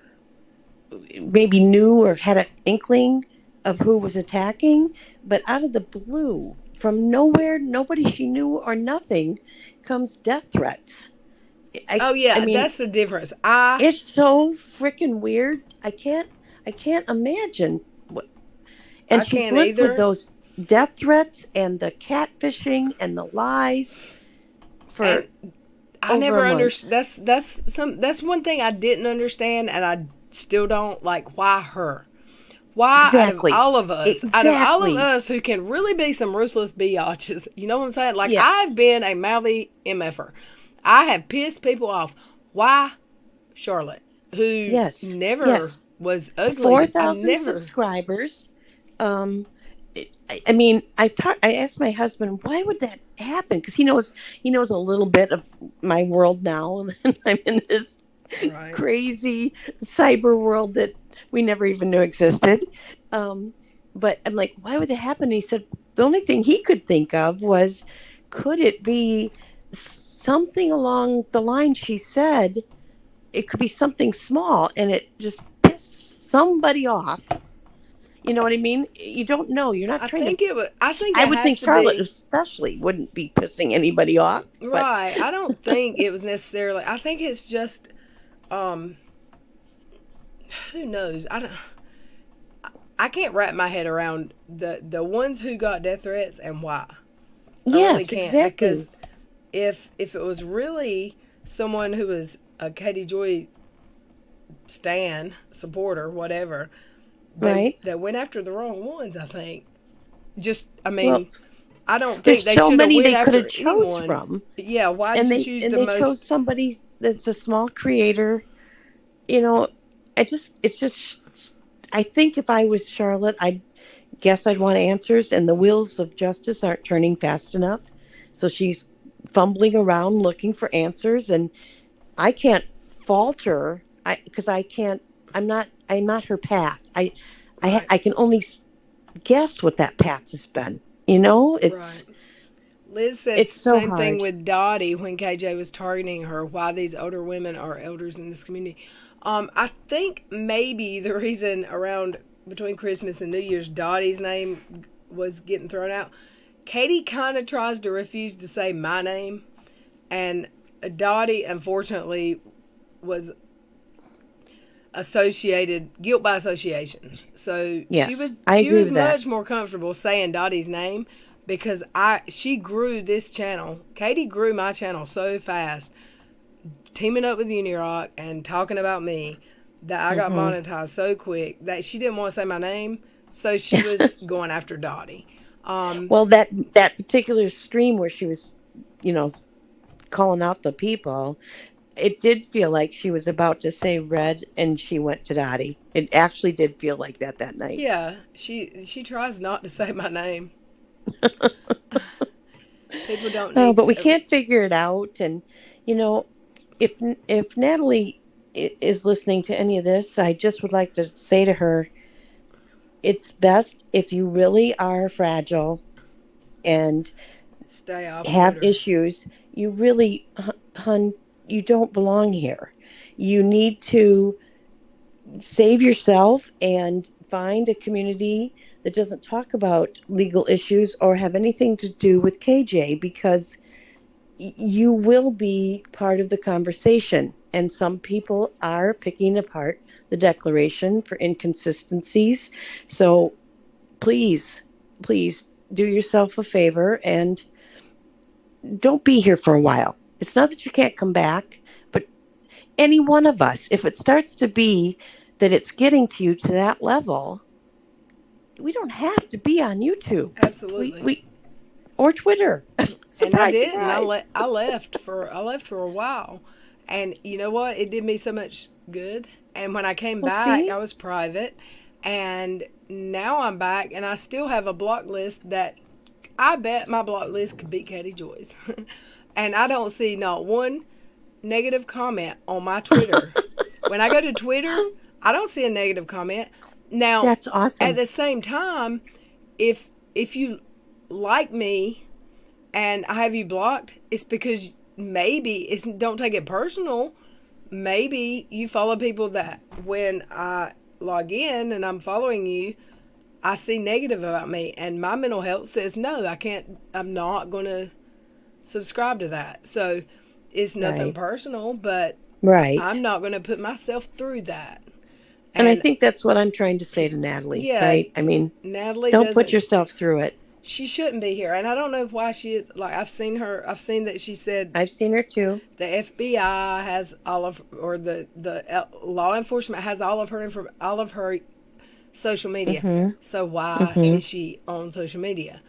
maybe knew or had an inkling of who was attacking. But out of the blue, from nowhere, nobody she knew or nothing, comes death threats. I mean, that's the difference. It's so freaking weird. I can't imagine what. And I she's can't lived either. with those death threats and the catfishing and the lies for. And I over never a month. understood. That's one thing I didn't understand, and I still don't like. Why her? Why Exactly. out of all of Exactly. us who can really be some ruthless biatches, you know what I'm saying? Like, Yes. I've been a mouthy MFer. I have pissed people off. Why Charlotte, who never was ugly? 4,000 subscribers. I mean, I asked my husband, why would that happen? Because he knows a little bit of my world now, and I'm in this Right. crazy cyber world that we never even knew existed. But I'm like, why would that happen? And he said the only thing he could think of was, could it be something along the line she said? It could be something small, and it just pissed somebody off. You know what I mean? You don't know. You're not I trying think to. it would. I think I it would has think to Charlotte be. especially wouldn't be pissing anybody off. But Right. I don't think it was necessarily. I think it's just, who knows? I can't wrap my head around the ones who got death threats and why. I yes, really can't, exactly. because if it was really someone who was a Katie Joy stan supporter, whatever, Right. that went after the wrong ones. I think. I mean. Well, I don't think there's they so should many have they went could after have chose anyone. from, Yeah, why and did they you choose and the they most? chose somebody that's a small creator. It's just. I think if I was Charlotte, I guess I'd want answers, and the wheels of justice aren't turning fast enough, so she's fumbling around looking for answers, and I can't fault her. Because I can't. I'm not her path. I can only guess what that path has been. It's Right. Liz said it's so same thing hard. with Dottie when KJ was targeting her. Why these older women are elders in this community? I think maybe the reason around between Christmas and New Year's, Dottie's name was getting thrown out. Katie kind of tries to refuse to say my name, and Dottie unfortunately was associated guilt by association. So Yes, she I agree was with that. much more comfortable saying Dottie's name because she grew this channel. Katie grew my channel so fast, teaming up with Unirock and talking about me, that I got monetized so quick that she didn't want to say my name, so she was going after Dottie. Well, that particular stream where she was, calling out the people, it did feel like she was about to say Red, and she went to Dottie. It actually did feel like that night. Yeah, she tries not to say my name. People don't Oh, need. but we can't figure it out. And you know, if Natalie is listening to any of this, I just would like to say to her, it's best if you really are fragile and Stay off have Twitter. issues, you really, hun, you don't belong here. You need to save yourself and find a community that doesn't talk about legal issues or have anything to do with KJ, because you will be part of the conversation. And some people are picking apart the declaration for inconsistencies. So please, please do yourself a favor and don't be here for a while. It's not that you can't come back, but any one of us, if it starts to be that it's getting to you to that level, we don't have to be on YouTube. Absolutely. We or Twitter. Surprise, and I did, surprise. and I left for a while, and you know what? It did me so much good. And when I came Well, back, see? I was private, and now I'm back, and I still have a block list that I bet my block list could beat Katie Joy's, and I don't see not one negative comment on my Twitter. When I go to Twitter, I don't see a negative comment. Now, That's at awesome. the same time, if you like me and I have you blocked, it's because maybe it's don't take it personal. Maybe you follow people that when I log in and I'm following you, I see negative about me, and my mental health says no, I can't. I'm not going to subscribe to that. So it's nothing Right. personal, but Right. I'm not going to put myself through that. And I And think that's what I'm trying to say to Natalie, yeah, right? I mean, Natalie don't put doesn't. yourself through it. She shouldn't be here, and I don't know why she is. Like I've seen her. I've seen that she said I've seen her too. the FBI has all of, or the law enforcement has all of her social media. Mm-hmm. So why Mm-hmm. is she on social media?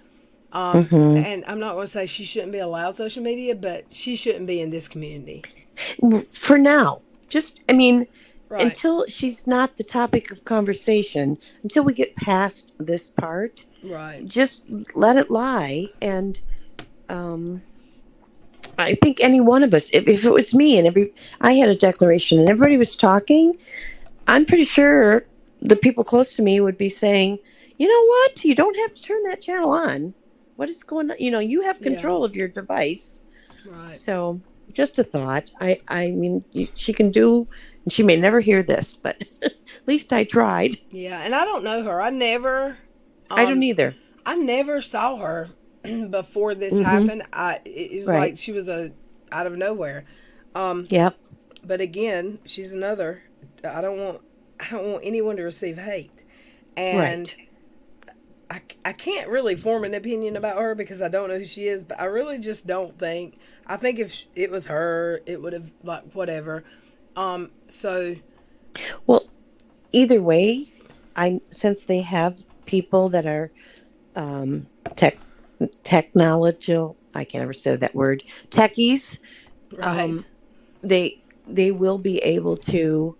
Mm-hmm. And I'm not going to say she shouldn't be allowed social media, but she shouldn't be in this community. For now, just, I mean, Right. until she's not the topic of conversation, until we get past this part, Right. just let it lie. And I think any one of us, if it was me and I had a declaration and everybody was talking, I'm pretty sure the people close to me would be saying, you know what? You don't have to turn that channel on. What is going on? You know, you have control of your device. Right. So just a thought. I mean, she can do, and she may never hear this, but at least I tried. Yeah, and I don't know her. I never. I don't either. I never saw her before this Mhm. happened. It was Right. like she was out of nowhere. Yep. But again, she's another. I don't want anyone to receive hate, and I can't really form an opinion about her because I don't know who she is. But I really just don't think. I think if it was her, it would have like whatever. So Well, either way, since they have people that are technological, I can't ever say that word, techies, right. they will be able to.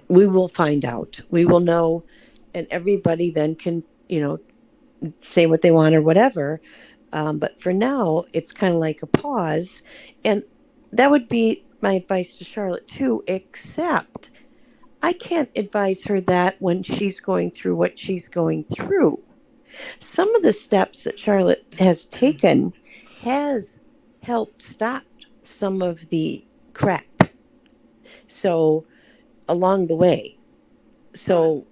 We will find out. We will know, and everybody then can, say what they want or whatever. But for now, it's kind of like a pause, and that would be my advice to Charlotte too. Except, I can't advise her that when she's going through what she's going through. Some of the steps that Charlotte has taken has helped stop some of the crap. So along the way. So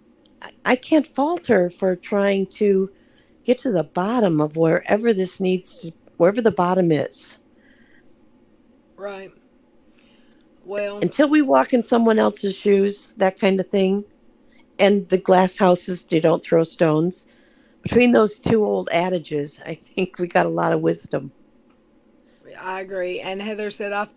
I can't fault her for trying to get to the bottom of wherever wherever the bottom is. Right. Well, Until we walk in someone else's shoes, that kind of thing. And the glass houses, they don't throw stones. Between those two old adages, I think we got a lot of wisdom. I agree. And Heather said,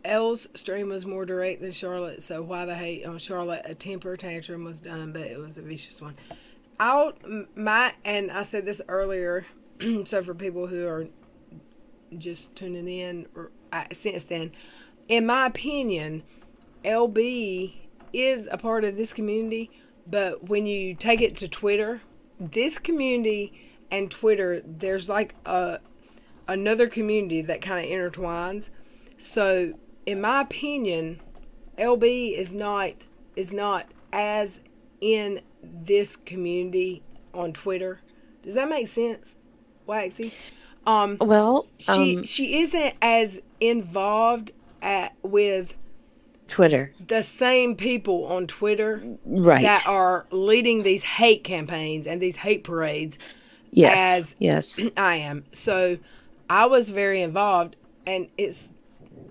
Elle's stream was more direct than Charlotte, so why the hate on Charlotte? A temper tantrum was done, but it was a vicious one. And I said this earlier, so for people who are just tuning in since then, in my opinion, LB is a part of this community, but when you take it to Twitter, this community and Twitter, there's like another community that kind of intertwines. So, in my opinion, LB is not as in this community on Twitter. Does that make sense, Waxy? Well, She isn't as involved with Twitter. the same people on Twitter Right. that are leading these hate campaigns and these hate parades Yes. as Yes. I am. So I was very involved, and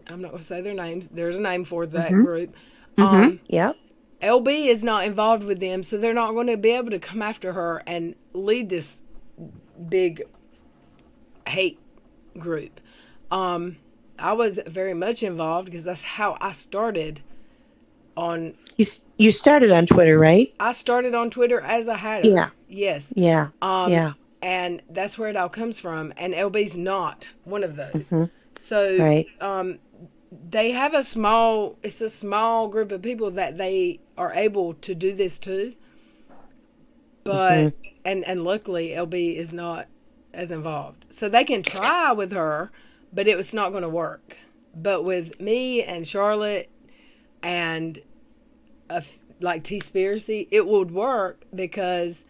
I'm not going to say their names. There's a name for that group. Yep. LB is not involved with them, so they're not going to be able to come after her and lead this big hate group. I was very much involved because that's how I started on. You started on Twitter, right? I started on Twitter as a hatter. Yeah. Yes. Yeah. Yeah. And that's where it all comes from. And LB's not one of those. So Right. they have a small group of people that they are able to do this to. But and luckily LB is not as involved. So they can try with her, but it was not going to work. But with me and Charlotte and like T-Spiracy, it would work because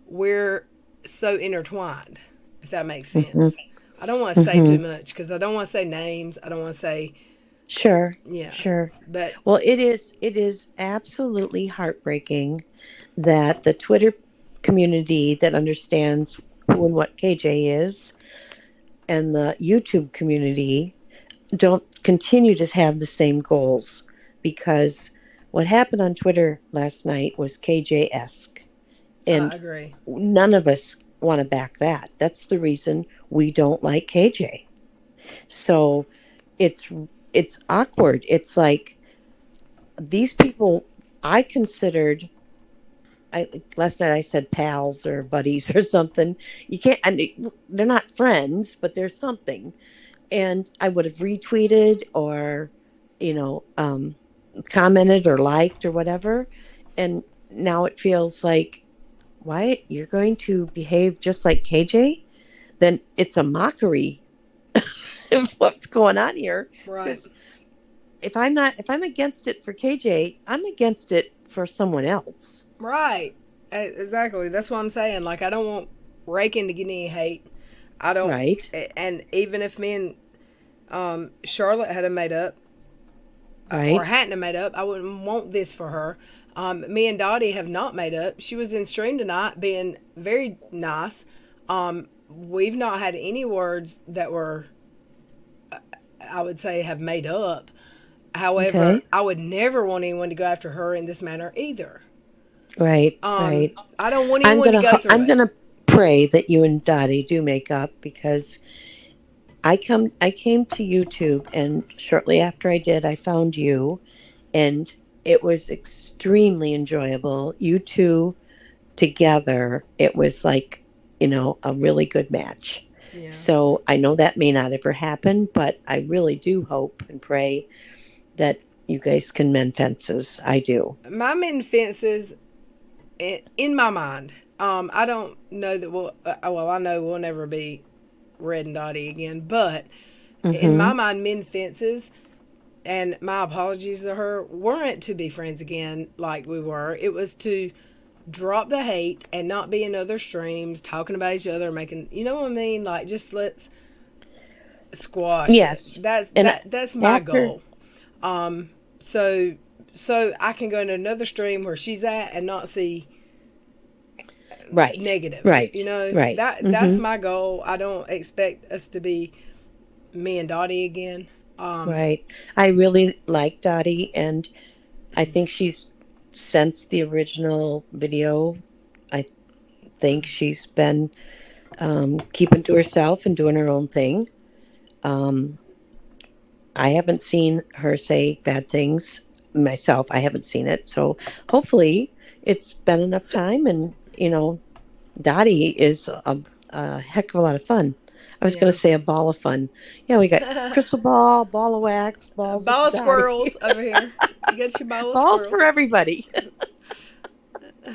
we're so intertwined, if that makes sense. I don't want to say too much because I don't want to say names. I don't want to say, Sure. yeah. Sure. But Well, it is absolutely heartbreaking that the Twitter community that understands who and what KJ is and the YouTube community don't continue to have the same goals, because what happened on Twitter last night was KJ-esque, I and agree. none of us want to back that. That's the reason we don't like KJ. So it's awkward. It's like these people I considered, last night I said pals or buddies or something. You can't, they're not friends, but there's something. And I would have retweeted or, commented or liked or whatever. And now it feels like, why you're going to behave just like KJ? Then it's a mockery of what's going on here. Right. If I'm against it for KJ, I'm against it for someone else. Right. Exactly. That's what I'm saying. Like, I don't want Rakin to get any hate. I don't. Right. And even if me and Charlotte had made up, Right. or hadn't made up, I wouldn't want this for her. Me and Dottie have not made up. She was in stream tonight being very nice. We've not had any words that were, I would say, have made up. However, Okay. I would never want anyone to go after her in this manner either. Right. Right. I don't want anyone to go through I'm it. gonna pray that you and Dottie do make up, because I came to YouTube, and shortly after I did, I found you, and it was extremely enjoyable. You two together, it was like, a really good match. Yeah. So I know that may not ever happen, but I really do hope and pray that you guys can mend fences. I do. My mending fences, in my mind, I don't know that I know we'll never be Red and Dottie again, but in my mind, mend fences, and my apologies to her, weren't to be friends again like we were. It was to drop the hate and not be in other streams talking about each other, making, you know what I mean? Like, just let's squash. Yes. It. And That's my after- goal. So I can go into another stream where she's at and not see Right. negative. Right. Right. That's my goal. I don't expect us to be me and Dottie again. Right. I really like Dottie, and I think she's, since the original video, I think she's been keeping to herself and doing her own thing. I haven't seen her say bad things myself. I haven't seen it. So hopefully it's been enough time, and, Dottie is a heck of a lot of fun. I was going to say a ball of fun. Yeah, we got crystal ball, ball of wax, balls Ball of Dottie. squirrels over here. You got your ball of Balls squirrels. for everybody.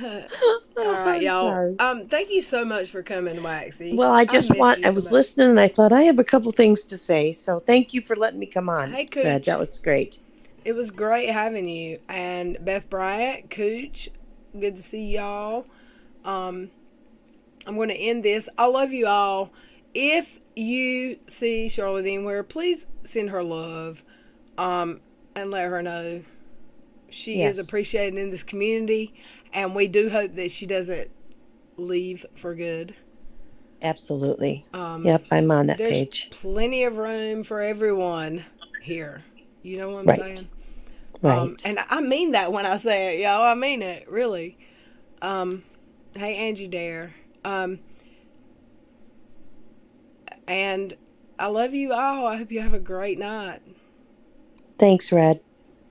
All right, I'm y'all. sorry. Thank you so much for coming, Waxy. Well, I just missed you I so was much. listening and I thought I have a couple things to say. So thank you for letting me come on. Hey, Fred, Cooch. that was great. It was great having you. And Beth Bryant, Cooch, good to see y'all. I'm going to end this. I love you all. If you see Charlotte anywhere, please send her love and let her know she is Yes. appreciated in this community. And we do hope that she doesn't leave for good. Absolutely. Yep, I'm on that There's page. plenty of room for everyone here. You know what I'm Right. saying? Right. And I mean that when I say it, yo. I mean it, really. Hey, Angie Dare. And I love you all. I hope you have a great night. Thanks, Red.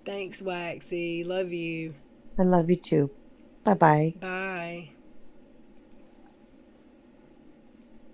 Thanks, Waxy. Love you. I love you too. Bye-bye. Bye.